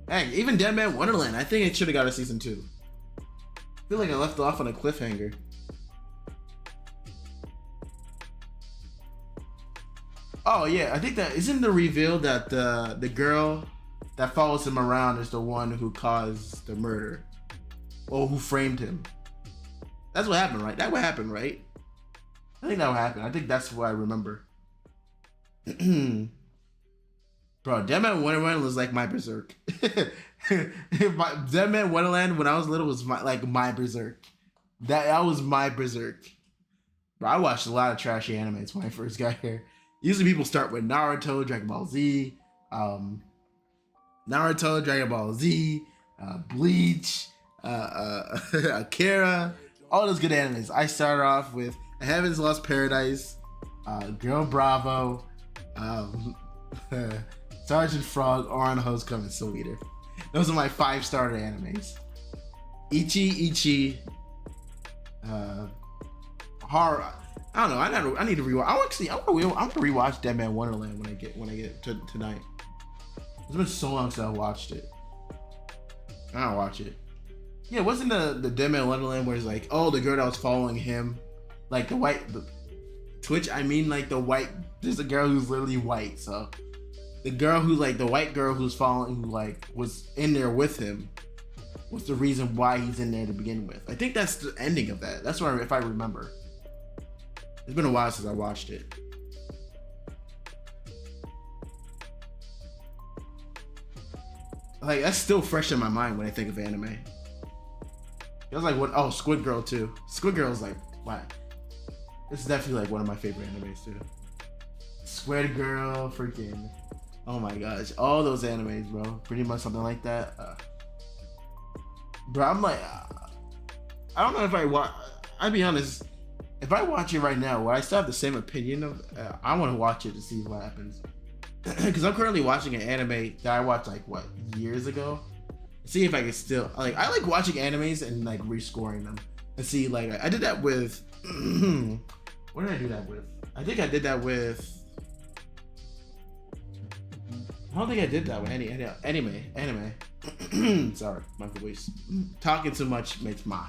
Speaker 1: Hey, even Dead Man Wonderland, I think it should have got a season 2. I feel like I left off on a cliffhanger. Oh yeah, I think that isn't the reveal that the girl that follows him around is the one who caused the murder, or who framed him. That's what happened, right? That would happen, right? I think that would happen. I think that's what I remember. Bro, Dead Man Wonderland was like my Berserk. Dead Man Wonderland when I was little was my Berserk. That was my Berserk. Bro, I watched a lot of trashy animes when I first got here. Usually people start with Naruto, Dragon Ball Z, Bleach, Akira, all those good animes. I started off with Heaven's Lost Paradise, Girl Bravo, Sergeant Frog, Oran Ho's Coming Soul Eater. Those are my 5 starter animes. Ichi, horror. I don't know. I need to rewatch. I want to rewatch Dead Man Wonderland when I get to tonight. It's been so long since I watched it. I'll watch it. Yeah, wasn't the Dead Man Wonderland where it's like, oh, the girl that was following him, like the Twitch? I mean, like the white. There's a girl who's literally white. So the girl who the white girl who's following, who was in there with him, was the reason why he's in there to begin with. I think that's the ending of that. That's what if I remember. It's been a while since I watched it. That's still fresh in my mind when I think of anime. It was like, what? Oh, Squid Girl too. Squid Girl is wow. This is definitely one of my favorite animes too. Squid Girl, freaking. Oh my gosh, all those animes, bro. Pretty much something like that. Bro, I'm like, I don't know if I watch. I'll be honest. If I watch it right now, would I still have the same opinion of? I want to watch it to see what happens. Because I'm currently watching an anime that I watched like what years ago. See if I can still like. I like watching animes and like rescoring them and see like I did that with. What did I do that with? I think I did that with. I don't think I did that with any anime. Sorry, my voice. Talking too much makes my,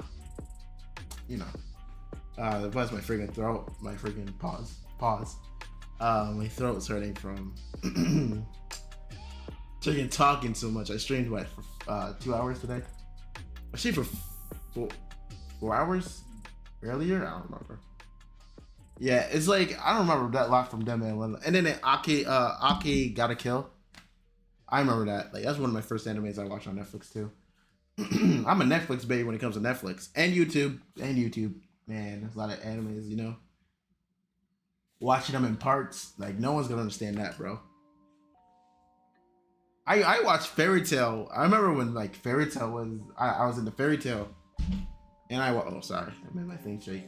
Speaker 1: plus my freaking throat, my freaking pause. My throat's hurting from talking so much. I streamed what for 2 hours today. I streamed for 4 hours earlier. I don't remember. Yeah, it's like I don't remember that lot from Dead Man. And then Aki got a kill. I remember that. Like that's one of my first animes I watched on Netflix too. I'm a Netflix baby when it comes to Netflix and YouTube. Man, there's a lot of animes, Watching them in parts, like no one's gonna understand that, bro. I watched Fairy Tail. I remember when like Fairy Tail was I was in the Fairy Tail, and oh sorry, I made my thing shake.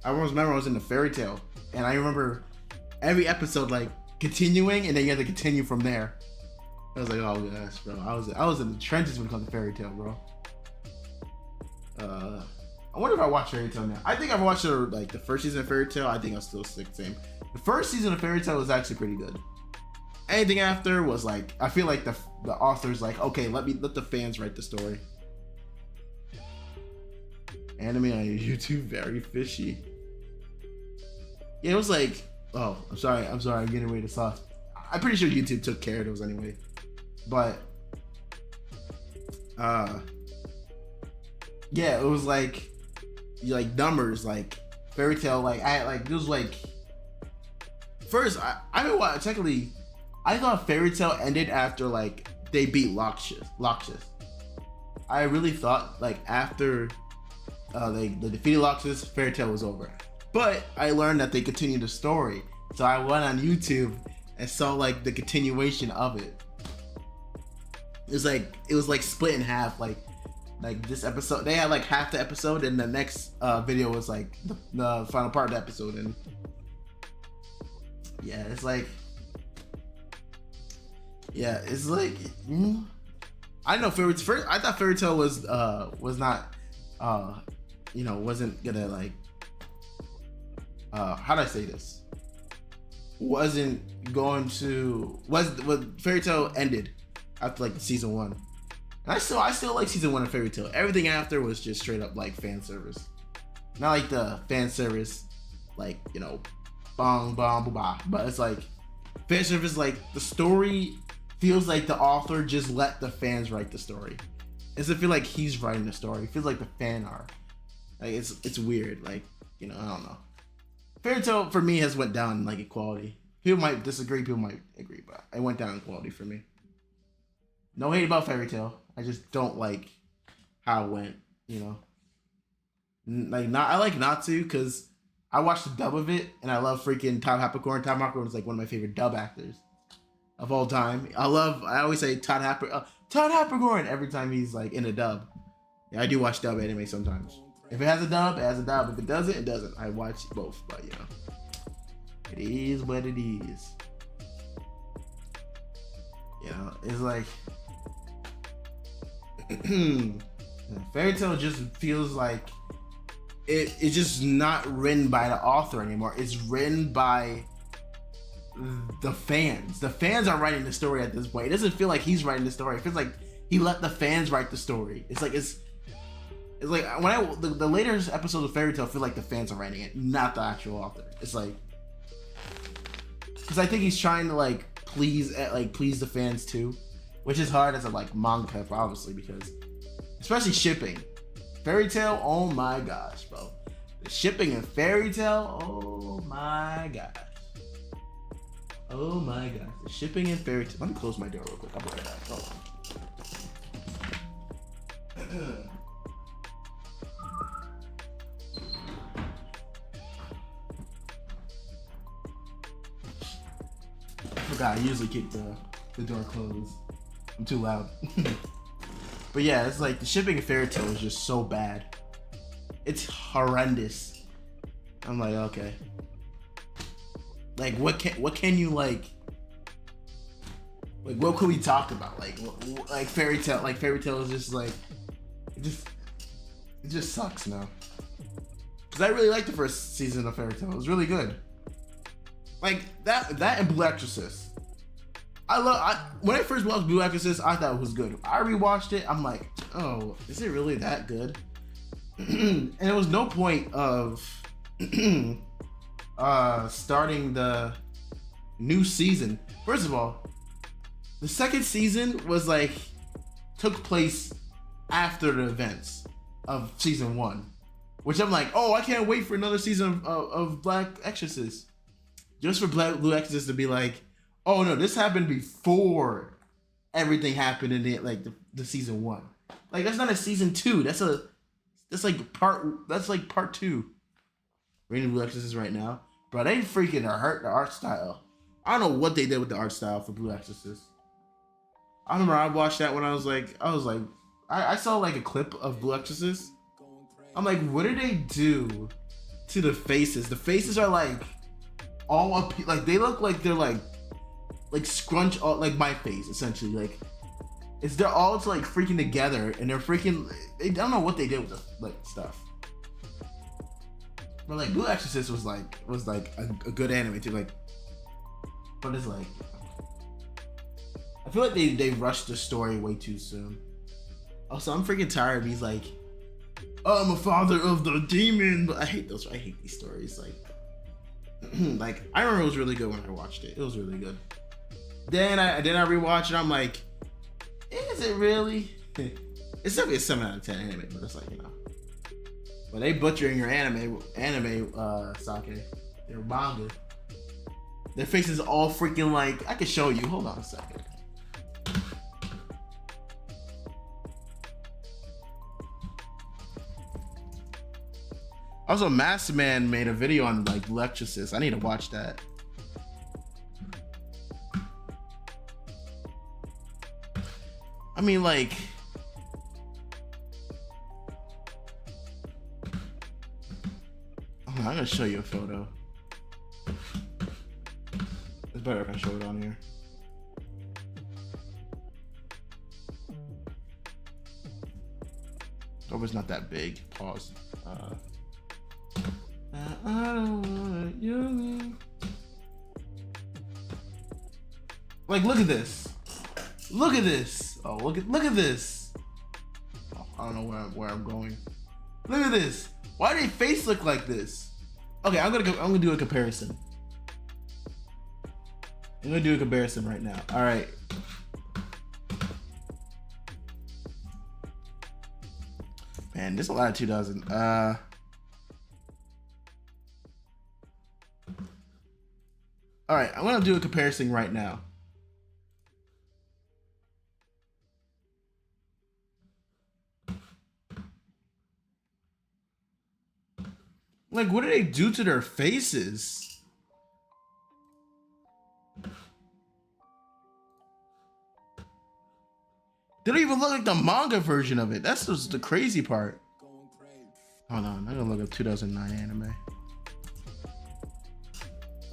Speaker 1: I remember I was in the Fairy Tail, and I remember every episode like continuing, and then you had to continue from there. I was like, oh gosh, bro. I was in the trenches when it comes to Fairy Tail, bro. I wonder if I watch Fairy Tail now. I think I've watched like the first season of Fairy Tail. I think I'll still stick the same. The first season of Fairy Tail was actually pretty good. Anything after was like, I feel like the author's like, okay, let the fans write the story. Anime on YouTube, very fishy. Yeah, it was like, oh, I'm sorry, I'm getting away to soft. I'm pretty sure YouTube took care of those anyway. But, yeah, it was like numbers, like Fairy Tail, like I had like it was like first I mean what technically I thought Fairy Tail ended after like they beat Loxius. I really thought like after they defeated Loxius, Fairy Tail was over. But I learned that they continued the story. So I went on YouTube and saw like the continuation of it. It was like split in half, like this episode they had like half the episode and the next video was like the final part of the episode. And yeah, it's like I know first I thought Fairy Tail was not wasn't gonna like how do I say this, wasn't going to was Fairy Tail ended after like season 1. And I still like season 1 of Fairy Tail. Everything after was just straight up like fan service. Not like the fan service, like, bong, bong, ba, but it's like fan service, like the story feels like the author just let the fans write the story. It doesn't feel like he's writing the story. It feels like the fan art. Like it's weird. Like, I don't know. Fairy Tail for me has went down in like equality. People might disagree, people might agree, but it went down in quality for me. No hate about Fairy Tail. I just don't like how it went, Like I like Natsu because I watched the dub of it and I love freaking Todd Hapacorn. Todd Hapacorn is like one of my favorite dub actors of all time. I always say Todd Hapacorn every time he's like in a dub. Yeah, I do watch dub anime sometimes. If it has a dub, it has a dub. If it doesn't, it doesn't. I watch both, but it is what it is. It's like Fairy Tail just feels like it's just not written by the author anymore. It's written by the fans. The fans are writing the story at this point. It doesn't feel like he's writing the story. It feels like he let the fans write the story. It's like when the later episodes of Fairy Tail feel like the fans are writing it, not the actual author. It's like because I think he's trying to please the fans too, which is hard as a manga, obviously, because especially shipping. Fairy Tail, oh my gosh, bro. The shipping in Fairy Tail, oh my gosh. Oh my gosh. The shipping in Fairy Tail. Let me close my door real quick. I'll be right back. Hold on. I forgot, I usually keep the door closed. I'm too loud. But yeah, it's like the shipping in Fairy Tail is just so bad. It's horrendous. I'm like, okay. Like, what can you like what could we talk about? Like Fairy Tail. Like Fairy Tail is just like, it just sucks now. Cause I really liked the first season of Fairy Tail. It was really good. Like that and Blue Exorcist. When I first watched Blue Exorcist, I thought it was good. I rewatched it. I'm like, oh, is it really that good? And there was no point of starting the new season. First of all, the second season was like took place after the events of season 1, which I'm like, oh, I can't wait for another season of Black Exorcist, just for Blue Exorcist to be like, oh no, this happened before everything happened in the season 1. Like that's not a season 2. That's like part 2. Reading Blue Exorcist right now, bro. They freaking hurt the art style. I don't know what they did with the art style for Blue Exorcist. I remember I watched that when I saw like a clip of Blue Exorcist. I'm like, what did they do to the faces? The faces are like all up, like they look like they're like scrunch, all like my face essentially. Like they're all like freaking together, and they're freaking. I don't know what they did with the like stuff. But like Blue Exorcist was like a good anime too. Like, but it's like, I feel like they rushed the story way too soon. Also, I'm freaking tired of these like, oh, I'm a father of the demon. But I hate these stories. Like, like I remember it was really good when I watched it. It was really good. Then I rewatched it. I'm like, is it really? It's definitely a 7 out of 10 anime, but it's like, you know. But they butchering your anime sake, their manga. Their faces all freaking like, I can show you. Hold on a second. Also, Master Man made a video on like Blue Exorcist. I need to watch that. I mean, like, I'm gonna show you a photo. It's better if I show it on here. Oh, it's not that big. Pause. I don't want you. Like, look at this. Look at this. Oh, look at this. Oh, I don't know where I'm going. Look at this. Why do their face look like this? Okay, I'm gonna do a comparison. I'm gonna do a comparison right now. All right. Man, there's a lot of 2000. All right, I'm gonna do a comparison right now. Like, what do they do to their faces? They don't even look like the manga version of it. That's just the crazy part. Hold on, I'm gonna look up 2009 anime.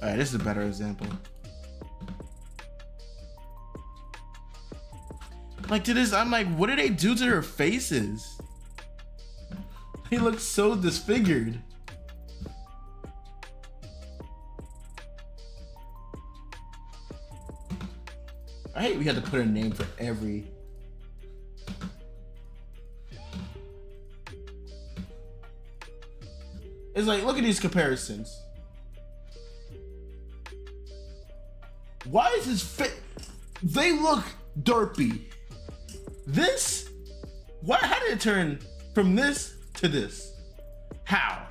Speaker 1: All right, this is a better example. Like, to this, I'm like, what do they do to their faces? They look so disfigured. I hate we had to put a name for every. It's like, look at these comparisons. Why is his face? They look derpy. This? Why? How did it turn from this to this? How?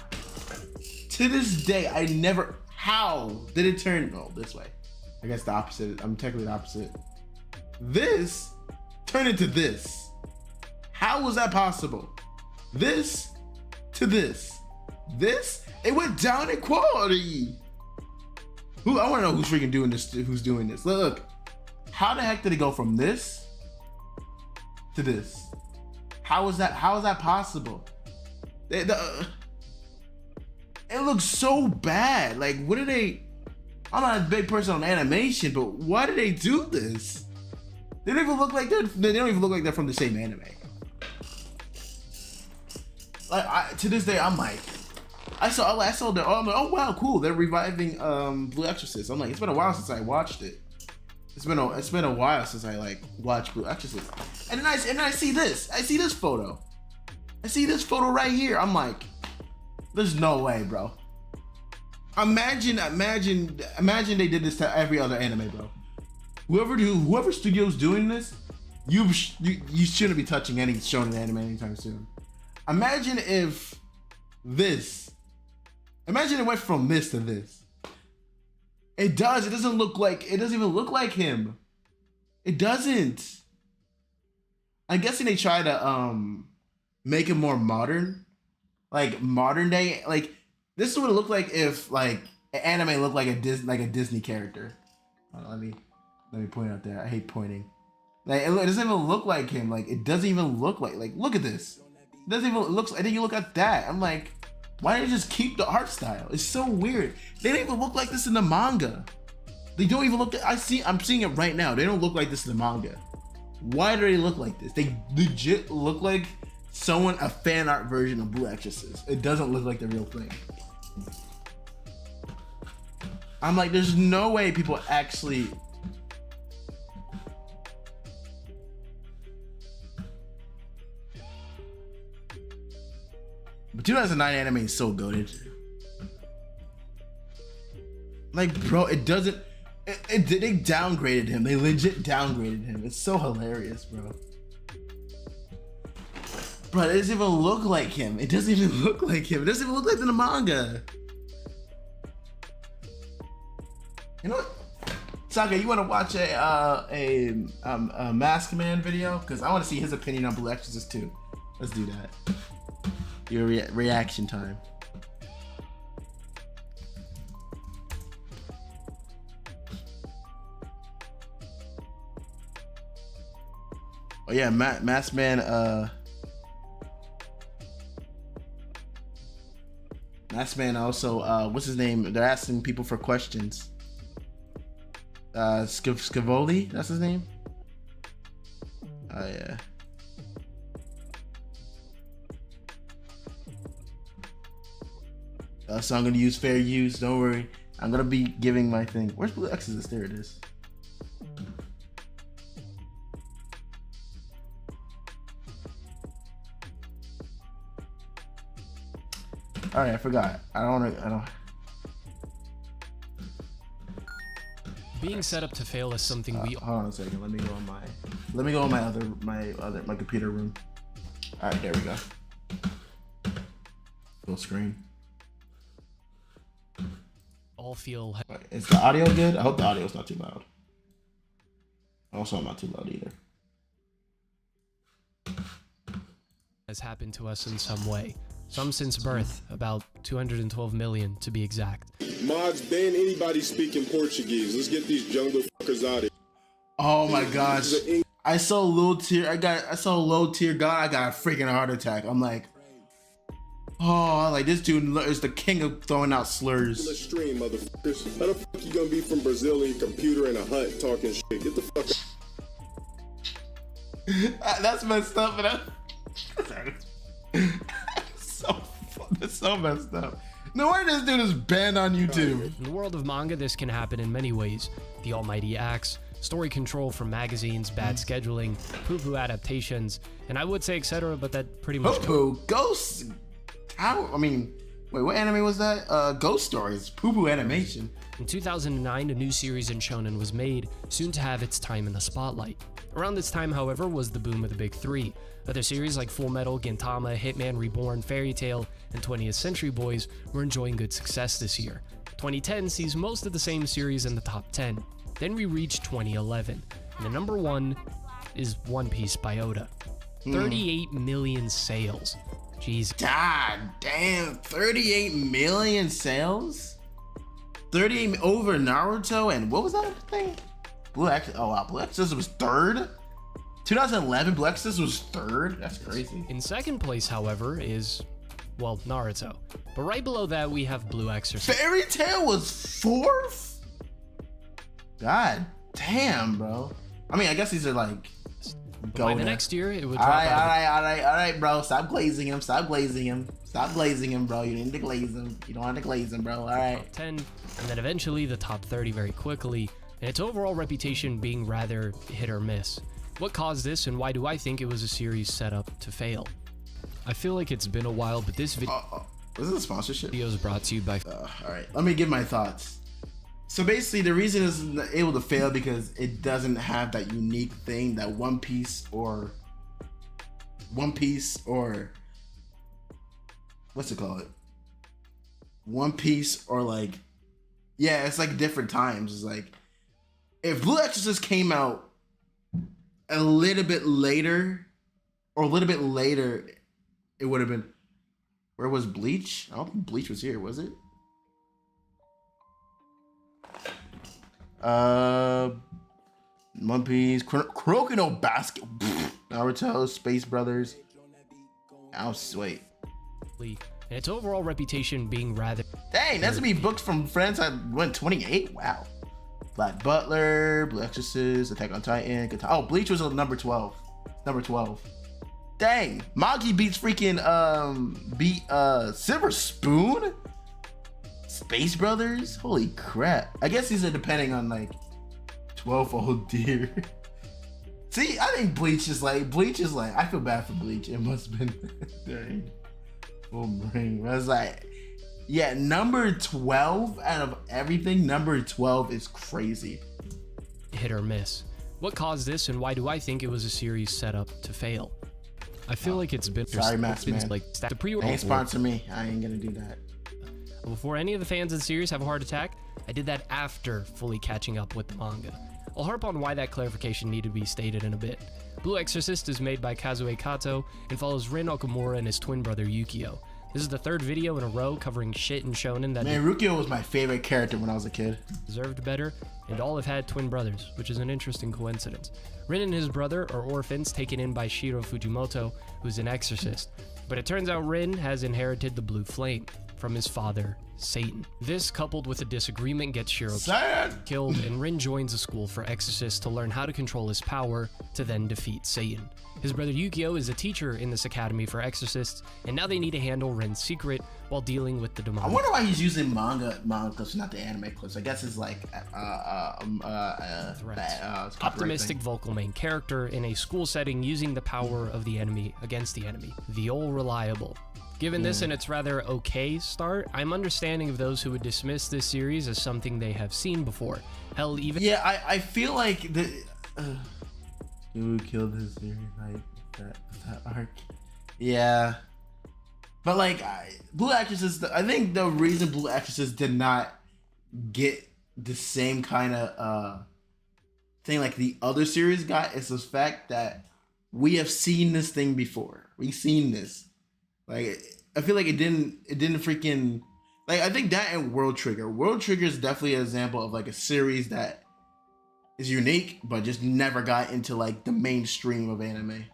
Speaker 1: To this day, I never. How did it turn? Oh, this way. I guess the opposite. I'm technically the opposite. This turned into this. How was that possible? This to this. This, it went down in quality. I want to know who's freaking doing this. Who's doing this? Look, how the heck did it go from this to this? How is that possible? It looks so bad. Like, what are they? I'm not a big person on animation, but why do they do this? They don't even look like they're from the same anime. Like, to this day, I'm like, I saw the, I'm like, oh wow, cool, they're reviving Blue Exorcist. I'm like, it's been a while since I watched it. It's been a while since I like watched Blue Exorcist. And then I see this. I see this photo. I see this photo right here. I'm like, there's no way, bro. Imagine they did this to every other anime, bro. Whoever studio's doing this, you shouldn't be touching any shonen anime anytime soon. Imagine if this. Imagine it went from this to this. It does. It doesn't even look like him. It doesn't. I'm guessing they try to make it more modern, like modern day. Like, this is what it looked like if like an anime looked like a Disney character. Let me point out there. I hate pointing. Like, it doesn't even look like him. Like, it doesn't even look like look at this. It doesn't even look. And then you look at that. I'm like, why don't you just keep the art style? It's so weird. They don't even look like this in the manga. They don't even look. I'm seeing it right now. They don't look like this in the manga. Why do they look like this? They legit look like a fan art version of Blue Exorcist. It doesn't look like the real thing. I'm like, there's no way people actually. But 2009 anime is so good. Like, bro, it doesn't. They downgraded him. They legit downgraded him. It's so hilarious, bro. Bro, it doesn't even look like him. It doesn't even look like him. It doesn't even look like in the manga. You know what? Saga, you want to watch a Mask Man video? Because I want to see his opinion on Blue Exorcist too. Let's do that. Your reaction time. Oh yeah, Mask Man. Mask Man also. What's his name? They're asking people for questions. Scavoli, that's his name. Oh yeah. So I'm gonna use fair use. Don't worry. I'm gonna be giving my thing. Where's Blue Exorcist? There it is. All right, I forgot. I don't.
Speaker 16: Being set up to fail is something we.
Speaker 1: Hold on a second. Let me go on my computer room. All right, there we go. Full screen.
Speaker 16: All feel.
Speaker 1: Is the audio good? I hope the audio's not too loud. Also, I'm not too loud either.
Speaker 16: Has happened to us in some way. Some since birth, about 212 million to be exact.
Speaker 17: Mods, ban anybody speaking Portuguese. Let's get these jungle fuckers out of here.
Speaker 1: Oh my gosh. I saw low tier God, I got a freaking heart attack. I'm like, oh, like this dude is the king of throwing out slurs.
Speaker 17: The stream, motherfuckers. How the fuck you gonna be from Brazil and your computer in a hut talking shit? Get the fuck out.
Speaker 1: That's messed up, but that's so messed up. No wonder this dude is banned on YouTube.
Speaker 16: In the world of manga, this can happen in many ways. The almighty axe, story control from magazines, bad scheduling, poo-poo adaptations, and I would say etc., but that pretty much
Speaker 1: poo-poo, Ghost Tower, I mean, wait, what anime was that? Ghost Stories, poo-poo animation.
Speaker 16: In 2009, a new series in shonen was made, soon to have its time in the spotlight. Around this time, however, was the boom of the big three. Other series like Full Metal, Gintama, Hitman Reborn, Fairy Tail, and 20th Century Boys were enjoying good success this year. 2010 sees most of the same series in the top 10. Then we reach 2011, and the number one is One Piece by Oda. 38 million sales. Jeez.
Speaker 1: God damn, 38 million sales? 38 over Naruto, and what was that thing? Blue Exorcist. Oh wow, Blue Exorcist was third? 2011, Blue Exorcist was third. That's crazy.
Speaker 16: In second place, however, is, well, Naruto. But right below that, we have Blue Exorcist.
Speaker 1: Fairy Tail was fourth? God damn, bro. I mean, I guess these are like
Speaker 16: By the next year, it would
Speaker 1: all
Speaker 16: drop
Speaker 1: right,
Speaker 16: out of
Speaker 1: all right, bro. Stop glazing him. Stop glazing him. Stop glazing him, bro. You need to glaze him. You don't have to glaze him, bro. All right.
Speaker 16: top 10, and then eventually the top 30 very quickly, and its overall reputation being rather hit or miss. What caused this, and why do I think it was a series set up to fail? I feel like it's been a while, but this video
Speaker 1: this is a sponsorship.
Speaker 16: Video is brought to you by.
Speaker 1: All right, let me give my thoughts. So basically, the reason it's able to fail because it doesn't have that unique thing that One Piece or what's it called? One Piece or like, yeah, it's like different times. It's like if Blue Exorcist came out a little bit later, it would have been. Where was Bleach? I don't think Bleach was here, was it? One Piece, Kuroko no Basket, Naruto, Space Brothers. Wait.
Speaker 16: And its overall reputation being rather.
Speaker 1: Dang, that's me books from friends that went 28. Wow. Black Butler, Blue Exorcist, Attack on Titan. Oh, Bleach was number 12. Number 12. Dang, Magi beats freaking Silver Spoon. Space Brothers? Holy crap. I guess these are depending on like 12-fold deer. See, I think Bleach is like, I feel bad for Bleach. It must have been dang. Full brain. I was like, yeah, number 12 out of everything, number 12 is crazy.
Speaker 16: Hit or miss. What caused this, and why do I think it was a series set up to fail? I feel like it's been
Speaker 1: sorry, Max Man.
Speaker 16: Like the pre-order.
Speaker 1: Ain't sponsor me. I ain't gonna do that.
Speaker 16: Before any of the fans of the series have a heart attack, I did that after fully catching up with the manga. I'll harp on why that clarification needed to be stated in a bit. Blue Exorcist is made by Kazue Kato and follows Rin Okamura and his twin brother Yukio. This is the third video in a row covering shit in shonen that
Speaker 1: Rukio was my favorite character when I was a kid.
Speaker 16: Deserved better, and all have had twin brothers, which is an interesting coincidence. Rin and his brother are orphans taken in by Shiro Fujimoto, who's an exorcist. But it turns out Rin has inherited the blue flame from his father, Satan. This, coupled with a disagreement, gets Shiro killed, and Rin joins a school for exorcists to learn how to control his power to then defeat Satan. His brother Yukio is a teacher in this academy for exorcists, and now they need to handle Rin's secret while dealing with the demonic.
Speaker 1: I wonder why he's using manga clips, not the anime clips. I guess it's like
Speaker 16: optimistic vocal main character in a school setting using the power of the enemy against the enemy. The old reliable. Given this and its rather okay start, I'm understanding of those who would dismiss this series as something they have seen before. Hell, even
Speaker 1: I feel like the who killed his series like that arc. Yeah, but like Blue Exorcist, I think the reason Blue Exorcist did not get the same kind of thing like the other series got is the fact that we have seen this thing before. We've seen this. Like, I feel like it didn't freaking, like, I think that and World Trigger. World Trigger is definitely an example of like a series that is unique, but just never got into like the mainstream of anime.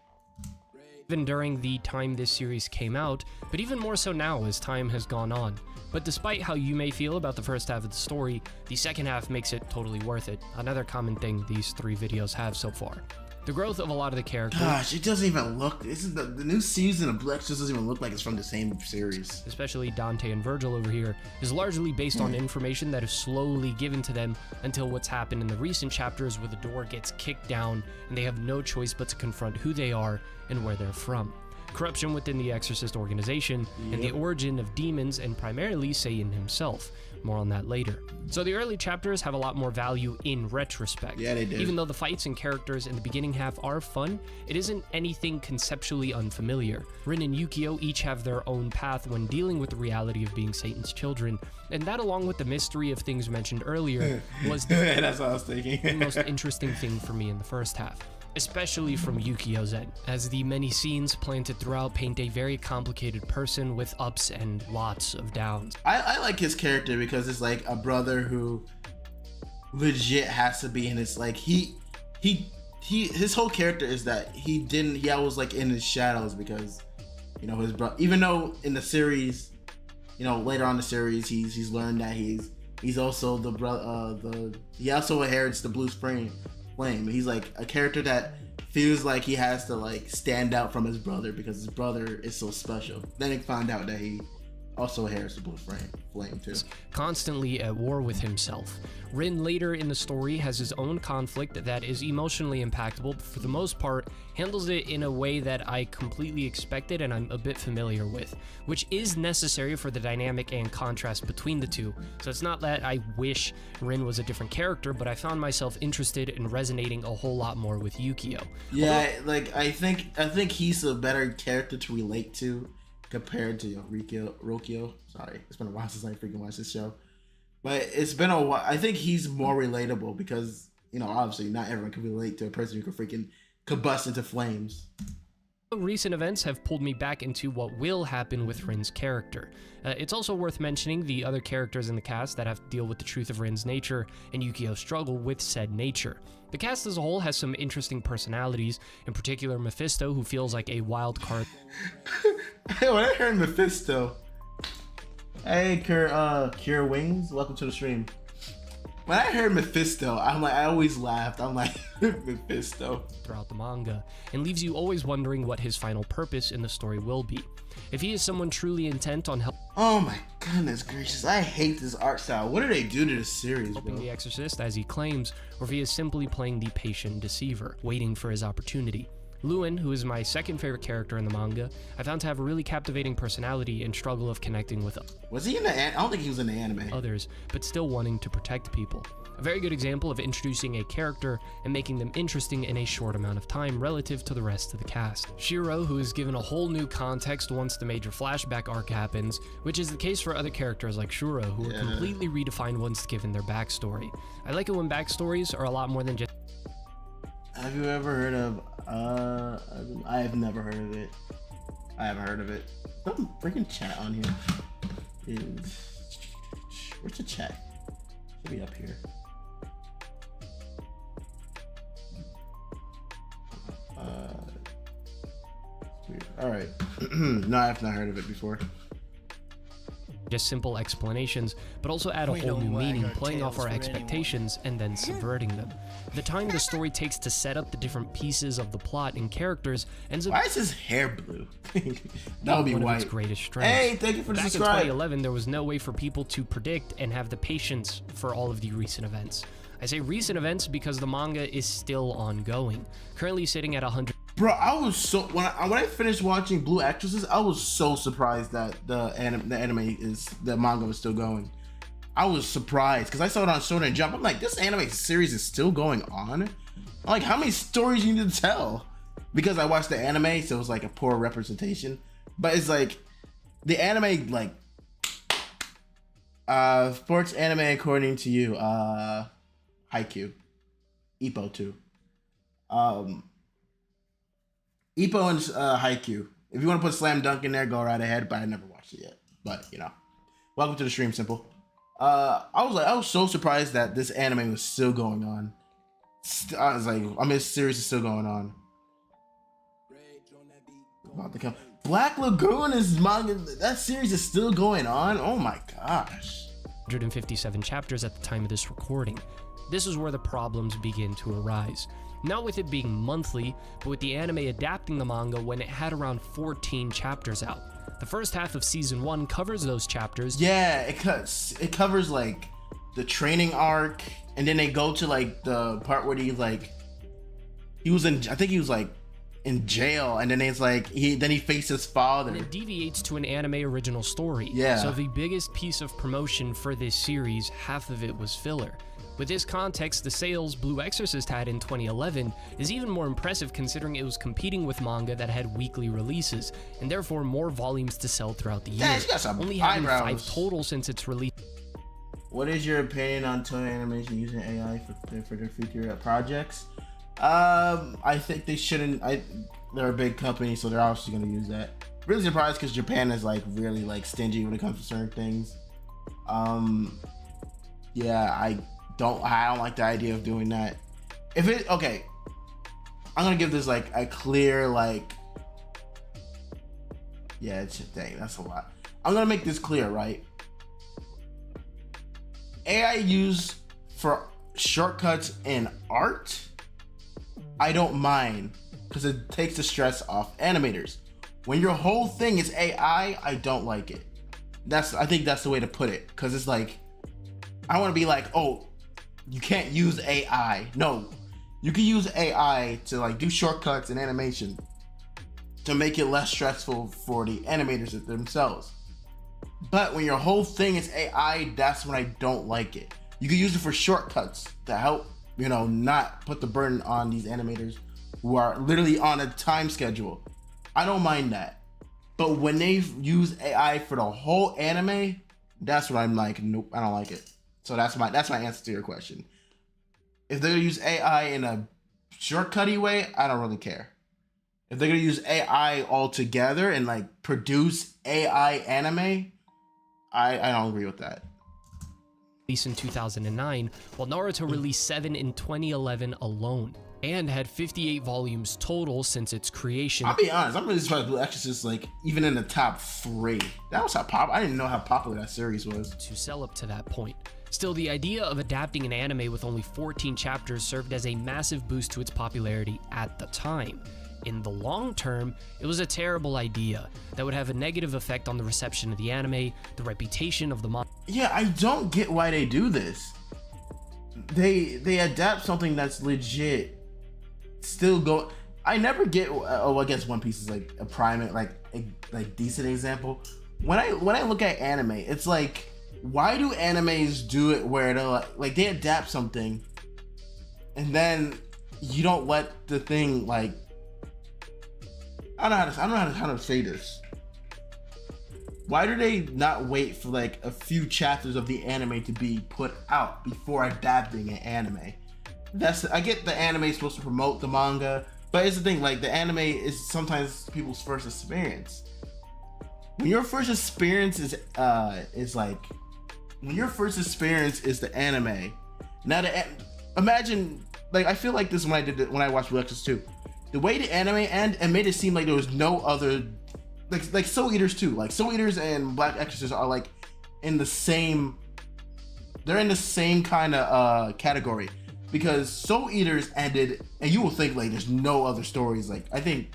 Speaker 16: Even during the time this series came out, but even more so now as time has gone on. But despite how you may feel about the first half of the story, the second half makes it totally worth it. Another common thing these three videos have so far. The growth of a lot of the characters.
Speaker 1: Gosh, it doesn't even look. This is the new season of Blue Exorcist doesn't even look like it's from the same series.
Speaker 16: Especially Dante and Virgil over here, is largely based on information that is slowly given to them until what's happened in the recent chapters where the door gets kicked down and they have no choice but to confront who they are and where they're from. Corruption within the Exorcist organization, and the origin of demons and primarily Satan himself. More on that later. So the early chapters have a lot more value in retrospect.
Speaker 1: Yeah, they do.
Speaker 16: Even though the fights and characters in the beginning half are fun, it isn't anything conceptually unfamiliar. Rin and Yukio each have their own path when dealing with the reality of being Satan's children, and that along with the mystery of things mentioned earlier was
Speaker 1: that's what I was thinking.
Speaker 16: The most interesting thing for me in the first half. Especially from Yukio's end, as the many scenes planted throughout paint a very complicated person with ups and lots of downs.
Speaker 1: I like his character because it's like a brother who legit has to be in his, like, he his whole character is that he always like in his shadows because, you know, his brother, even though in the series, you know, later on in the series, he's learned that he's also the brother, he also inherits the blue flame. He's like a character that feels like he has to like stand out from his brother because his brother is so special. Then he found out that he also inherits the blue flame too.
Speaker 16: Constantly at war with himself. Rin later in the story has his own conflict that is emotionally impactful, but for the most part handles it in a way that I completely expected and I'm a bit familiar with, which is necessary for the dynamic and contrast between the two. So it's not that I wish Rin was a different character, but I found myself interested in resonating a whole lot more with Yukio.
Speaker 1: Yeah, like I think he's a better character to relate to compared to Rokio. Sorry, it's been a while since I freaking watched this show. But it's been a while. I think he's more relatable because, you know, obviously not everyone can relate to a person who can freaking combust into flames.
Speaker 16: Recent events have pulled me back into what will happen with Rin's character. It's also worth mentioning the other characters in the cast that have to deal with the truth of Rin's nature and Yukio's struggle with said nature. The cast as a whole has some interesting personalities, in particular Mephisto, who feels like a wild card.
Speaker 1: Hey, when I heard Mephisto, hey, Cure Wings, welcome to the stream. When I heard Mephisto, I always laughed. I'm like, Mephisto.
Speaker 16: Throughout the manga, and leaves you always wondering what his final purpose in the story will be. If he is someone truly intent on helping.
Speaker 1: Oh my goodness gracious, I hate this art style. What do they do to this series, bro?
Speaker 16: Helping the Exorcist, as he claims, or if he is simply playing the patient deceiver, waiting for his opportunity. Lewin, who is my second favorite character in the manga, I found to have a really captivating personality and struggle of connecting with
Speaker 1: Was he in the I don't think he was in the anime.
Speaker 16: Others, but still wanting to protect people. A very good example of introducing a character and making them interesting in a short amount of time relative to the rest of the cast. Shiro, who is given a whole new context once the major flashback arc happens, which is the case for other characters like Shuro, who are completely redefined once given their backstory. I like it when backstories are a lot more than just...
Speaker 1: Have you ever heard of I have never heard of it. I haven't heard of it. Some freaking chat on here. Where's the chat? Should be up here. Weird. All right. No, I have not heard of it before.
Speaker 16: Just simple explanations, but also add a whole new meaning, playing off our expectations and then subverting them. The time the story takes to set up the different pieces of the plot and characters ends up...
Speaker 1: Why is his hair blue? That would be
Speaker 16: one
Speaker 1: white.
Speaker 16: Of its greatest strengths.
Speaker 1: Hey, thank you for the
Speaker 16: Back
Speaker 1: subscribe.
Speaker 16: in 2011, there was no way for people to predict and have the patience for all of the recent events. I say recent events because the manga is still ongoing, currently sitting at 100.
Speaker 1: Bro, I was so when I finished watching Blue Actresses, I was so surprised that the manga was still going. I was surprised because I saw it on Shonen Jump. I'm like, this anime series is still going on. I'm like, how many stories you need to tell? Because I watched the anime, so it was like a poor representation. But it's like the anime, like sports anime according to you, Haikyuu, Ippo too. Ippo and Haikyuu. If you want to put Slam Dunk in there, go right ahead. But I never watched it yet. But you know, welcome to the stream, Simple. I was so surprised that this anime was still going on. I was like, this series is still going on. About to come. Black Lagoon is manga. That series is still going on. Oh my gosh.
Speaker 16: 157 chapters at the time of this recording. This is where the problems begin to arise. Not with it being monthly, but with the anime adapting the manga when it had around 14 chapters out. The first half of season 1 covers those chapters.
Speaker 1: Yeah, it covers like the training arc, and then they go to like the part where he was in jail, and then it's like he faced his father.
Speaker 16: And it deviates to an anime original story.
Speaker 1: Yeah.
Speaker 16: So the biggest piece of promotion for this series, half of it was filler. With this context, the sales Blue Exorcist had in 2011 is even more impressive considering it was competing with manga that had weekly releases, and therefore more volumes to sell throughout the year.
Speaker 1: Yeah, you got some
Speaker 16: only having
Speaker 1: eyebrows.
Speaker 16: 5 total since its release.
Speaker 1: What is your opinion on toy animation using AI for their future projects? I think they shouldn't. They're a big company, so they're obviously going to use that. Really surprised because Japan is like really like stingy when it comes to certain things. Yeah, I don't like the idea of doing that. I'm gonna give this like a clear like. Yeah, dang, that's a lot. I'm gonna make this clear, right? AI used for shortcuts in art, I don't mind because it takes the stress off animators. When your whole thing is AI, I don't like it. I think that's the way to put it, because it's like, I want to be like, oh, you can't use AI. No, you can use AI to like do shortcuts and animation to make it less stressful for the animators themselves. But when your whole thing is AI, that's when I don't like it. You can use it for shortcuts to help, you know, not put the burden on these animators who are literally on a time schedule. I don't mind that. But when they use AI for the whole anime, that's what I'm like, nope, I don't like it. So that's my answer to your question. If they're gonna use AI in a shortcutty way, I don't really care. If they're gonna use AI altogether and like produce AI anime, I don't agree with that.
Speaker 16: Released in 2009, while Naruto released 7 in 2011 alone, and had 58 volumes total since its creation.
Speaker 1: I'll be honest, I'm really surprised Blue Exorcist like even in the top 3. That was how I didn't know how popular that series was.
Speaker 16: To sell up to that point. Still, the idea of adapting an anime with only 14 chapters served as a massive boost to its popularity at the time. In the long term, it was a terrible idea that would have a negative effect on the reception of the anime, the reputation of the manga.
Speaker 1: Yeah, I don't get why they do this. They adapt something that's legit. Still go. I never get. Oh, I guess One Piece is like a prime, like decent example. When I look at anime, it's like, why do animes do it where they're like they adapt something, and then you don't let the thing like. I don't know how to say this. Why do they not wait for like a few chapters of the anime to be put out before adapting an anime? I get the anime is supposed to promote the manga, but it's the thing, like the anime is sometimes people's first experience. When your first experience is when your first experience is the anime. Now imagine, like, I feel like this when I watched Blue Exorcist 2. The way the anime ended, it made it seem like there was no other, like Soul Eaters too. Like Soul Eaters and Black Exorcist are like in the same. They're in the same kind of category, because Soul Eaters ended, and you will think like there's no other stories. Like I think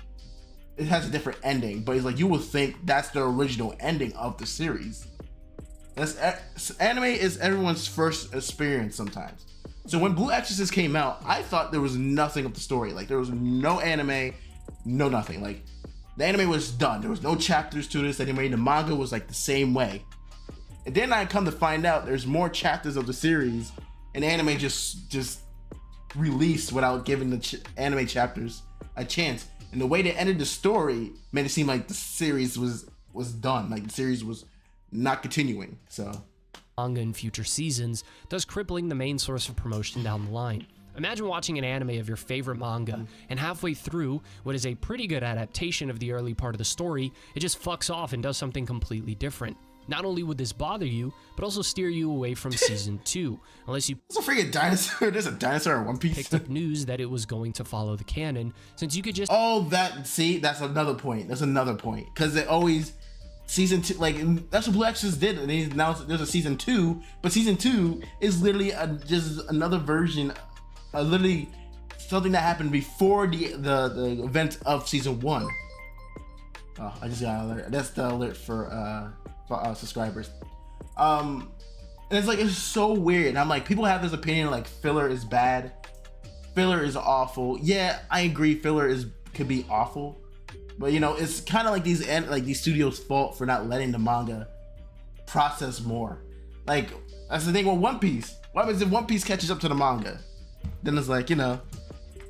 Speaker 1: it has a different ending, but it's like you will think that's the original ending of the series. Anime is everyone's first experience sometimes. So when Blue Exorcist came out, I thought there was nothing of the story. Like there was no anime, no nothing. Like the anime was done. There was no chapters to this anime. The manga was like the same way. And then I come to find out there's more chapters of the series, and anime just released without giving the anime chapters a chance. And the way they ended the story made it seem like the series was done. Like the series was not continuing. So.
Speaker 16: Manga in future seasons, thus crippling the main source of promotion down the line. Imagine watching an anime of your favorite manga, and halfway through what is a pretty good adaptation of the early part of the story, it just fucks off and does something completely different. Not only would this bother you, but also steer you away from season 2, unless you
Speaker 1: There's a freaking dinosaur. There's a dinosaur in One Piece.
Speaker 16: Picked up news that it was going to follow the canon, since you could just
Speaker 1: that's another point. That's another point, because it always. Season 2, like that's what Blue Exorcist did, and they announced there's a season 2, but season 2 is literally just another version, literally something that happened before the event of season 1. Oh, I just got an alert. That's the alert for subscribers. And it's like it's so weird. And I'm like, people have this opinion like filler is bad, filler is awful. Yeah, I agree, filler could be awful. But you know, it's kind of like these studios' fault for not letting the manga process more. Like that's the thing with One Piece. What happens if One Piece catches up to the manga? Then it's like, you know,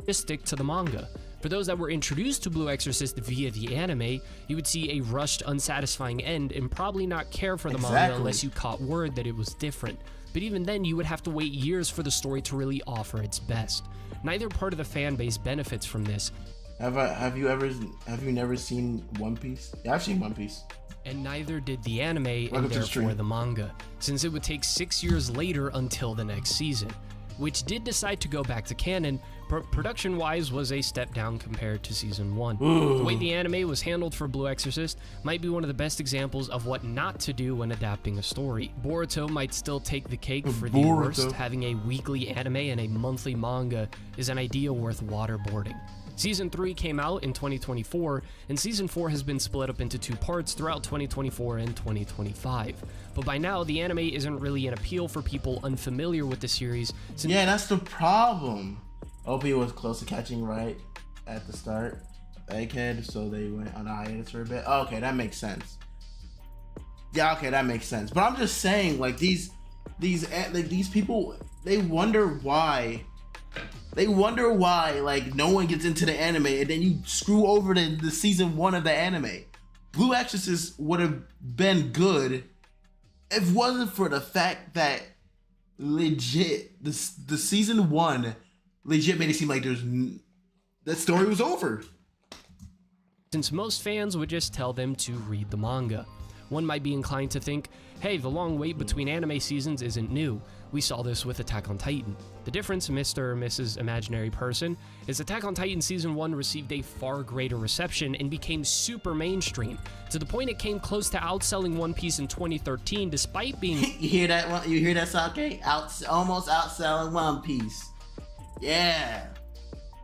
Speaker 16: just stick to the manga. For those that were introduced to Blue Exorcist via the anime, you would see a rushed, unsatisfying end and probably not care for the manga unless you caught word that it was different. But even then, you would have to wait years for the story to really offer its best. Neither part of the fan base benefits from this.
Speaker 1: Have you never seen One Piece? Yeah, I've seen One Piece.
Speaker 16: And neither did the anime, and therefore the manga, since it would take 6 years later until the next season. which did decide to go back to canon, but production-wise was a step down compared to Season 1. The way the anime was handled for Blue Exorcist might be one of the best examples of what not to do when adapting a story. Boruto might still take the cake for the worst. Having a weekly anime and a monthly manga is an idea worth waterboarding. Season 3 came out in 2024, and Season 4 has been split up into 2 parts throughout 2024 and 2025. But by now, the anime isn't really an appeal for people unfamiliar with the series.
Speaker 1: Yeah, that's the problem. OP was close to catching right at the start, Egghead, so they went on a hiatus for a bit. Okay, that makes sense. Yeah, okay, that makes sense. But I'm just saying, like, these people, they wonder why. They wonder why, like, no one gets into the anime, and then you screw over the Season 1 of the anime. Blue Exorcist would have been good if it wasn't for the fact that legit, the Season 1 legit made it seem like that story was over.
Speaker 16: Since most fans would just tell them to read the manga. One might be inclined to think, hey, the long wait between anime seasons isn't new. We saw this with Attack on Titan. The difference, Mr. or Mrs. Imaginary Person, is Attack on Titan Season 1 received a far greater reception and became super mainstream, to the point it came close to outselling One Piece in 2013 despite being...
Speaker 1: You hear that, Sake? Almost outselling One Piece. Yeah.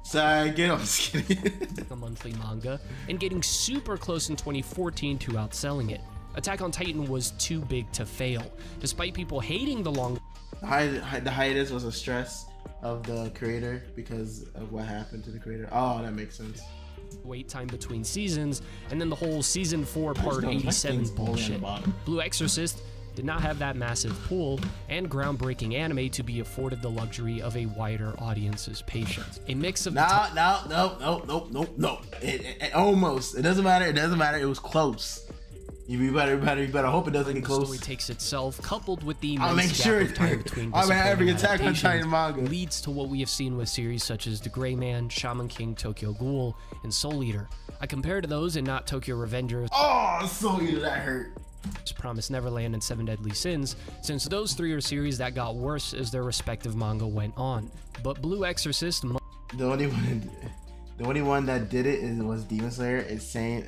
Speaker 1: Sorry, get off. Just kidding.
Speaker 16: A monthly manga, and getting super close in 2014 to outselling it. Attack on Titan was too big to fail, despite people hating the long...
Speaker 1: The hiatus was a stress of the creator because of what happened to the creator. Oh, that makes sense.
Speaker 16: Wait time between seasons, and then the whole Season 4 Part 87 bullshit. Blue Exorcist did not have that massive pool and groundbreaking anime to be afforded the luxury of a wider audience's patience. A mix of...
Speaker 1: No. It almost. It doesn't matter. It was close. You better hope it doesn't get close.
Speaker 16: The story takes itself, coupled with the
Speaker 1: I'll make sure
Speaker 16: gap of time between
Speaker 1: every Attack on Titan manga
Speaker 16: leads to what we have seen with series such as The Gray Man, Shaman King, Tokyo Ghoul, and Soul Eater. I compare to those and not Tokyo Revengers.
Speaker 1: Oh, Soul Eater, that hurt.
Speaker 16: Promised Neverland and Seven Deadly Sins, since those 3 are series that got worse as their respective manga went on. But Blue Exorcist...
Speaker 1: The only one that did it was Demon Slayer. It's same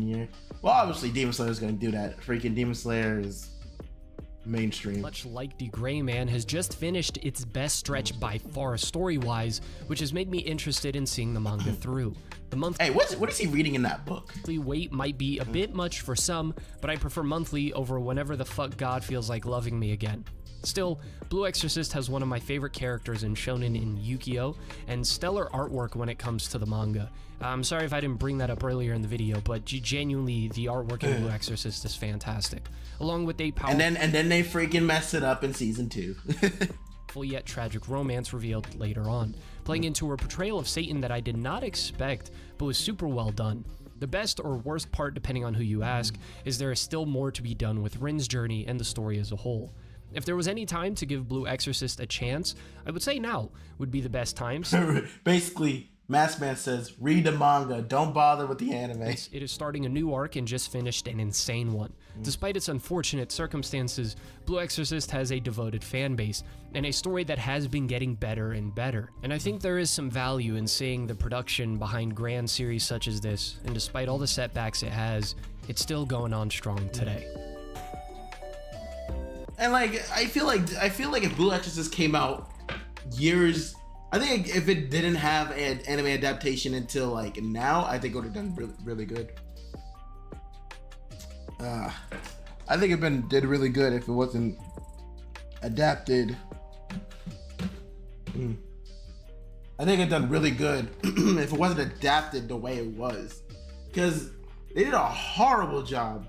Speaker 1: year. Well, obviously Demon Slayer is going to do that. Freaking Demon Slayer is mainstream.
Speaker 16: Much like The Gray Man has just finished its best stretch by far story-wise, which has made me interested in seeing the manga through. The monthly...
Speaker 1: Hey, what is he reading in that book?
Speaker 16: Wait might be a bit much for some, but I prefer monthly over whenever the fuck God feels like loving me again. Still, Blue Exorcist has one of my favorite characters in shonen in Yukio, and stellar artwork when it comes to the manga. I'm sorry if I didn't bring that up earlier in the video, but genuinely, the artwork in Blue Exorcist is fantastic. Along with a powerful...
Speaker 1: And then they freaking mess it up in Season 2.
Speaker 16: Yet tragic romance revealed later on, playing into a portrayal of Satan that I did not expect, but was super well done. The best or worst part, depending on who you ask, is there is still more to be done with Rin's journey and the story as a whole. If there was any time to give Blue Exorcist a chance, I would say now would be the best time.
Speaker 1: Basically, Maskman says, read the manga, don't bother with the anime.
Speaker 16: It is starting a new arc and just finished an insane one. Despite its unfortunate circumstances, Blue Exorcist has a devoted fan base, and a story that has been getting better and better. And I think there is some value in seeing the production behind grand series such as this, and despite all the setbacks it has, it's still going on strong today.
Speaker 1: And like, I feel like if Blue Exorcist came out years, I think if it didn't have an anime adaptation until like now, I think it would have done really good. I think it did really good if it wasn't adapted. I think it done really good if it wasn't adapted the way it was, because they did a horrible job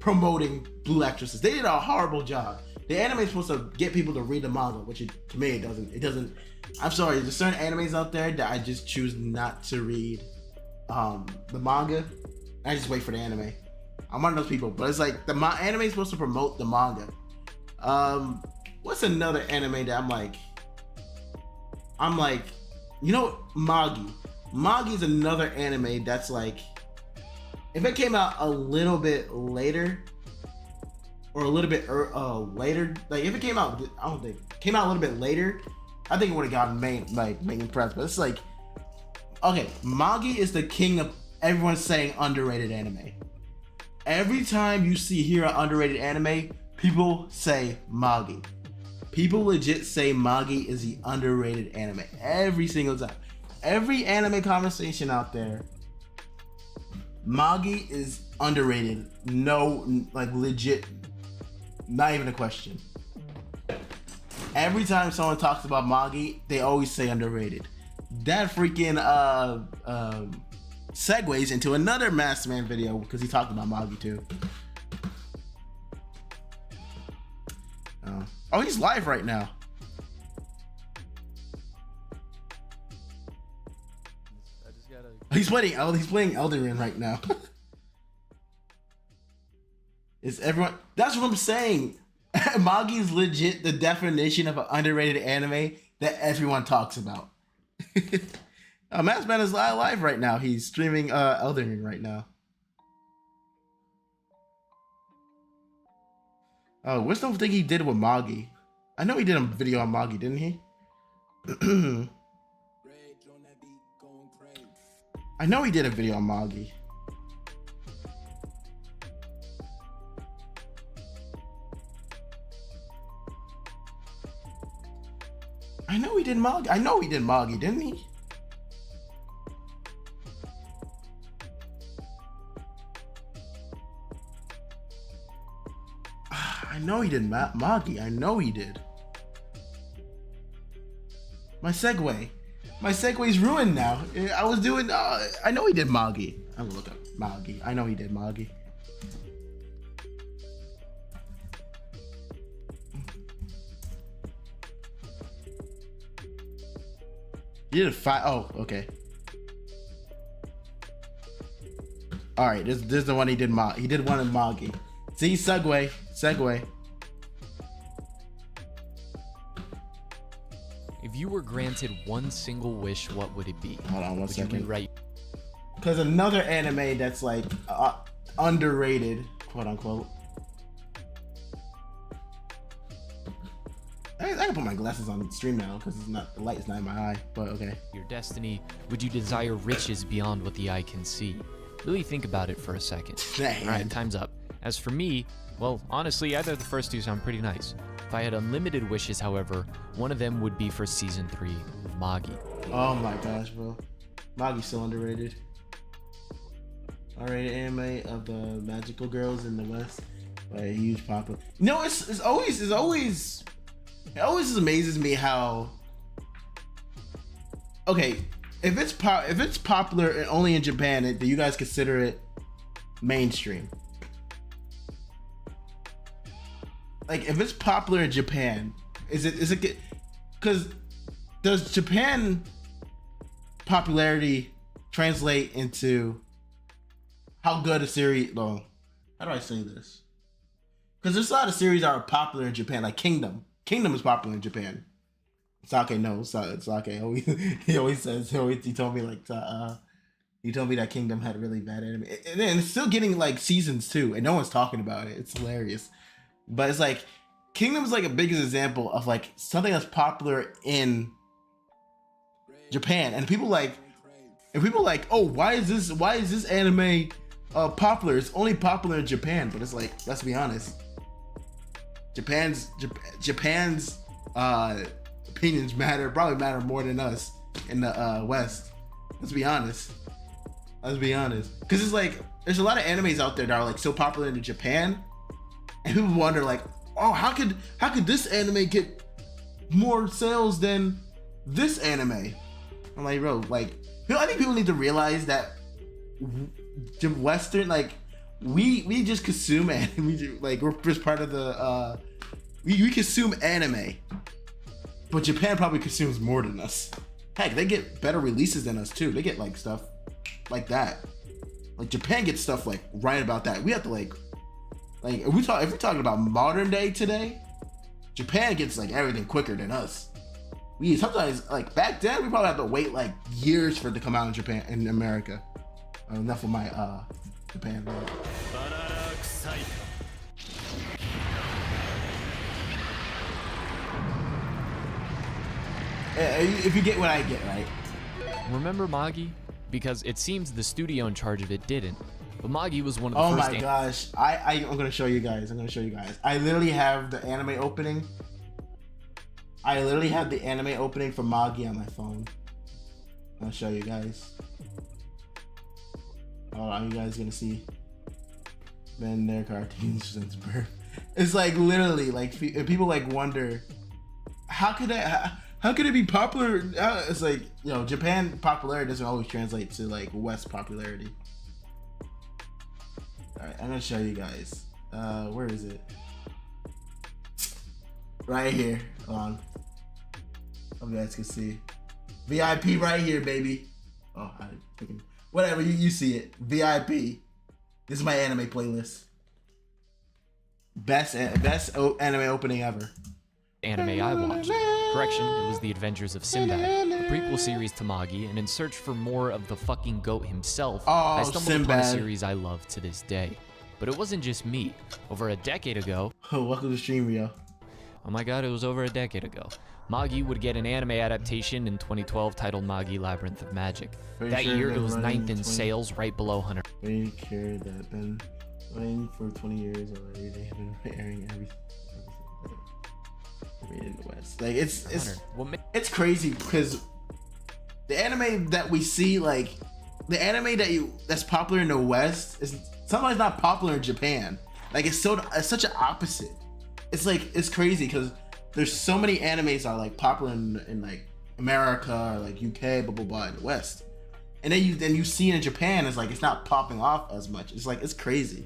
Speaker 1: promoting Blue Exorcist. They did a horrible job. The anime is supposed to get people to read the manga, which to me it doesn't. It doesn't. I'm sorry. There's certain animes out there that I just choose not to read the manga. I just wait for the anime. I'm one of those people. But it's like the anime is supposed to promote the manga. What's another anime that I'm like, you know, Magi. Magi is another anime that's like, if it came out a little bit later, or a little bit later, like if it came out, I don't think came out a little bit later, I think it would have gotten main press. But it's like, okay, Magi is the king of everyone saying underrated anime. Every time you hear an underrated anime, people say Magi. People legit say Magi is the underrated anime every single time. Every anime conversation out there, Magi is underrated. No, like legit, not even a question. Every time someone talks about Magi, they always say underrated. That freaking segues into another Masked Man video because he talked about Magi too. Oh, he's live right now. He's playing Elden Ring right now. Is everyone? That's what I'm saying. Magi is legit the definition of an underrated anime that everyone talks about. Masked Man is live right now. He's streaming Elden Ring right now. Oh, what's the thing he did with Magi? I know he did a video on Magi, didn't he? I know he did a video on Magi. I know he did Magi. I know he did Magi, didn't he? I know he did Magi. I know he did. My segue's ruined now. I was doing. I know he did Magi. I'm gonna look up Magi. I know he did Magi. He did a five. Oh, okay. All right, this is the one he did. He did one in Magi. See, segue.
Speaker 18: If you were granted one single wish, what would it be?
Speaker 1: Hold on one second.
Speaker 18: Right.
Speaker 1: Because another anime that's like underrated, quote unquote. I can put my glasses on the stream now because the light is not in my eye. But okay.
Speaker 18: Your destiny. Would you desire riches beyond what the eye can see? Really think about it for a second. All right, time's up. As for me, well, honestly, either of the first two sound pretty nice. If I had unlimited wishes, however, one of them would be for season 3 of Magi.
Speaker 1: Oh my gosh, bro. Magi's so underrated. Underrated anime of the magical girls in the West. Like a huge popular. No, it always amazes me how. Okay, if it's popular only in Japan, do you guys consider it mainstream? Like, if it's popular in Japan, is it? Because does Japan popularity translate into how good a series? No, how do I say this? Because there's a lot of series that are popular in Japan, like Kingdom. Kingdom is popular in Japan. Sake knows. Sake he always says he told me that Kingdom had really bad anime, and it's still getting like seasons too, and no one's talking about it. It's hilarious. But it's like Kingdom's like a biggest example of like something that's popular in Japan, and people like, oh, why is this anime popular? It's only popular in Japan. But it's like, let's be honest, Japan's opinions probably matter more than us in the West. Let's be honest, because it's like there's a lot of animes out there that are like so popular in Japan. And people wonder like, oh, how could this anime get more sales than this anime? I'm like, bro, like, I think people need to realize that the Western, like, we just consume anime. We're just part of the we consume anime, but Japan probably consumes more than us. Heck, they get better releases than us too. They get like stuff like that. Like Japan gets stuff like right about that. We have to like if we're talking about modern day today, Japan gets like everything quicker than us. We sometimes, like back then, we probably have to wait like years for it to come out in Japan, in America. Enough of my Japan. If you get what I get, right?
Speaker 18: Remember Magi? Because it seems the studio in charge of it didn't. But Magi was one of the
Speaker 1: Oh
Speaker 18: first.
Speaker 1: my gosh! I'm gonna show you guys. I literally have the anime opening. I literally have the anime opening for Magi on my phone. I'll show you guys. Oh, are you guys gonna see? Been their cartoons since birth. It's like literally like people like wonder how could it be popular? It's like, you know, Japan popularity doesn't always translate to like West popularity. All right, I'm gonna show you guys. Where is it? Right here. Hold on. Hope you guys can see. VIP right here, baby. Oh, whatever. You see it. VIP. This is my anime playlist. Best anime opening ever.
Speaker 18: Anime I watched. Correction, it was The Adventures of Sinbad, a prequel series to Magi, and in search for more of the fucking goat himself, I stumbled upon a series I love to this day. But it wasn't just me. Over a decade ago...
Speaker 1: Oh, welcome to stream, Rio.
Speaker 18: Oh my god, it was over a decade ago. Magi would get an anime adaptation in 2012 titled Magi Labyrinth of Magic. That year, it was 9th in sales, right below Hunter.
Speaker 1: They care that been running for 20 years already. They have been airing everything made in the West. Like it's crazy because the anime that we see, like the anime that's popular in the West is sometimes not popular in Japan. Like it's such an opposite. It's like it's crazy because there's so many animes that are like popular in like America or like UK, blah blah blah in the West, and then you see it in Japan, it's like it's not popping off as much. It's like it's crazy.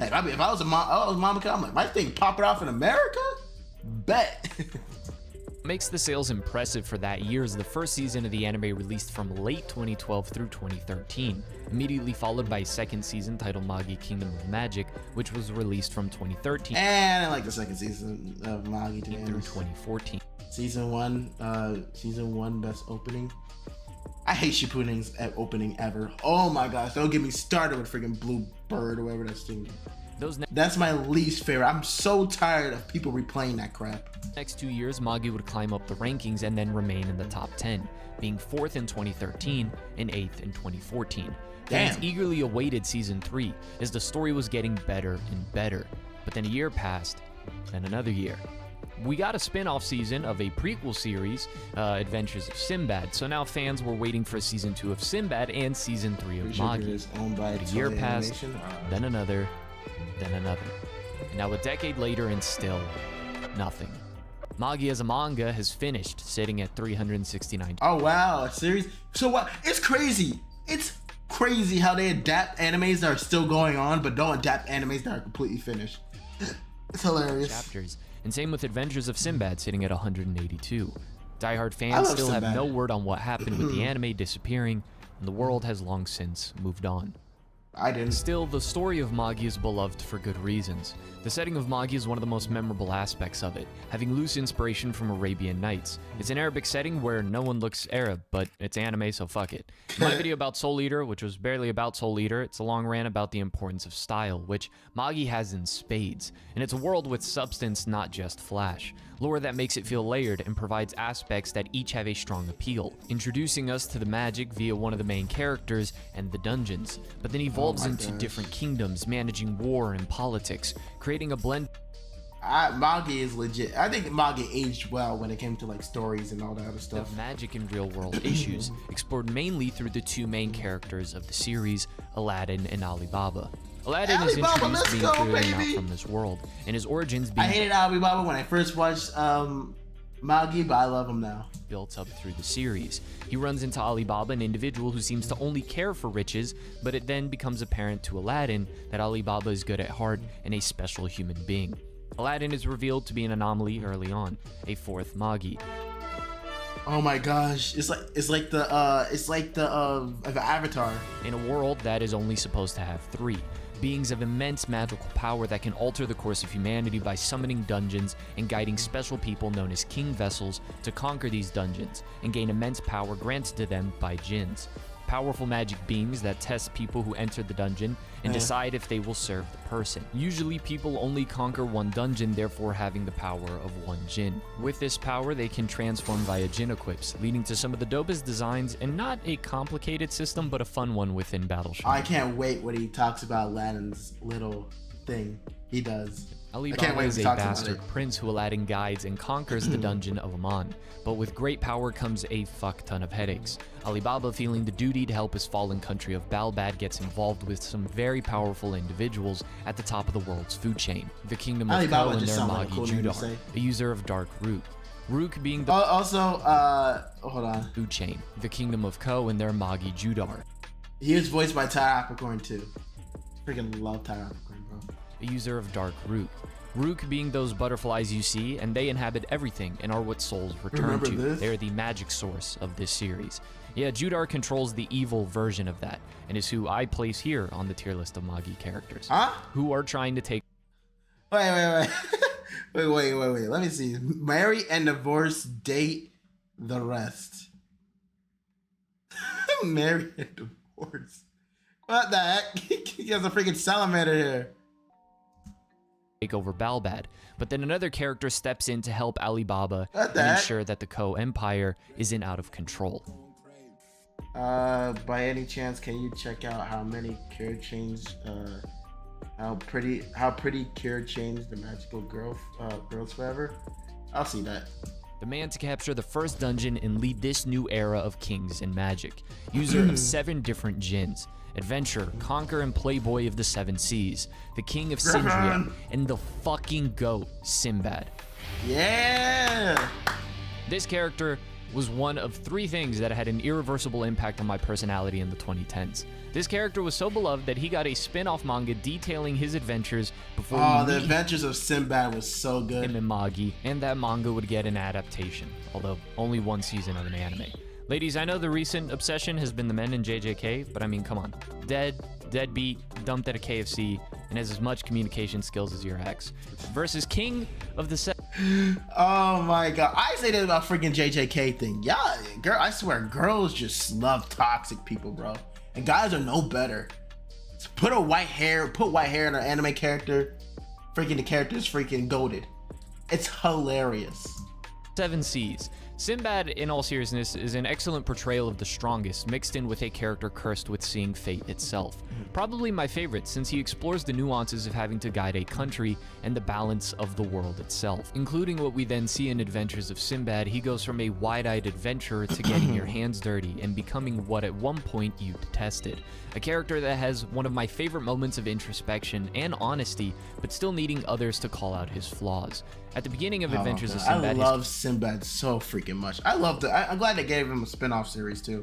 Speaker 1: Heck, I mean, if I was manga, I'm like, my thing popping off in America? Bet.
Speaker 18: Makes the sales impressive for that year is the first season of the anime released from late 2012 through 2013, immediately followed by a second season titled Magi Kingdom of Magic, which was released from 2013.
Speaker 1: And I like the second season of Magi
Speaker 18: through 2014.
Speaker 1: Season one best opening. I hate Shippuden's opening ever. Oh my gosh, don't get me started with freaking Blue Bird or whatever that's doing. That's my least favorite. I'm so tired of people replaying that crap.
Speaker 18: Next 2 years, Magi would climb up the rankings and then remain in the top 10, being 4th in 2013 and 8th in 2014. Fans eagerly awaited season 3 as the story was getting better and better. But then a year passed, then another year. We got a spin-off season of a prequel series, Adventures of Sinbad, so now fans were waiting for season 2 of Sinbad and season 3 of Magi. A year passed, then another, then another. And now a decade later and still nothing. Magi as a manga has finished, sitting at 369.
Speaker 1: Oh wow, a series. So what? It's crazy. It's crazy how they adapt animes that are still going on, but don't adapt animes that are completely finished. It's hilarious.
Speaker 18: Chapters. And same with Adventures of Sinbad, sitting at 182. Die-hard fans still have no word on what happened with the anime disappearing, and the world has long since moved on.
Speaker 1: I didn't.
Speaker 18: Still, the story of Magi is beloved for good reasons. The setting of Magi is one of the most memorable aspects of it, having loose inspiration from Arabian Nights. It's an Arabic setting where no one looks Arab, but it's anime, so fuck it. In my video about Soul Eater, which was barely about Soul Eater, it's a long rant about the importance of style, which Magi has in spades. And it's a world with substance, not just flash. Lore that makes it feel layered and provides aspects that each have a strong appeal, introducing us to the magic via one of the main characters and the dungeons, but then evolves into different kingdoms, managing war and politics, creating a blend.
Speaker 1: Magi is legit. I think Magi aged well when it came to like stories and all that other stuff.
Speaker 18: Of magic and real world issues, explored mainly through the two main characters of the series, Aladdin and Alibaba. Aladdin is introduced being clearly not from this world, and his origins being...
Speaker 1: I hated Alibaba when I first watched Magi, but I love him now.
Speaker 18: Built up through the series. He runs into Alibaba, an individual who seems to only care for riches, but it then becomes apparent to Aladdin that Alibaba is good at heart and a special human being. Aladdin is revealed to be an anomaly early on, a fourth Magi.
Speaker 1: Oh my gosh, it's like the Avatar.
Speaker 18: In a world that is only supposed to have 3. Beings of immense magical power that can alter the course of humanity by summoning dungeons and guiding special people known as king vessels to conquer these dungeons and gain immense power granted to them by jinns. powerful magic beings that test people who enter the dungeon and decide if they will serve the person. Usually people only conquer one dungeon, therefore having the power of one djinn. With this power, they can transform via djinn equips, leading to some of the dopest designs and not a complicated system, but a fun one within Battle Shonen.
Speaker 1: I can't wait when he talks about Aladdin's little thing he does.
Speaker 18: Ali Baba is a bastard prince who Aladdin guides and conquers the dungeon of Aman. But with great power comes a fuck ton of headaches. Ali Baba, feeling the duty to help his fallen country of Balbad, gets involved with some very powerful individuals at the top of the world's food chain. The kingdom of Ko and their Magi Judar, a user of dark root. Rook being the
Speaker 1: hold on.
Speaker 18: Food chain. The kingdom of Ko and their Magi Judar.
Speaker 1: He was voiced by Ty Apicorn too. Freaking love Ty Apicorn, bro.
Speaker 18: A user of dark root. Rook being those butterflies you see, and they inhabit everything and are what souls return to. They are the magic source of this series. Yeah, Judar controls the evil version of that, and is who I place here on the tier list of Magi characters. Who are trying to take...
Speaker 1: Wait. wait. Let me see. Marry and divorce, date the rest. Marry and divorce. What the heck? He has a freaking salamander here.
Speaker 18: Take over Balbad, but then another character steps in to help Ali Baba and ensure that the Ko Empire isn't out of control.
Speaker 1: By any chance, can you check out how many Cure changed? How pretty Cure changed the magical girls forever? I'll see that.
Speaker 18: The man to capture the first dungeon and lead this new era of kings and magic. User of 7 different djinns. Adventurer, conqueror, and playboy of the 7 seas, the king of Sindria, and the fucking GOAT, Sinbad.
Speaker 1: Yeah!
Speaker 18: This character was one of 3 things that had an irreversible impact on my personality in the 2010s. This character was so beloved that he got a spin-off manga detailing his adventures before
Speaker 1: the Adventures of Sinbad was so good.
Speaker 18: Him and Magi, and that manga would get an adaptation, although only 1 season of an anime. Ladies, I know the recent obsession has been the men in JJK, but I mean, come on. Deadbeat, dumped at a KFC, and has as much communication skills as your ex. Versus King of the
Speaker 1: Oh my god. I say that about freaking JJK thing. Yeah, girl, I swear, girls just love toxic people, bro. And guys are no better. Put white hair in an anime character. Freaking the character is freaking goated. It's hilarious.
Speaker 18: 7 Seas. Sinbad, in all seriousness, is an excellent portrayal of the strongest, mixed in with a character cursed with seeing fate itself. Probably my favorite, since he explores the nuances of having to guide a country and the balance of the world itself. Including what we then see in Adventures of Sinbad, he goes from a wide-eyed adventurer to getting your hands dirty and becoming what at one point you detested. A character that has one of my favorite moments of introspection and honesty, but still needing others to call out his flaws. At the beginning of Adventures of Sinbad,
Speaker 1: I love Sinbad so freaking much. I loved it. I'm glad they gave him a spin-off series too.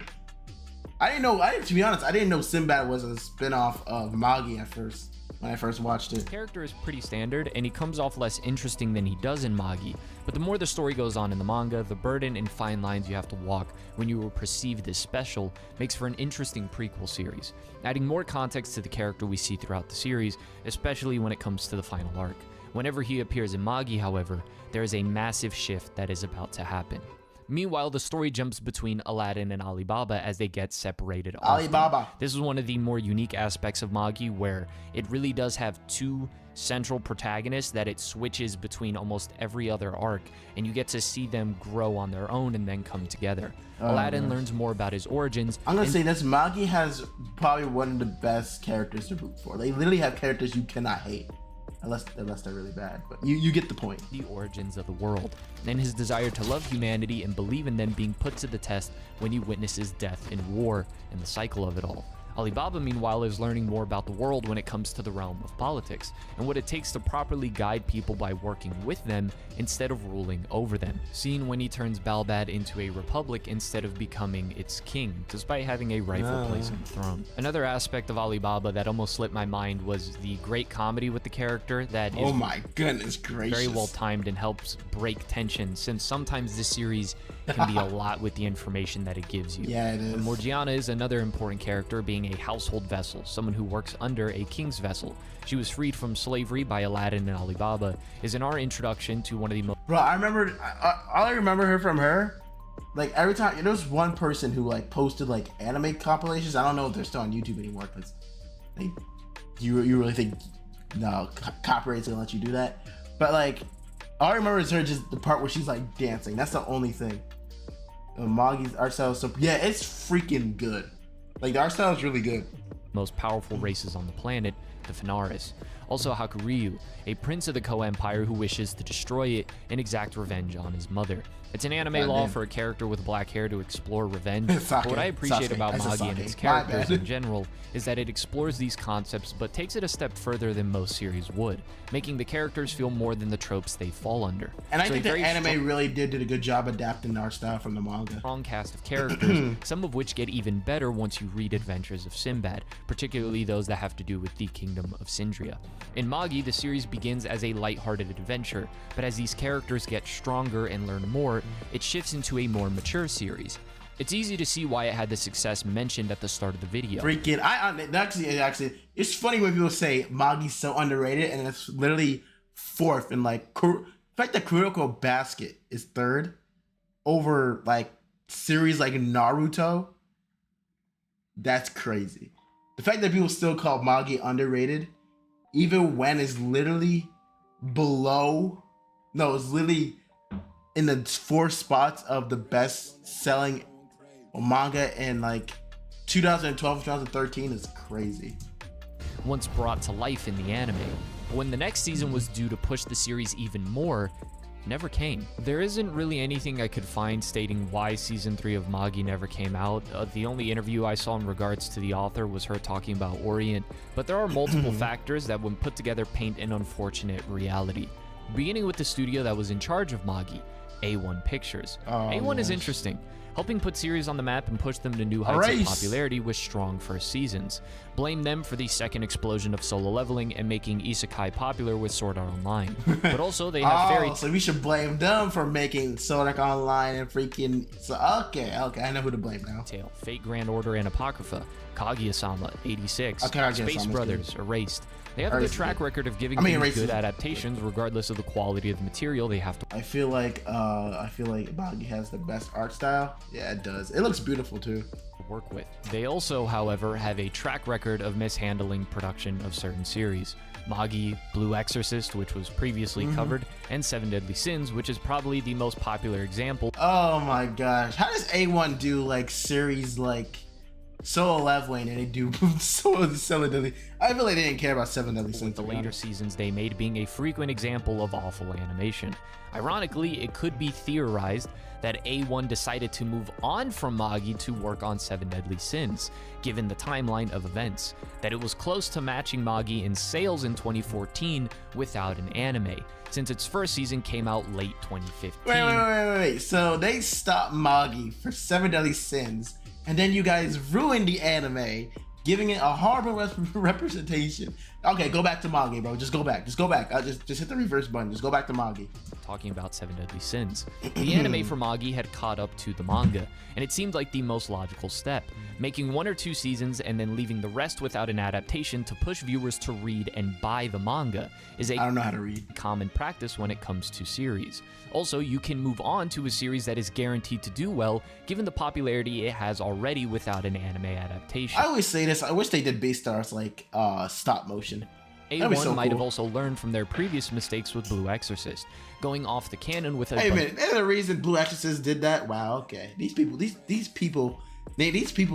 Speaker 1: To be honest, I didn't know Sinbad was a spin-off of Magi at first, when I first watched it.
Speaker 18: His character is pretty standard, and he comes off less interesting than he does in Magi. But the more the story goes on in the manga, the burden and fine lines you have to walk when you will perceive this special makes for an interesting prequel series, adding more context to the character we see throughout the series, especially when it comes to the final arc. Whenever he appears in Magi, however, there is a massive shift that is about to happen. Meanwhile, the story jumps between Aladdin and Ali Baba as they get separated.
Speaker 1: Ali Baba.
Speaker 18: This is one of the more unique aspects of Magi, where it really does have 2 central protagonists that it switches between almost every other arc, and you get to see them grow on their own and then come together. Aladdin learns more about his origins.
Speaker 1: I'm gonna say this, Magi has probably one of the best characters to root for. They literally have characters you cannot hate. Unless they're really bad, but you get the point.
Speaker 18: The origins of the world, and his desire to love humanity and believe in them being put to the test when he witnesses death and war and the cycle of it all. Ali Baba, meanwhile, is learning more about the world when it comes to the realm of politics, and what it takes to properly guide people by working with them instead of ruling over them. Seen when he turns Balbad into a republic instead of becoming its king, despite having a rightful place on the throne. Another aspect of Ali Baba that almost slipped my mind was the great comedy with the character that is
Speaker 1: oh my goodness gracious,
Speaker 18: very well timed and helps break tension, since sometimes this series can be a lot with the information that it gives you.
Speaker 1: Yeah, it is.
Speaker 18: And Morgiana is another important character, being a household vessel, someone who works under a king's vessel. She was freed from slavery by Aladdin and Ali Baba, is in our introduction to one of the most...
Speaker 1: Bro, I remember, all I remember her from her like every time there was one person who like posted like anime compilations. I don't know if they're still on YouTube anymore because you really think no copyright's gonna let you do that? But like all I remember is her just the part where she's like dancing. That's the only thing. Magi's art style is so yeah, it's freaking good. Like the art style is really good.
Speaker 18: Most powerful races on the planet, the Fenaris. Also Hakuryu, a prince of the Ko Empire who wishes to destroy it and exact revenge on his mother. It's an anime law for a character with black hair to explore revenge. But what I appreciate about Magi and its characters in general is that it explores these concepts but takes it a step further than most series would, making the characters feel more than the tropes they fall under.
Speaker 1: And I think the anime really did a good job adapting the art style from the manga.
Speaker 18: Strong cast of characters, some of which get even better once you read Adventures of Sinbad, particularly those that have to do with the Kingdom of Sindria. In Magi, the series begins as a lighthearted adventure, but as these characters get stronger and learn more, it shifts into a more mature series. It's easy to see why it had the success mentioned at the start of the video.
Speaker 1: Freaking, actually, it's funny when people say Magi's so underrated, and it's literally fourth. And like, the fact that Kuroko Basket is third over like series like Naruto, that's crazy. The fact that people still call Magi underrated, even when it's literally below, no, it's literally in the 4 spots of the best selling manga in like 2012, 2013 is crazy.
Speaker 18: Once brought to life in the anime, but when the next season was due to push the series even more, never came. There isn't really anything I could find stating why season 3 of Magi never came out. The only interview I saw in regards to the author was her talking about Orient, but there are multiple factors that when put together paint an unfortunate reality. Beginning with the studio that was in charge of Magi, A1 Pictures. A1 is interesting. Helping put series on the map and push them to new heights of popularity with strong first seasons. Blame them for the second explosion of solo leveling and making isekai popular with Sword Art Online. But also they have
Speaker 1: so we should blame them for making Sword Art Online and freaking... So okay, I know who to blame now.
Speaker 18: Fate Grand Order and Apocrypha, Kaguya-sama, 86, Space Brothers, Erased. They have a good track record of giving good adaptations regardless of the quality of the material they have to.
Speaker 1: I feel like Magi has the best art style. Yeah, it does. It looks beautiful too.
Speaker 18: Work with. They also, however, have a track record of mishandling production of certain series. Magi, Blue Exorcist, which was previously covered, and Seven Deadly Sins, which is probably the most popular example.
Speaker 1: Oh my gosh. How does A1 do like series like Solo Leveling and they do Seven Deadly? I feel like they didn't care about Seven Deadly Sins.
Speaker 18: With the later seasons they made being a frequent example of awful animation. Ironically, it could be theorized that A1 decided to move on from Magi to work on Seven Deadly Sins, given the timeline of events, that it was close to matching Magi in sales in 2014 without an anime, since its first season came out late 2015.
Speaker 1: Wait. So they stopped Magi for Seven Deadly Sins, and then you guys ruined the anime, giving it a horrible representation. Okay, go back to Magi, bro. Just go back. Just hit the reverse button. Just go back to Magi.
Speaker 18: Talking about Seven Deadly Sins. The anime for Magi had caught up to the manga, and it seemed like the most logical step, making 1 or 2 seasons and then leaving the rest without an adaptation to push viewers to read and buy the manga is
Speaker 1: I don't know how to read.
Speaker 18: Common practice when it comes to series. Also, you can move on to a series that is guaranteed to do well, given the popularity it has already without an anime adaptation.
Speaker 1: I always say this, I wish they did Beastars like stop motion.
Speaker 18: A1 might have also learned from their previous mistakes with Blue Exorcist, going off the canon with a...
Speaker 1: Hey, man, and the reason Blue Exorcist did that? Wow, okay. These people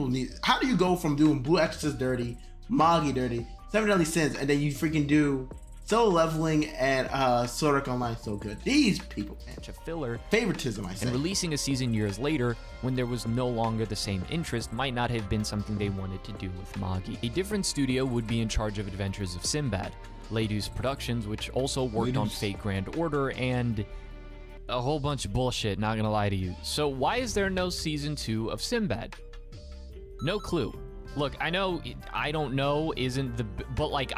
Speaker 1: need... How do you go from doing Blue Exorcist dirty, Magi dirty, Seven Deadly Sins, and then you freaking do Solo Leveling and Sword Art Online so good? These people, man.
Speaker 18: A filler.
Speaker 1: Favoritism, I say.
Speaker 18: And releasing a season years later, when there was no longer the same interest, might not have been something they wanted to do with Magi. A different studio would be in charge of Adventures of Sinbad, Ladus Productions, which also worked on Fate Grand Order and a whole bunch of bullshit, not gonna lie to you. So why is there no season 2 of Sinbad? No clue. Look, I know, I don't know, but like,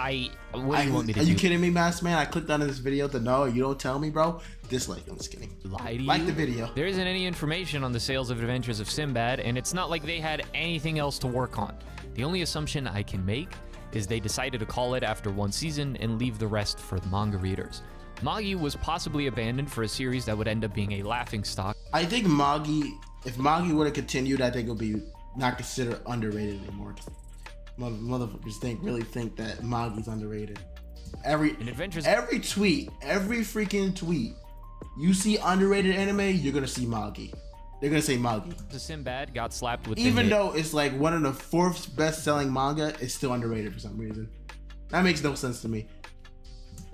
Speaker 18: what do you want me to do?
Speaker 1: Are you kidding me, Masked Man? I clicked on this video to know, you don't tell me, bro? Dislike, I'm just kidding.
Speaker 18: Lie to you?
Speaker 1: Like the video.
Speaker 18: There isn't any information on the sales of Adventures of Sinbad, and it's not like they had anything else to work on. The only assumption I can make is they decided to call it after 1 season and leave the rest for the manga readers. Magi was possibly abandoned for a series that would end up being a laughingstock.
Speaker 1: I think Magi if Magi would have continued, I think it would be not considered underrated anymore. Motherfuckers really think that Magi's underrated. Every tweet, every freaking tweet, you see underrated anime, you're gonna see Magi. They're gonna say Magi.
Speaker 18: The Sinbad got slapped with
Speaker 1: even though it's like one of the 4th best-selling manga, it's still underrated for some reason. That makes no sense to me.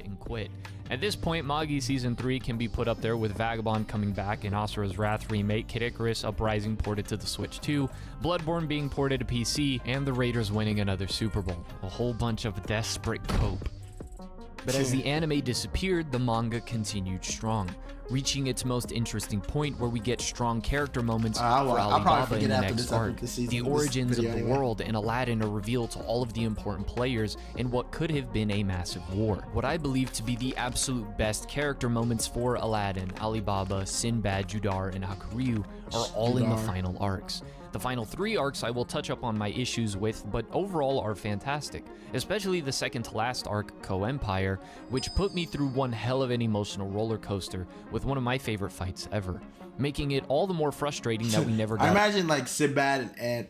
Speaker 18: And quit. At this point, Magi Season 3 can be put up there with Vagabond coming back, and Asura's Wrath remake, Kid Icarus Uprising ported to the Switch 2, Bloodborne being ported to PC, and the Raiders winning another Super Bowl. A whole bunch of desperate cope. But as the anime disappeared, the manga continued strong, reaching its most interesting point where we get strong character moments for Alibaba in the next arc. The origins of the world and Aladdin are revealed to all of the important players in what could have been a massive war. What I believe to be the absolute best character moments for Aladdin, Alibaba, Sinbad, Judar, and Hakuryu are all in the final arcs. The final 3 arcs I will touch up on my issues with, but overall are fantastic, especially the second to last arc, Co-Empire, which put me through one hell of an emotional roller coaster with one of my favorite fights ever, making it all the more frustrating that we never got.
Speaker 1: I imagine like Sinbad and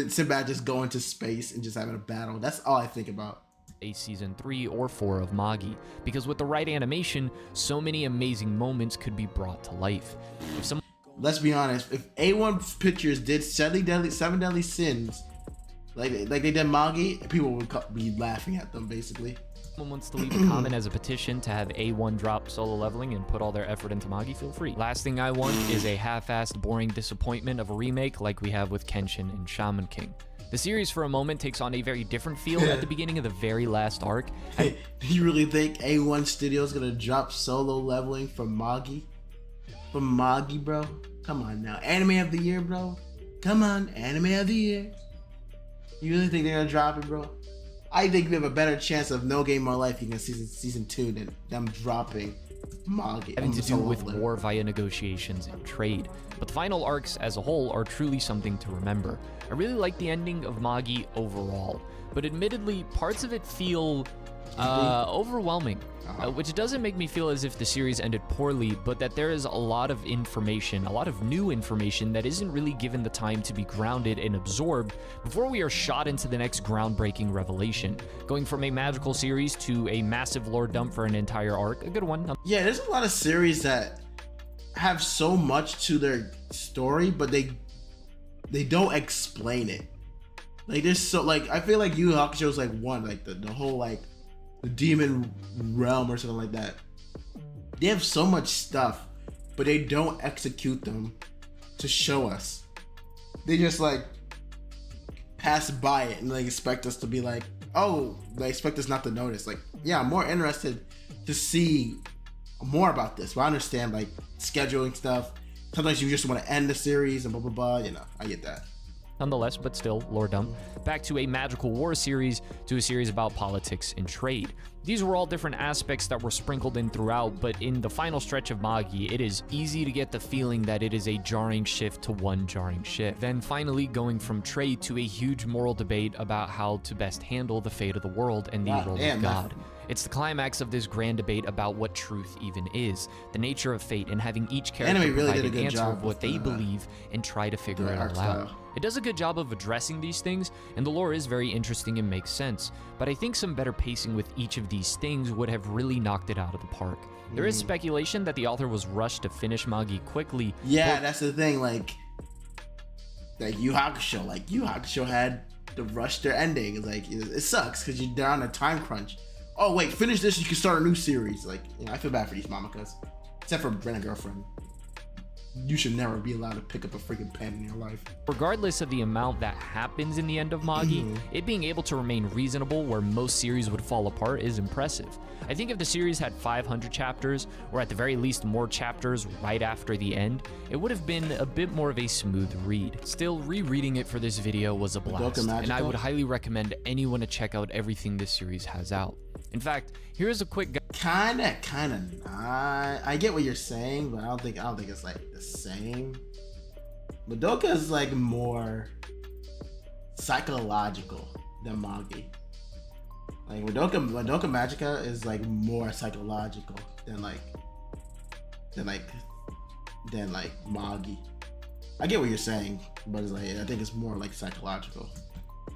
Speaker 1: Sinbad just going to space and just having a battle. That's all I think about.
Speaker 18: A season 3 or 4 of Magi, because with the right animation, so many amazing moments could be brought to life.
Speaker 1: Let's be honest, if A1 Pictures did 7 Deadly Sins, like they did Magi, people would be laughing at them, basically.
Speaker 18: Someone wants to leave a comment as a petition to have A1 drop solo leveling and put all their effort into Magi, feel free. Last thing I want is a half-assed, boring disappointment of a remake like we have with Kenshin and Shaman King. The series for a moment takes on a very different feel at the beginning of the very last arc.
Speaker 1: Do you really think A1 Studios gonna drop solo leveling from Magi? From Magi, bro? Come on now. Anime of the year, bro? Come on, anime of the year. You really think they're gonna drop it, bro? I think we have a better chance of No Game More Life in season 2 than them dropping Magi.
Speaker 18: Having to do with war via negotiations and trade. But the final arcs as a whole are truly something to remember. I really like the ending of Magi overall, but admittedly, parts of it feel overwhelming, which doesn't make me feel as if the series ended poorly, but that there is a lot of information, a lot of new information that isn't really given the time to be grounded and absorbed before we are shot into the next groundbreaking revelation. Going from a magical series to a massive lore dump for an entire arc, a good one.
Speaker 1: Yeah, there's a lot of series that have so much to their story, but they don't explain it. Like there's so like I feel like Yu Yu Hakusho is like one, like the whole like the demon realm or something like that. They have so much stuff, but they don't execute them to show us. They just like pass by it and they expect us to be like, oh, they expect us not to notice. Like, yeah, I'm more interested to see more about this. But I understand like scheduling stuff. Sometimes you just want to end the series and blah blah blah. You know, I get that.
Speaker 18: Nonetheless, but still, lore dump. Back to a magical war series, to a series about politics and trade. These were all different aspects that were sprinkled in throughout, but in the final stretch of Magi, it is easy to get the feeling that it is a jarring shift to one jarring shift. Then finally going from trade to a huge moral debate about how to best handle the fate of the world and the role of God. It's the climax of this grand debate about what truth even is, the nature of fate, and having each character provide an answer of what they believe and try to figure it all out. It does a good job of addressing these things, and the lore is very interesting and makes sense, but I think some better pacing with each of these things would have really knocked it out of the park. There is speculation that the author was rushed to finish Magi quickly.
Speaker 1: Yeah, that's the thing, like Yu Yu Hakusho had to rush their ending. It's like, it sucks because you're on a time crunch. Oh wait, finish this, you can start a new series. Like, you know, I feel bad for these mamakas. Except for Rent-A-Girlfriend. You should never be allowed to pick up a freaking pen in your life.
Speaker 18: Regardless of the amount that happens in the end of Magi, it being able to remain reasonable where most series would fall apart is impressive. I think if the series had 500 chapters, or at the very least more chapters right after the end, it would have been a bit more of a smooth read. Still, rereading it for this video was a blast, and I would highly recommend anyone to check out everything this series has out. In fact, here's a quick
Speaker 1: kinda not. I get what you're saying, but I don't think it's like the same. Madoka is like more psychological than Magi. Like Madoka Magica is like more psychological than than like Magi. I get what you're saying, but it's like I think it's more like psychological.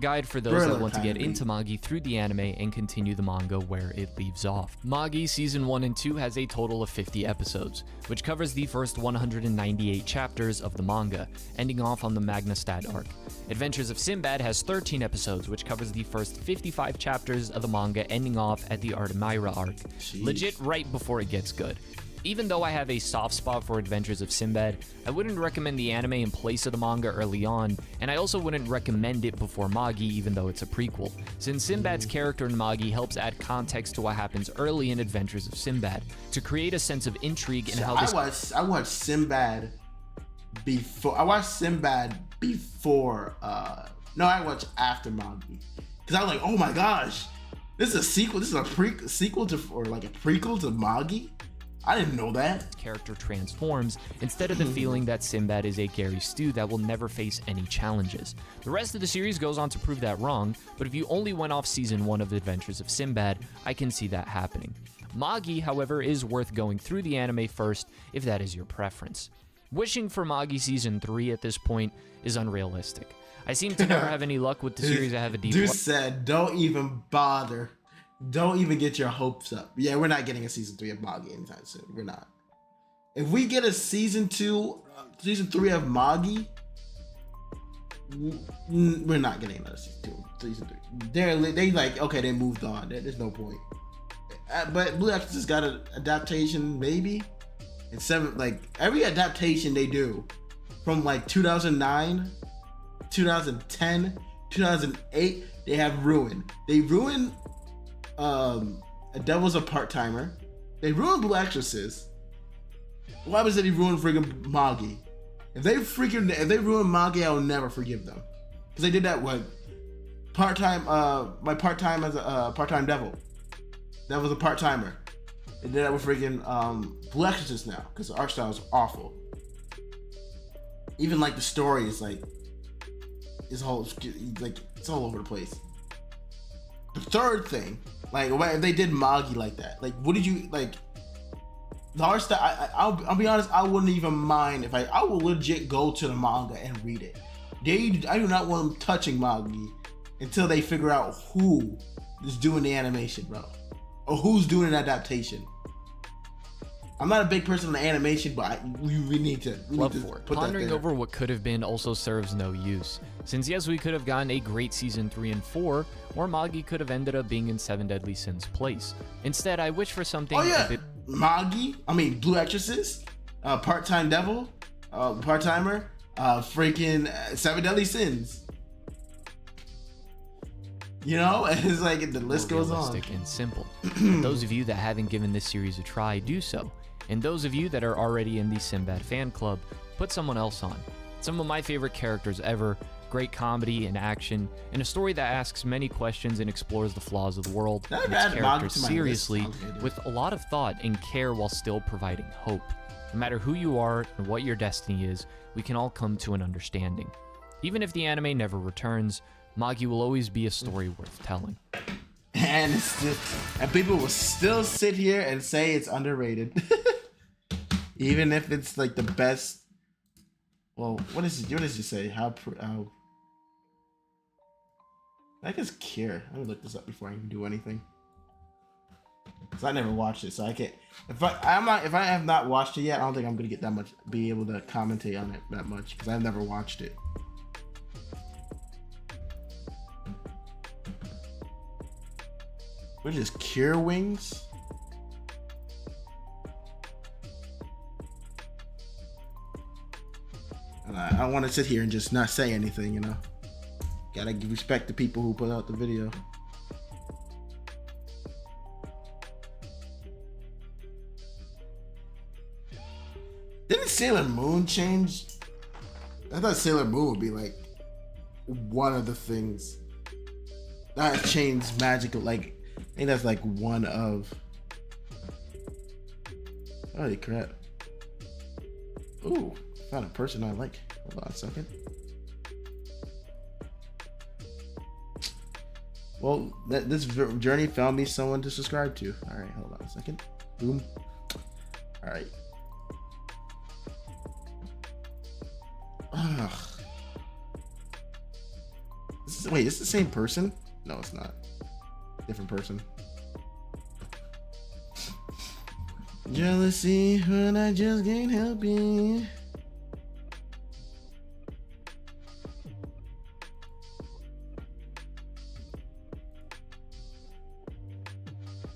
Speaker 18: Guide for those that want to get into Magi through the anime and continue the manga where it leaves off. Magi Season 1 and 2 has a total of 50 episodes, which covers the first 198 chapters of the manga, ending off on the Magnastad arc. Adventures of Sinbad has 13 episodes, which covers the first 55 chapters of the manga, ending off at the Artemira arc.
Speaker 1: Jeez.
Speaker 18: Legit right before it gets good. Even though I have a soft spot for Adventures of Sinbad, I wouldn't recommend the anime in place of the manga early on, and I also wouldn't recommend it before Magi even though it's a prequel, since Sinbad's character in Magi helps add context to what happens early in Adventures of Sinbad, to create a sense of intrigue and how this...
Speaker 1: I watched Sinbad before... I watched Sinbad before... No, I watched after Magi. Because I was like, oh my gosh, this is a sequel, this is a sequel to... or like a prequel to Magi? I didn't know that.
Speaker 18: Character transforms instead of the feeling that Sinbad is a Gary Stu that will never face any challenges. The rest of the series goes on to prove that wrong, but if you only went off Season 1 of Adventures of Sinbad, I can see that happening. Magi, however, is worth going through the anime first if that is your preference. Wishing for Magi Season 3 at this point is unrealistic. I seem to never have any luck with the series I have a deep...
Speaker 1: Dude said, don't even bother. Don't even get your hopes up. Yeah, we're not getting a season 3 of Magi anytime soon. We're not. If we get a season 3 of Magi, we're not getting another season 3. They like, okay, they moved on. There's no point. But Blue Exorcist got an adaptation, maybe. And every adaptation they do, from like 2009, 2010, 2008, they have ruined. They ruined A Devil's a Part-Timer. They ruined Blue Exorcist. Why was it he ruined freaking Magi? If they ruin Magi, I will never forgive them. Because they did that with my part-time as a part-time devil. That was a part-timer. They did that with freaking Blue Exorcist now, because the art style is awful. Even like the story is like it's all over the place. The third thing, like if they did Magi like that, like what did you like? The art style, I'll be honest, I wouldn't even mind if I would legit go to the manga and read it. I do not want them touching Magi until they figure out who is doing the animation, bro, or who's doing an adaptation. I'm not a big person on the animation, but we need to put
Speaker 18: Pondering
Speaker 1: that there.
Speaker 18: over what could have been also serves no use, since yes, we could have gotten a great season 3 and 4, or Magi could have ended up being in 7 Deadly Sins' place. Instead, I wish for something a bit...
Speaker 1: Blue Exorcist, part-time devil, part-timer, freaking 7 Deadly Sins. You know, it's like the list goes on.
Speaker 18: Realistic and simple. And those of you that haven't given this series a try, do so. And those of you that are already in the Sinbad fan club, put someone else on. Some of my favorite characters ever, great comedy and action, and a story that asks many questions and explores the flaws of the world and its characters seriously, with a lot of thought and care while still providing hope. No matter who you are and what your destiny is, we can all come to an understanding. Even if the anime never returns, Magi will always be a story worth telling.
Speaker 1: And people will still sit here and say it's underrated. Even if it's like the best. Well, what does it say? How I guess Cure. I'm gonna look this up before I can do anything. Cause I never watched it, so I can't. If I have not watched it yet, I don't think I'm gonna get be able to commentate on it that much because I've never watched it. What is Cure Wings? And I don't want to sit here and just not say anything, you know. Gotta give respect to people who put out the video. Didn't Sailor Moon change? I thought Sailor Moon would be like one of the things that has changed magical, like I think that's like one of. Holy crap. Ooh, found a person I like. Hold on a second. Well, this journey found me someone to subscribe to. Alright, hold on a second. Boom. Alright. Wait, it's the same person? No, it's not. Different person. Jealousy when I just can't help it.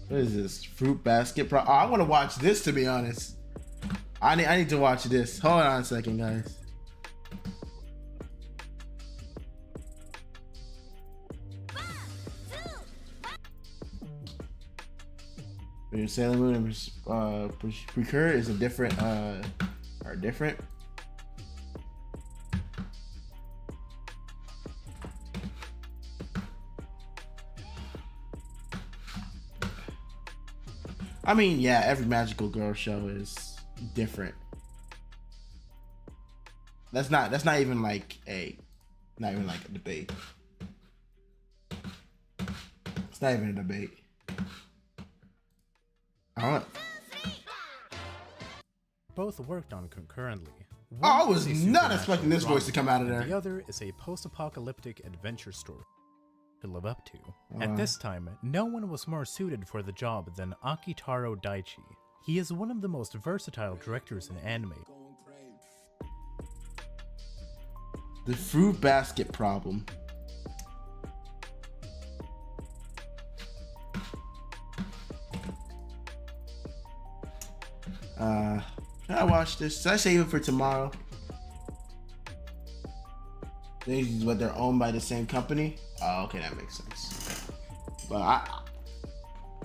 Speaker 1: What is this? Fruit basket? I want to watch this, to be honest. I need to watch this. Hold on a second, guys. Sailor Moon and Precure is a different are different. I mean, yeah, every magical girl show is different. That's not even like a debate. It's not even a debate. I don't know.
Speaker 19: Both worked on concurrently.
Speaker 1: I was not expecting this voice to come out of there.
Speaker 19: The other is a post-apocalyptic adventure story to live up to. At this time, no one was more suited for the job than Akitaro Daichi. He is one of the most versatile directors in anime.
Speaker 1: The fruit basket problem. I watched this. Should I save it for tomorrow? But they're owned by the same company. Oh, okay, that makes sense. But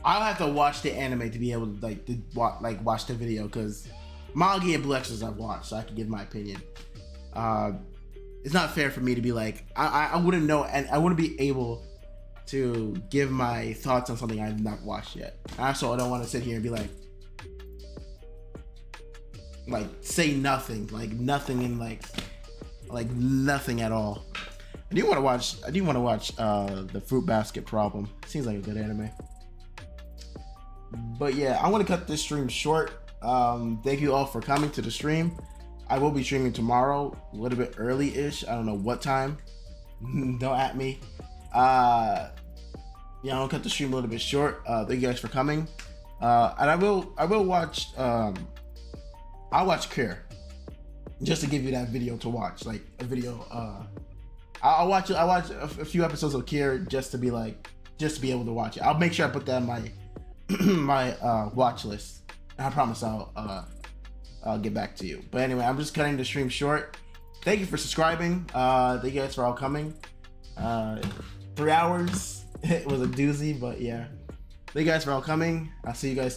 Speaker 1: I'll have to watch the anime to be able to watch the video, because manga and bleachers I've watched, so I can give my opinion. It's not fair for me to be like I wouldn't know, and I wouldn't be able to give my thoughts on something I've not watched yet. Also, I don't want to sit here and be like say nothing, nothing in nothing at all. I do want to watch the Fruit Basket Problem. Seems like a good anime. But yeah, I want to cut this stream short. Thank you all for coming to the stream. I will be streaming tomorrow, a little bit early-ish. I don't know what time. Don't at me. Yeah, I'm gonna cut the stream a little bit short. Thank you guys for coming. And I will watch. I'll watch Cure, just to give you that video to watch, like a video. I'll watch a few episodes of Cure just to be able to watch it. I'll make sure I put that in my my watch list. I promise I'll get back to you. But anyway, I'm just cutting the stream short. Thank you for subscribing. Thank you guys for all coming. 3 hours. It was a doozy, but yeah. Thank you guys for all coming. I'll see you guys tomorrow.